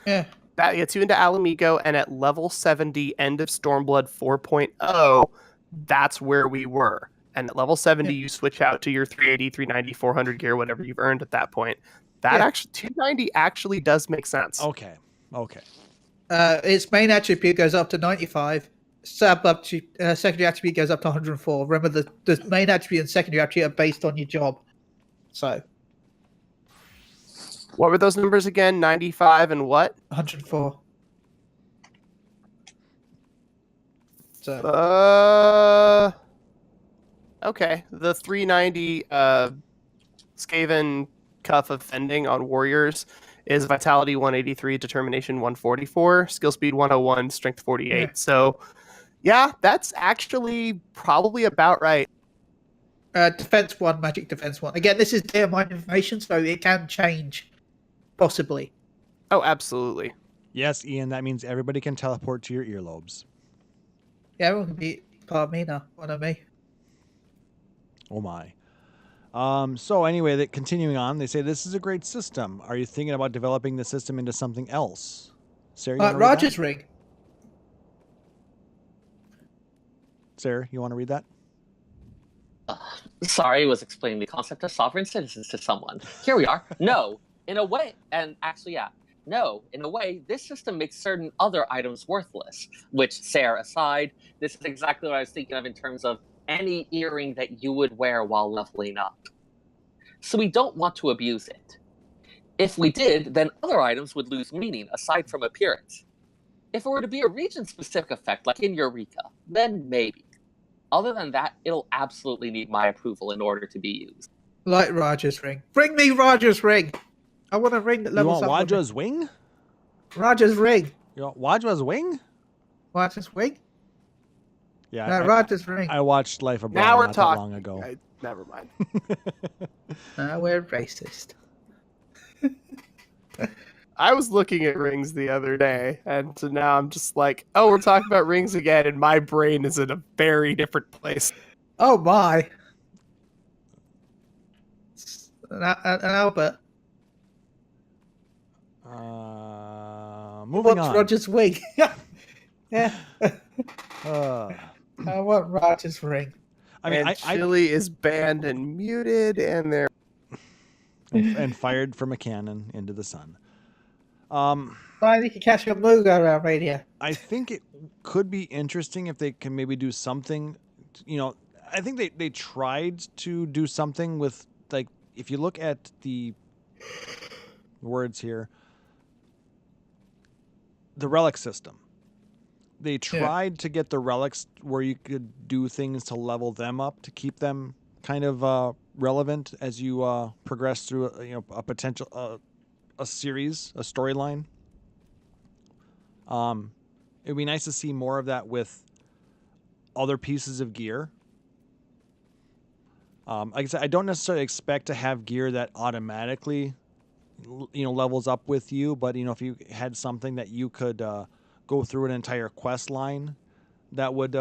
Yeah. That gets you into Alamigo, and at level 70, end of Stormblood 4.0, that's where we were. And at level 70, you switch out to your 380, 390, 400 gear, whatever you've earned at that point. That actually, 290 actually does make sense. Okay. Its main attribute goes up to 95. Secondary attribute goes up to 104. Remember, the main attribute and secondary attribute are based on your job. So, What were those numbers again? 95 and what? 104. So, Okay. The 390 Skaven Cuff of Fending on Warriors is Vitality 183, Determination 144, Skill Speed 101, Strength 48. Yeah. So, yeah, that's actually probably about right. Defense 1, Magic Defense 1. Again, this is data mine information, so it can change, possibly. Oh, absolutely. Yes, Ian, that means everybody can teleport to your earlobes. Yeah, everyone can be part of me now. One of me. Oh my. So anyway, continuing on, they say this is a great system. Are you thinking about developing the system into something else? Sarah, you wanna read that? Roger's Ring. Sarah, you want to read that? Sorry, I was explaining the concept of sovereign citizens to someone. Here we are. No, in a way, and actually, yeah. No, in a way, this system makes certain other items worthless, which, Seyrr aside, this is exactly what I was thinking of in terms of any earring that you would wear while leveling up. So we don't want to abuse it. If we did, then other items would lose meaning aside from appearance. If it were to be a region-specific effect, like in Eureka, then maybe. Other than that, it'll absolutely need my approval in order to be used. Like Raja's ring. Bring me Raja's ring. I want a ring that You levels want up. Waja's wing? Raja's ring. You want Waja's wing? Raja's wing? Yeah, No, Raja's ring. I watched Life of Now Brian we're not that talking. long ago. Never mind. We're racist. I was looking at rings the other day, and so now I'm just like, oh, we're talking about rings again, and my brain is in a very different place. Oh my. An Albert. Moving What's on. Roger's wing? Yeah. Uh, I want Roger's ring. I mean, and Chille is banned and muted, and they're and fired from a cannon into the sun. Fine, you can catch a Muga around radio. I think it could be interesting if they can maybe do something. You know, I think they tried to do something with, like, if you look at the words here, the relic system. They tried to get the relics where you could do things to level them up to keep them kind of relevant as you progress through a potential a series, a storyline. It'd be nice to see more of that with other pieces of gear. Like I said, I don't necessarily expect to have gear that automatically, levels up with you. But if you had something that you could go through an entire quest line, that would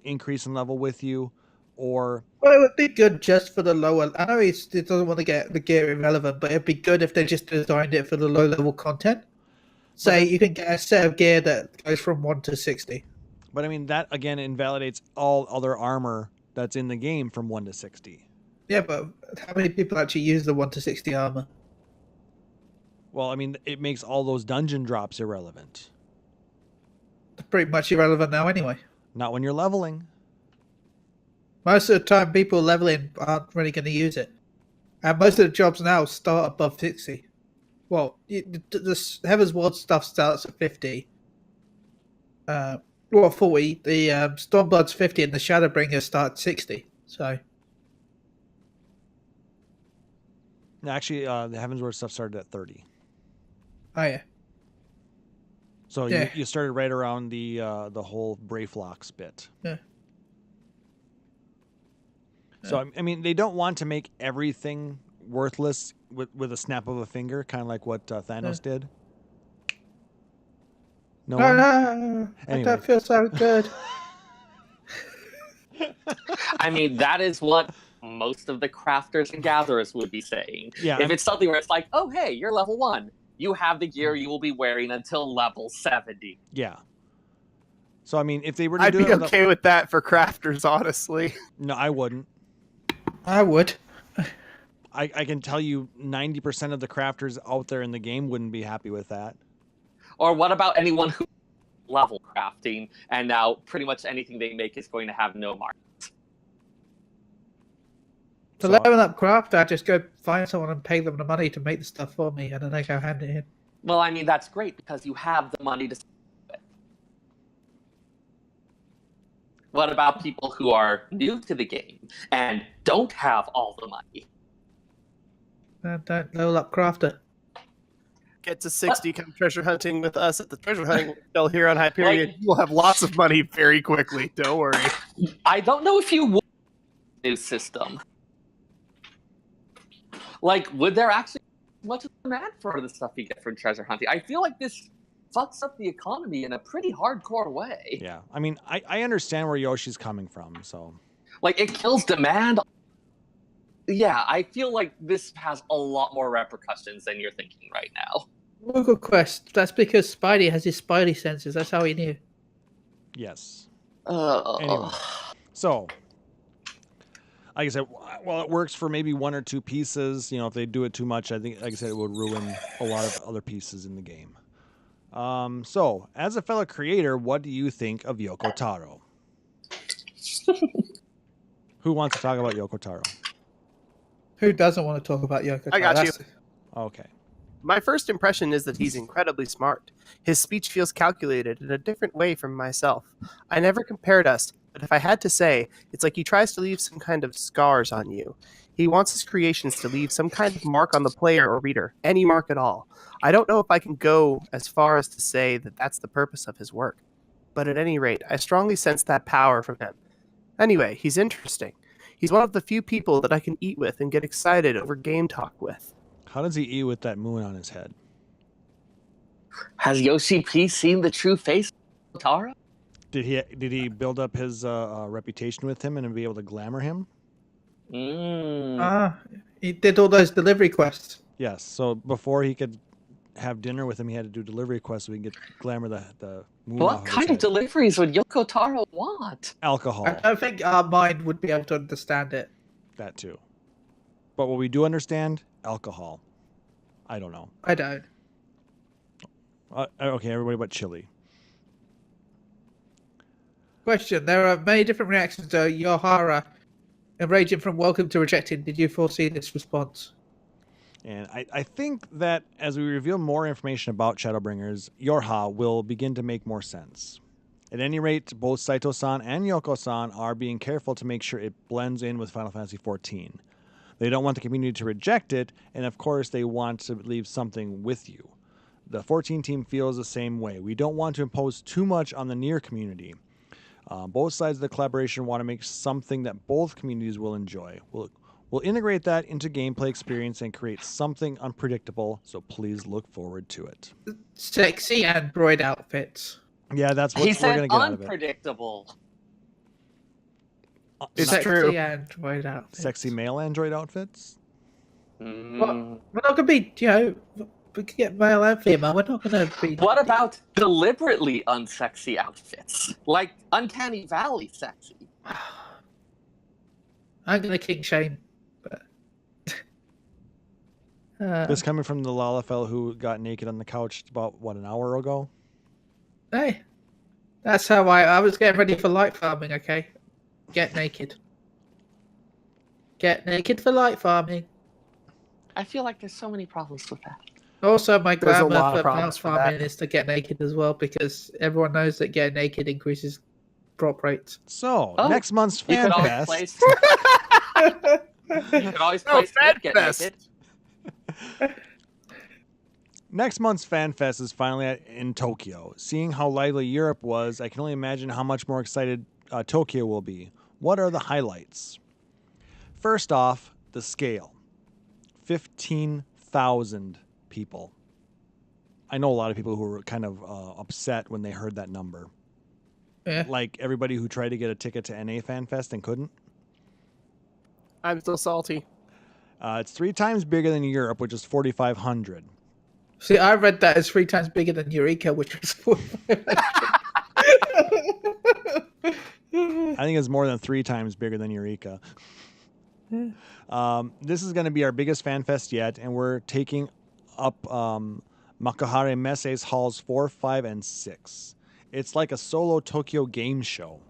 increase in level with you, or Well, it would be good just for the lower. I know it doesn't want to get the gear irrelevant, but it'd be good if they just designed it for the low level content. Say you can get a set of gear that goes from 1 to 60. But I mean, that again invalidates all other armor that's in the game from 1 to 60. Yeah, but how many people actually use the 1 to 60 armor? Well, I mean, it makes all those dungeon drops irrelevant. They're pretty much irrelevant now anyway. Not when you're leveling. Most of the time, people leveling aren't really going to use it. And most of the jobs now start above 60. Well, the Heaven's Ward stuff starts at 50. 40. The Stormblood's 50 and the Shadowbringer start at 60. So, Actually, the Heaven's Word stuff started at 30. oh yeah. So Yeah. you started right around the whole Brayflocks bit. Yeah. So I mean, they don't want to make everything worthless with a snap of a finger, kind of like what Thanos did. No. No, one? no, I Anyway. don't feel so good. I mean, that is what most of the crafters and gatherers would be saying. Yeah, If it's something where it's like, oh, hey, you're level 1. You have the gear you will be wearing until level 70. Yeah. So I mean, if they were to I'd do be it, okay with that for crafters, honestly. no, I wouldn't. I would. I can tell you 90% of the crafters out there in the game wouldn't be happy with that. Or what about anyone who level crafting and now pretty much anything they make is going to have no mark? To So- level up craft, I just go find someone and pay them the money to make the stuff for me, and then they go hand it in. Well, I mean, that's great because you have the money to do it. What about people who are new to the game and don't have all the money? Don't level up crafter. Get to 60, come treasure hunting with us at the treasure hunting hotel here on Hyperion. You will have lots of money very quickly. Don't worry. I don't know if you would new system. Like, would there actually be much demand for the stuff you get from treasure hunting? I feel like this fucks up the economy in a pretty hardcore way. Yeah. I mean, I understand where Yoshi's coming from, so. Like, it kills demand. Yeah, I feel like this has a lot more repercussions than you're thinking right now. Google Quest. That's because Spidey has his Spidey senses. That's how he knew. Yes. Uh, Anyway. So, like I said, well, it works for maybe 1 or 2 pieces. If they do it too much, I think, like I said, it would ruin a lot of other pieces in the game. So, as a fellow creator, what do you think of Yoko Taro? Who wants to talk about Yoko Taro? Who doesn't want to talk about Yoko? I got you. Okay. My first impression is that he's incredibly smart. His speech feels calculated in a different way from myself. I never compared us, but if I had to say, it's like he tries to leave some kind of scars on you. He wants his creations to leave some kind of mark on the player or reader, any mark at all. I don't know if I can go as far as to say that that's the purpose of his work. But at any rate, I strongly sense that power from him. Anyway, he's interesting. He's one of the few people that I can eat with and get excited over game talk with. How does he eat with that moon on his head? Has Yoshi-P seen the true face of Taro? Did he build up his reputation with him and be able to glamour him? He did all those delivery quests. Yes. So before he could have dinner with him, he had to do delivery quests so he could get glamour the moon off What of his kind of head. deliveries would Yoko Taro want? Alcohol. I don't think our mind would be able to understand it. That too. But what we do understand, alcohol. I don't know. I don't. Okay, everybody but Chille. Question. There are many different reactions to Yohara, ranging from welcome to rejecting. Did you foresee this response? And I think that as we reveal more information about Shadowbringers, Yorha will begin to make more sense. At any rate, both Saito-san and Yoko-san are being careful to make sure it blends in with Final Fantasy XIV. They don't want the community to reject it, and of course they want to leave something with you. The 14 team feels the same way. We don't want to impose too much on the Nier community. Both sides of the collaboration want to make something that both communities will enjoy. We'll integrate that into gameplay experience and create something unpredictable, so please look forward to it. Sexy android outfits. Yeah, that's what He we're said going to get out of it. unpredictable. It's Sexy true. android outfits. Sexy male android outfits? Well, we're not going to be, we can get male and female. We're not going to be. What about deliberately unsexy outfits? Like Uncanny Valley sexy. I'm going to king shame. But, This coming from the Lalafell who got naked on the couch about, an hour ago? hey, that's how I was getting ready for light farming, okay? Get naked. Get naked for light farming. I feel like there's so many problems with that. Also, my There's a glamour lot of for problems mouse for that. farming is to get naked as well, because everyone knows that getting naked increases drop rates. So, Oh, next month's You could always FanFest. place. You could always No, place Get FanFest. Naked. Next month's FanFest is finally in Tokyo. Seeing how lively Europe was, I can only imagine how much more excited Tokyo will be. What are the highlights? First off, the scale. 15,000 people. I know a lot of people who were kind of upset when they heard that number. Yeah. Like everybody who tried to get a ticket to NA FanFest and couldn't. I'm still salty. It's 3 times bigger than Europe, which is 4,500. See, I read that as 3 times bigger than Eureka, which was 4,500. I think it's more than 3 times bigger than Eureka. This is going to be our biggest FanFest yet, and we're taking up Makuhari Mese's halls 4, 5, and 6. It's like a solo Tokyo game show.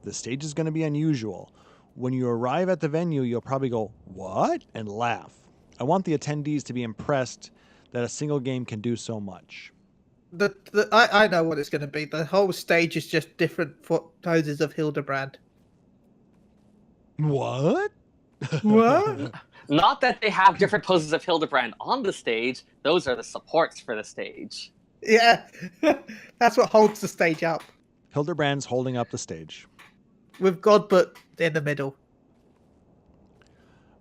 The stage is going to be unusual. When you arrive at the venue, you'll probably go, "What?" and laugh. I want the attendees to be impressed that a single game can do so much. I know what it's going to be. The whole stage is just different poses of Hildebrand. What? What? Not that they have different poses of Hildebrand on the stage. Those are the supports for the stage. Yeah, that's what holds the stage up. Hildebrand's holding up the stage. With Godbut in the middle.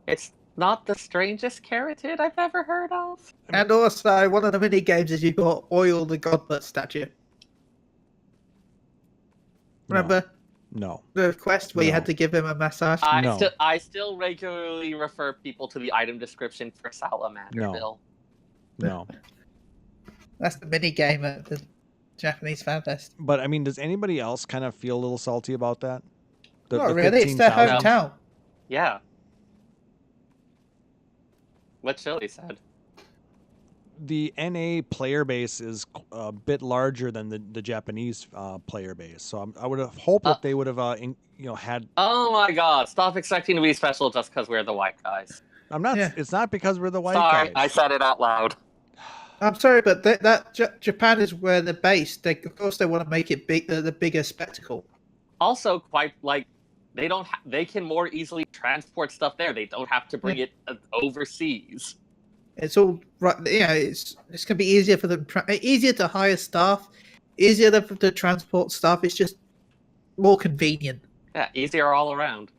It's not the strangest carotid I've ever heard of. And also, one of the mini games is you've got Oil the Godbut statue. Remember No. the quest where you No. had to give him a massage? No. I still regularly refer people to the item description for Salamanderville. No. That's the mini game at the Japanese FanFest. But I mean, does anybody else kind of feel a little salty about that? Not really. It's their 15,000? hometown. Yeah. What Chille said. the NA player base is a bit larger than the Japanese player base. So I would have hoped that they would have had. Oh my god! Stop expecting to be special just because we're the white guys. I'm not. Yeah. It's not because we're the white Sorry, guys. I said it out loud. I'm sorry, but Japan is where they're based. Of course, they want to make it big, the bigger spectacle. Also, quite like they don't. They can more easily transport stuff there. They don't have to bring it overseas. It's all right. It's gonna be easier for them. Easier to hire staff. Easier to transport stuff. It's just more convenient. Yeah, easier all around.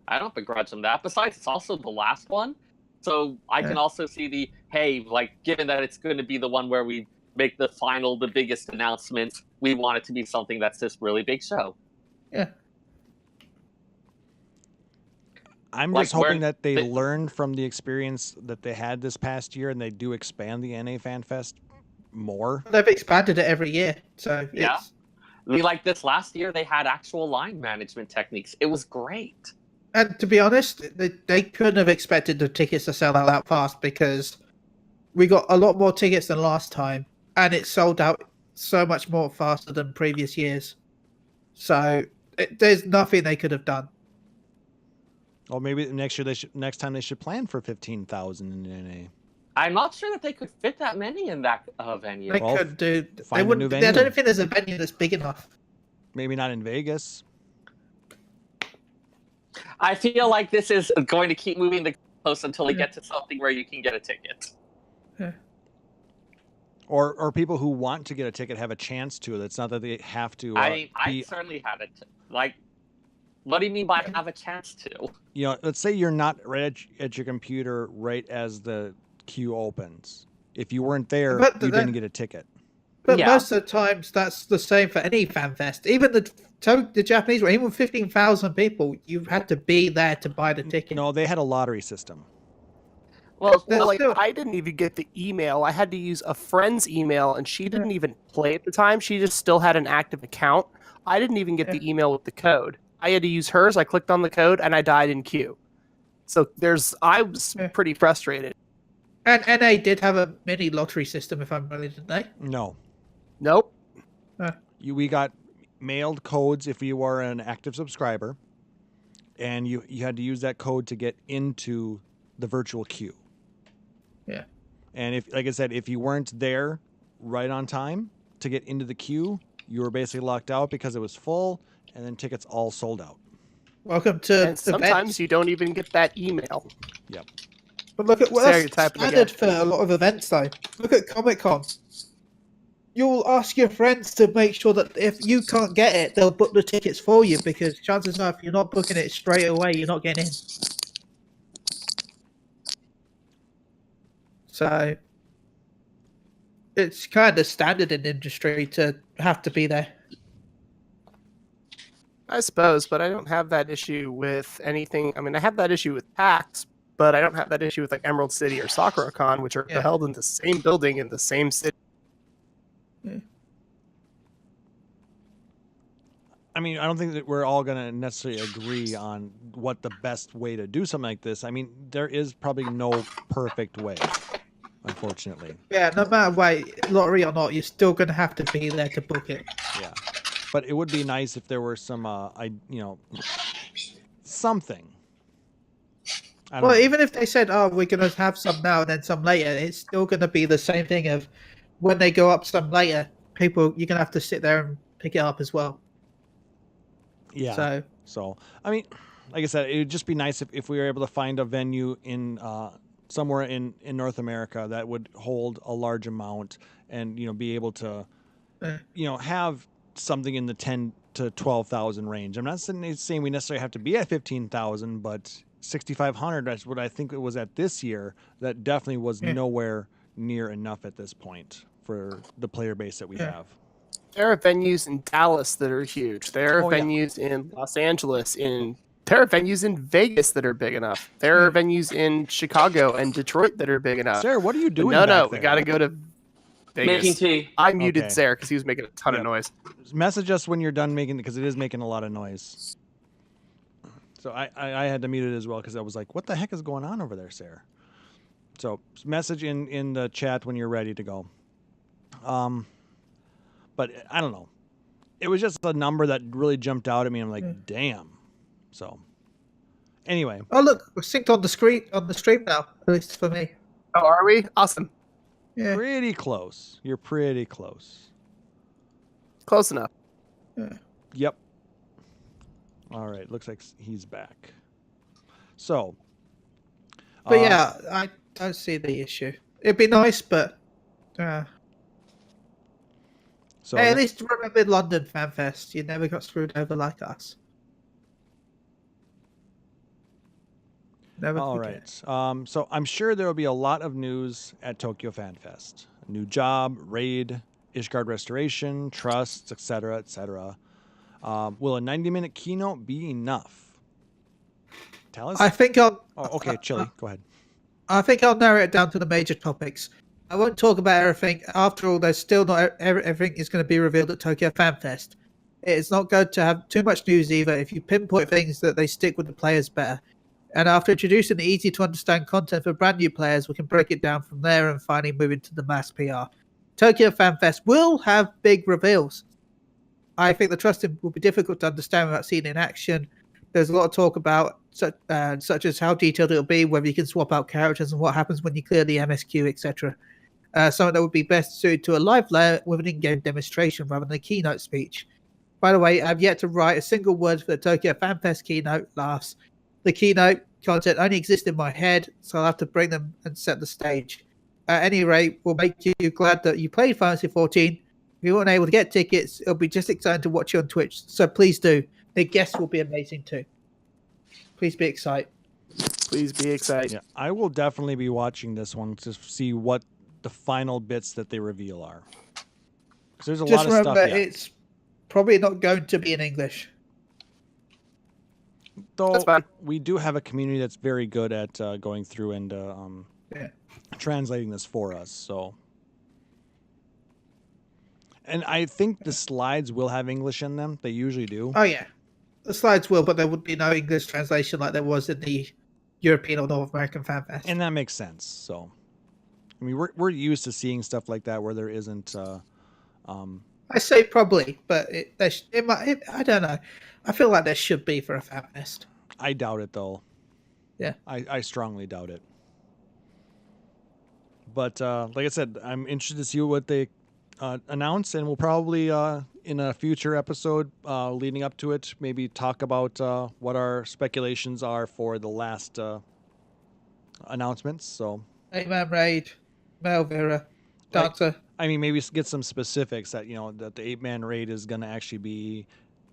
I don't begrudge them that. Besides, it's also the last one. So I can also see given that it's going to be the one where we make the biggest announcement, we want it to be something that's this really big show. Yeah. I'm just hoping that they learn from the experience that they had this past year and they do expand the NA FanFest more. They've expanded it every year. So yeah. Like this last year, they had actual line management techniques. It was great. And to be honest, they couldn't have expected the tickets to sell out that fast because we got a lot more tickets than last time, and it sold out so much more faster than previous years. So there's nothing they could have done. Or maybe next time they should plan for 15,000 in NA. I'm not sure that they could fit that many in that venue. They could do. Find They wouldn't. a new venue. I don't think there's a venue that's big enough. Maybe not in Vegas. I feel like this is going to keep moving the goalposts until we get to something where you can get a ticket. Yeah. Or people who want to get a ticket have a chance to. It's not that they have to. I certainly had it. What do you mean by have a chance to? Let's say you're not right at your computer right as the queue opens. If you weren't there, you didn't get a ticket. But most of the times, that's the same for any FanFest. Even the Japanese one, even 15,000 people, you had to be there to buy the ticket. No, they had a lottery system. Well, I didn't even get the email. I had to use a friend's email, and she didn't even play at the time. She just still had an active account. I didn't even get the email with the code. I had to use hers. I clicked on the code, and I died in queue. So I was pretty frustrated. And NA did have a mini lottery system, if I'm right, didn't they? No. Nope. We got mailed codes if you were an active subscriber, and you had to use that code to get into the virtual queue. Yeah. And like I said, if you weren't there right on time to get into the queue, you were basically locked out because it was full, and then tickets all sold out. Welcome to and sometimes you don't even get that email. Yep. But look at that's standard for a lot of events, though. Look at Comic-Con. You'll ask your friends to make sure that if you can't get it, they'll book the tickets for you, because chances are if you're not booking it straight away, you're not getting in. So it's kind of standard in the industry to have to be there. I suppose, but I don't have that issue with anything. I mean, I have that issue with PAX, but I don't have that issue with like Emerald City or SakuraCon, which are held in the same building in the same city. Yeah. I mean, I don't think that we're all going to necessarily agree on what the best way to do something like this. I mean, there is probably no perfect way, unfortunately. Yeah, no matter what, lottery or not, you're still going to have to be there to book it. Yeah. But it would be nice if there were some, something. Well, even if they said, oh, we're going to have some now and then some later, it's still going to be the same thing of when they go up some later, you're going to have to sit there and pick it up as well. Yeah. So, I mean, like I said, it would just be nice if we were able to find a venue in somewhere in North We that would hold a large amount and, be able to, have something in the 10 to 12,000 range. I'm not saying we necessarily have to be at 15,000, but 6,500, that's what I think it was at this year. That definitely was nowhere near enough at this point for the player base that we have. There are venues in Dallas that are huge. There are venues in Los Angeles. There are venues in Vegas that are big enough. There are venues in Chicago and Detroit that are big enough. Sarah, what are you doing? No, we got to go to Vegas. Making tea. I muted Seyrr because he was making a ton of noise. Message us when you're done making it, because it is making a lot of noise. So I had to mute it as well because I was like, what the heck is going on over there, Seyrr? So message in the chat when you're ready to go. But I don't know. It was just a number that really jumped out at me. I'm like, damn. So anyway. Oh look, we're synced on the stream now. At least for me. Oh, are we? Awesome. Yeah. Pretty close. You're pretty close. Close enough. Yep. All right. Looks like he's back. So. But yeah, I don't see the issue. It'd be nice, but. So hey, at least remember London FanFest. You never got screwed over like us. Never all forget. right. So I'm sure there will be a lot of news at Tokyo FanFest. A new job, raid, Ishgard restoration, trusts, etc., etc. Will a 90-minute keynote be enough? Taliz? I think I'll. Oh, okay, Chille, go ahead. I think I'll narrow it down to the major topics. I won't talk about everything. After all, there's still not everything is going to be revealed at Tokyo FanFest. It's not going to have too much news either. If you pinpoint things that they stick with the players better. And after introducing the easy to understand content for brand new players, we can break it down from there and finally move into the mass PR. Tokyo FanFest will have big reveals. I think the trusting will be difficult to understand without seeing it in action. There's a lot of talk about such as how detailed it'll be, whether you can swap out characters and what happens when you clear the MSQ, etc. Something that would be best suited to a live layer with an in-game demonstration rather than a keynote speech. By the way, I've yet to write a single word for the Tokyo FanFest keynote. Laughs. The keynote content only exists in my head, so I'll have to bring them and set the stage. At any rate, we'll make you glad that you played Final Fantasy 14. If you weren't able to get tickets, it'll be just exciting to watch you on Twitch, so please do. The guests will be amazing too. Please be excited. Please be excited. Yeah, I will definitely be watching this one to see what the final bits that they reveal are. Because there's a lot of stuff. Just remember, it's probably not going to be in English. Though we do have a community that's very good at going through and translating this for us. So, and I think the slides will have English in them. They usually do. Oh yeah, the slides will, but there would be no English translation like there was in the European or North American FanFest. And that makes sense. So, I mean, we're used to seeing stuff like that where there isn't. I say probably, but it might. I don't know. I feel like there should be for a FanFest. I doubt it though. Yeah, I strongly doubt it. But like I said, I'm interested to see what they announce, and we'll probably in a future episode leading up to it, maybe talk about what our speculations are for the last announcements. So, 8-man raid, Melvira, Dancer. I mean, maybe get some specifics that that the 8-man raid is going to actually be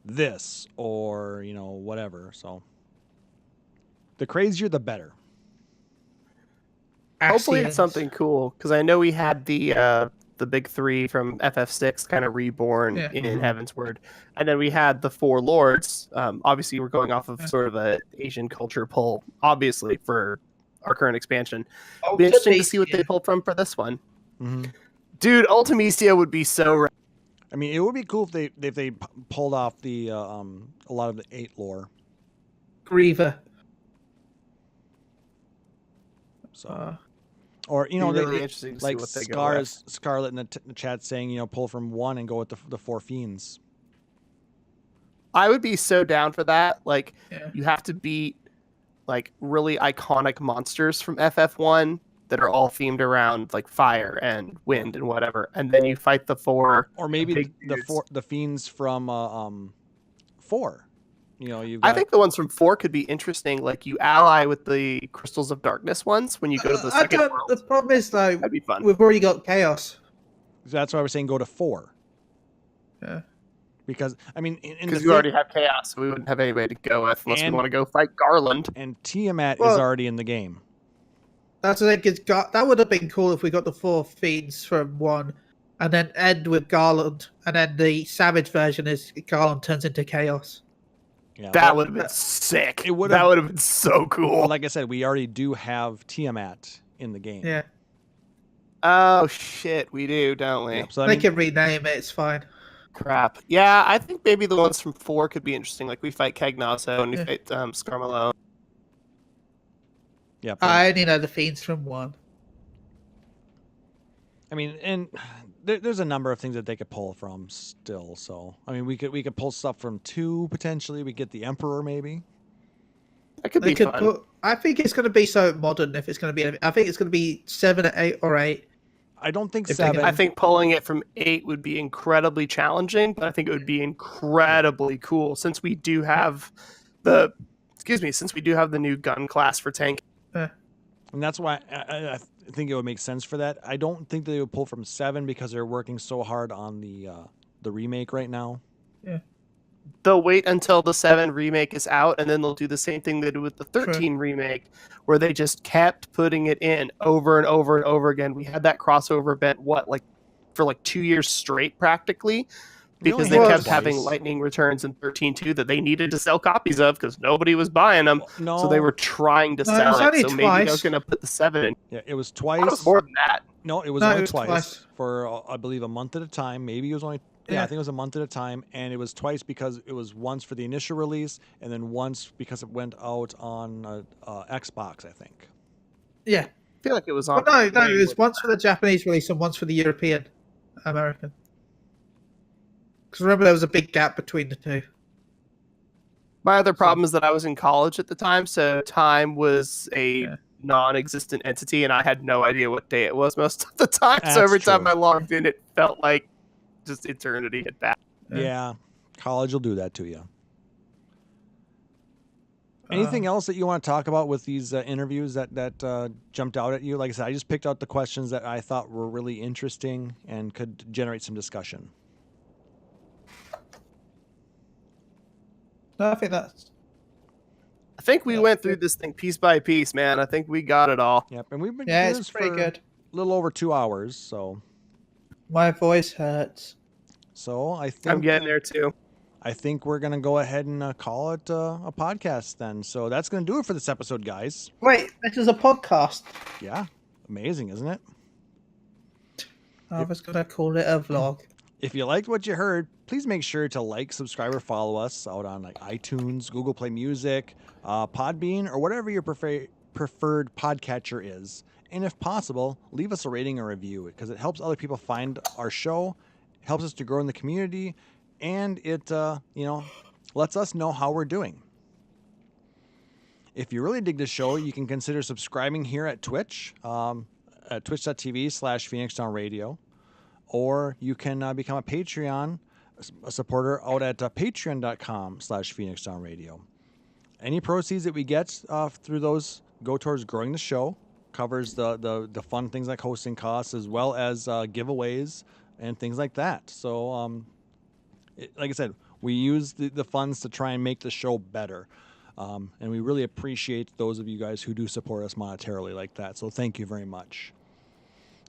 this or whatever. So, the crazier, the better. Hopefully it's something cool, because I know we had the big three from FF6 kind of reborn in Heaven's Word, and then we had the four lords. Obviously, we're going off of sort of a Asian culture pull, obviously, for our current expansion. It'll be interesting to see what they pull from for this one. Mm-hmm. Dude, Ultimecia would be so. I mean, it would be cool if they pulled off the a lot of the 8 lore. Griever. So, or really interesting to like see what they go with. Scarlet in the chat saying pull from 1 and go with the 4 fiends. I would be so down for that. Like, you have to beat like really iconic monsters from FF1 that are all themed around like fire and wind and whatever, and then you fight the 4, or maybe the fiends from 4. I think the ones from 4 could be interesting. Like, you ally with the Crystals of Darkness ones when you go to the second world. The problem is, though, that'd be fun. We've already got Chaos. That's why I was saying go to 4. Yeah. Because, I mean... Because we already have Chaos, so we wouldn't have anybody to go with unless we want to go fight Garland. And Tiamat is already in the game. That's the thing. That would have been cool if we got the 4 fiends from 1 and then end with Garland, and then the Savage version is Garland turns into Chaos. Yeah, that would have been sick. That would have been so cool. Like I said, we already do have Tiamat in the game. Yeah. Oh shit, we do, don't we? Yeah, so they can rename it. It's fine. Crap. Yeah, I think maybe the ones from 4 could be interesting. Like, we fight Kegnaso and we fight Scarmalone. Yeah. I only know the fiends from 1. I mean, and there's a number of things that they could pull from still. So, I mean, we could pull stuff from 2 potentially. We get the Emperor maybe. That could be fun. I think it's going to be so modern. If it's going to be, I think it's going to be 7, 8, or 8. I don't think If 7. they- I think pulling it from 8 would be incredibly challenging, but I think it would be incredibly cool since we do have the new gun class for tank. And that's why I think it would make sense for that. I don't think they would pull from 7 because they're working so hard on the remake right now. Yeah. They'll wait until the 7 remake is out, and then they'll do the same thing they did with the 13 remake, where they just kept putting it in over and over and over again. We had that crossover event, for 2 years straight, practically, because they kept having lightning returns in 13 too that they needed to sell copies of because nobody was buying them. No. So they were trying to sell it. So maybe I was going to put the 7 in. Yeah, it was twice. It was more than that. No, it was only twice for I believe a month at a time. Maybe it was only. Yeah, I think it was a month at a time, and it was twice because it was once for the initial release, and then once because it went out on Xbox, I think. Yeah. I feel like it was on. Well, no, it was once for the Japanese release and once for the European American. Because remember, there was a big gap between the 2. My other problem is that I was in college at the time, so time was a non-existent entity, and I had no idea what day it was most of the time. That's so every time true. I logged in, it felt like just eternity had passed. Yeah, college will do that to you. Anything else that you want to talk about with these interviews that jumped out at you? Like I said, I just picked out the questions that I thought were really interesting and could generate some discussion. No, I think that's. I think we went through this thing piece by piece, man. I think we got it all. Yep, and we've been Yeah, doing it's this pretty for good. a little over 2 hours, so My voice hurts. I think I'm getting there too. I think we're gonna go ahead and call it a podcast then. So that's gonna do it for this episode, guys. Wait, this is a podcast. Yeah, amazing, isn't it? I was going to call it a vlog. If you liked what you heard, please make sure to like, subscribe, or follow us out on like iTunes, Google Play Music, Podbean, or whatever your preferred podcatcher is. And if possible, leave us a rating or review because it helps other people find our show, helps us to grow in the community, and it lets us know how we're doing. If you really dig the show, you can consider subscribing here at Twitch, at twitch.tv/PhoenixDownRadio. Or you can become a Patreon supporter out at patreon.com/PhoenixDownRadio. Any proceeds that we get through those go towards growing the show, covers the fun things like hosting costs as well as giveaways and things like that. So, like I said, we use the funds to try and make the show better. And we really appreciate those of you guys who do support us monetarily like that. So thank you very much.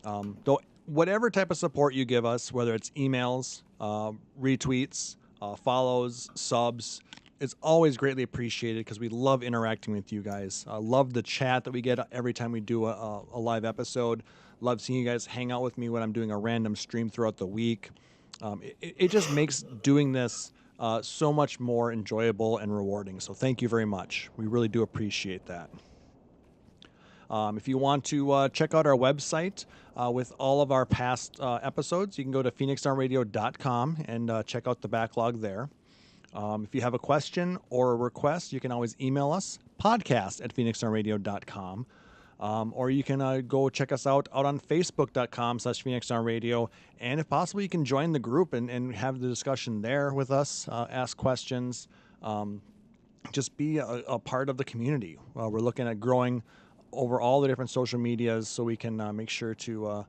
Though whatever type of support you give us, whether it's emails, retweets, follows, subs, it's always greatly appreciated because we love interacting with you guys. I love the chat that we get every time we do a live episode. Love seeing you guys hang out with me when I'm doing a random stream throughout the week. It just makes doing this so much more enjoyable and rewarding. So thank you very much. We really do appreciate that. If you want to check out our website with all of our past episodes, you can go to PhoenixDownRadio.com and check out the backlog there. If you have a question or a request, you can always email us, podcast@PhoenixDownRadio.com. Or you can go check us out on Facebook.com/PhoenixDownRadio. And if possible, you can join the group and have the discussion there with us, ask questions, just be a part of the community. We're looking at growing over all the different social medias so we can make sure to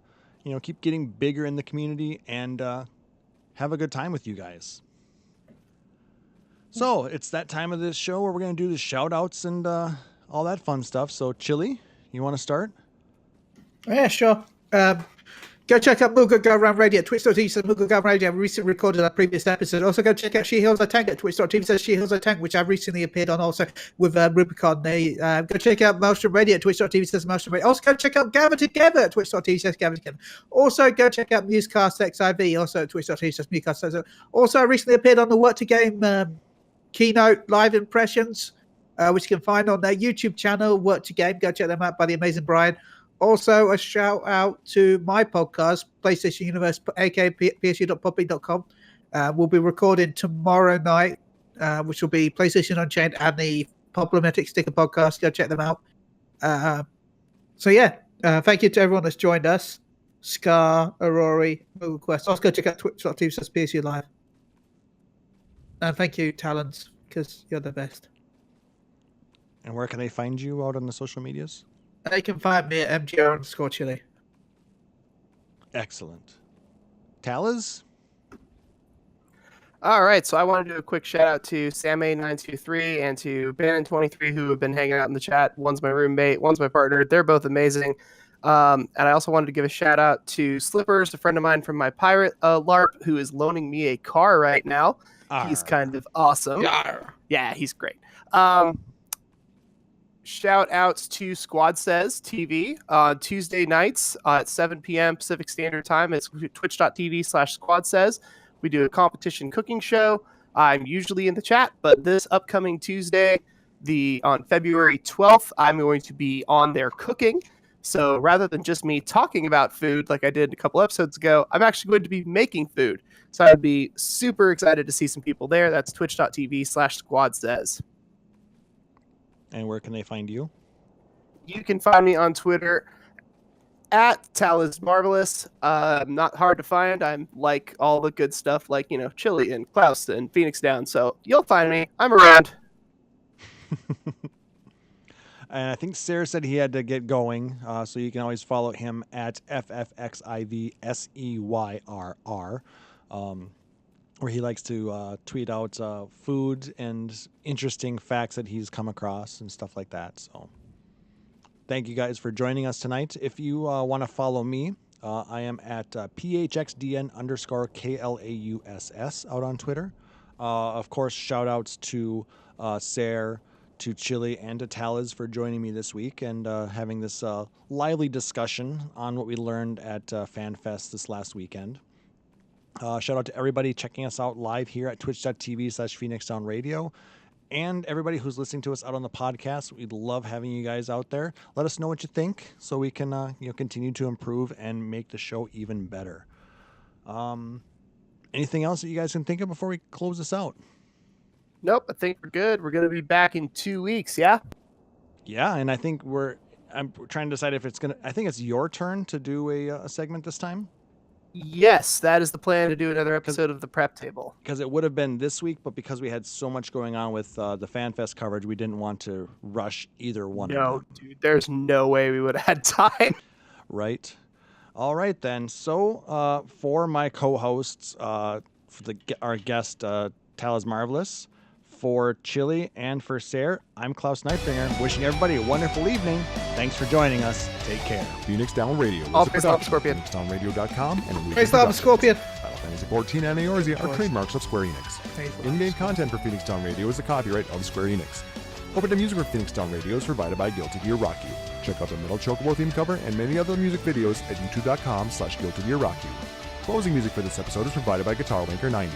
keep getting bigger in the community and have a good time with you guys. So it's that time of this show where we're going to do the shout outs and all that fun stuff. So Chille, you want to start? Yeah, sure. Go check out Moogle Go Around Radio at twitch.tv/Moogle Go Around Radio. I recently recorded our previous episode. Also, go check out She Heals a Tank at twitch.tv/She Heals a Tank, which I've recently appeared on also with Rubicon. Go check out Maelstrom Radio at twitch.tv/Maelstrom Radio. Also, go check out Gather Together at twitch.tv/Gather Together. Also, go check out Musecast XIV, also at twitch.tv/Musecast. Also, I recently appeared on the What to Game Keynote live impressions, which you can find on their YouTube channel, What to Game. Go check them out by the amazing Brian. Also, a shout out to my podcast, PlayStation Universe, aka psu.podbean.com. We'll be recording tomorrow night, which will be PlayStation Unchained and the Problematic Sticker podcast. Go check them out. Thank you to everyone that's joined us. Scar, Aurori, Quest. Also, go check out twitch.tv/PSU Live. And thank you, Talons, because you're the best. And where can they find you out on the social medias? They can find me at MGR_Chille. Excellent. Taliz? All right, so I want to do a quick shout out to Sam923 and to Bannon23 who have been hanging out in the chat. One's my roommate, one's my partner. They're both amazing. And I also wanted to give a shout out to Slippers, a friend of mine from my pirate LARP, who is loaning me a car right now. He's kind of awesome. Yeah, he's great. Shout outs to Squad Says TV on Tuesday nights at 7 p.m. Pacific Standard Time. It's twitch.tv/Squad Says. We do a competition cooking show. I'm usually in the chat, but this upcoming Tuesday, on February 12th, I'm going to be on there cooking. So rather than just me talking about food like I did a couple episodes ago, I'm actually going to be making food. So I'd be super excited to see some people there. That's twitch.tv/Squad Says. And where can they find you? You can find me on Twitter at Taliz Marvelous. Not hard to find. I'm like all the good stuff like, Chille and Klauss and Phoenix Down. So you'll find me. I'm around. And I think Seyrr said he had to get going, so you can always follow him at FFXIV SEYRR, where he likes to tweet out food and interesting facts that he's come across and stuff like that. So thank you guys for joining us tonight. If you want to follow me, I am at PHXDN_KLAUSS out on Twitter. Of course, shout outs to Seyrr, to Chille, and to Taliz for joining me this week and having this lively discussion on what we learned at FanFest this last weekend. Shout out to everybody checking us out live here at twitch.tv/PhoenixDownRadio. And everybody who's listening to us out on the podcast. We'd love having you guys out there. Let us know what you think so we can continue to improve and make the show even better. Anything else that you guys can think of before we close this out? Nope, I think we're good. We're going to be back in 2 weeks, yeah? Yeah, and I think I'm trying to decide if I think it's your turn to do a segment this time. Yes, that is the plan, to do another episode of the Prep Table. Because it would have been this week, but because we had so much going on with the FanFest coverage, we didn't want to rush either one of them. No, dude, there's no way we would have had time. Right. All right, then. So for my co-hosts, our guest, Taliz Marvelous, for Chille, and for Seyrr, I'm Klauss Nightbringer, wishing everybody a wonderful evening. Thanks for joining us. Take care. Phoenix Down Radio is Oh, a praise the production Scorpion. of PhoenixDownRadio.com and Illusion Praise the Productions. Scorpion. Final Fantasy 14 and Eorzea are trademarks of Square Enix. In-game content for Phoenix Down Radio is the copyright of Square Enix. Opening music for Phoenix Down Radio is provided by Guilty Gear Rock You. Check out the Metal Chocobo theme cover and many other music videos at youtube.com/Guilty Gear Rock You. Closing music for this episode is provided by Guitar Wanker 90.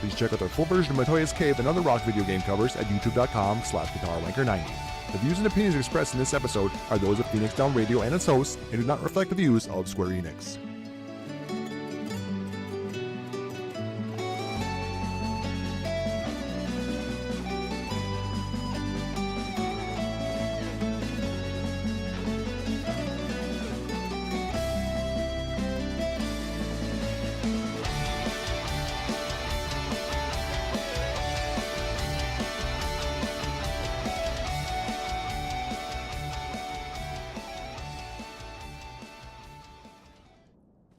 Please check out their full version of Matoya's Cave and other rock video game covers at youtube.com/Guitar Wanker 90. The views and opinions expressed in this episode are those of Phoenix Down Radio and its hosts and do not reflect the views of Square Enix.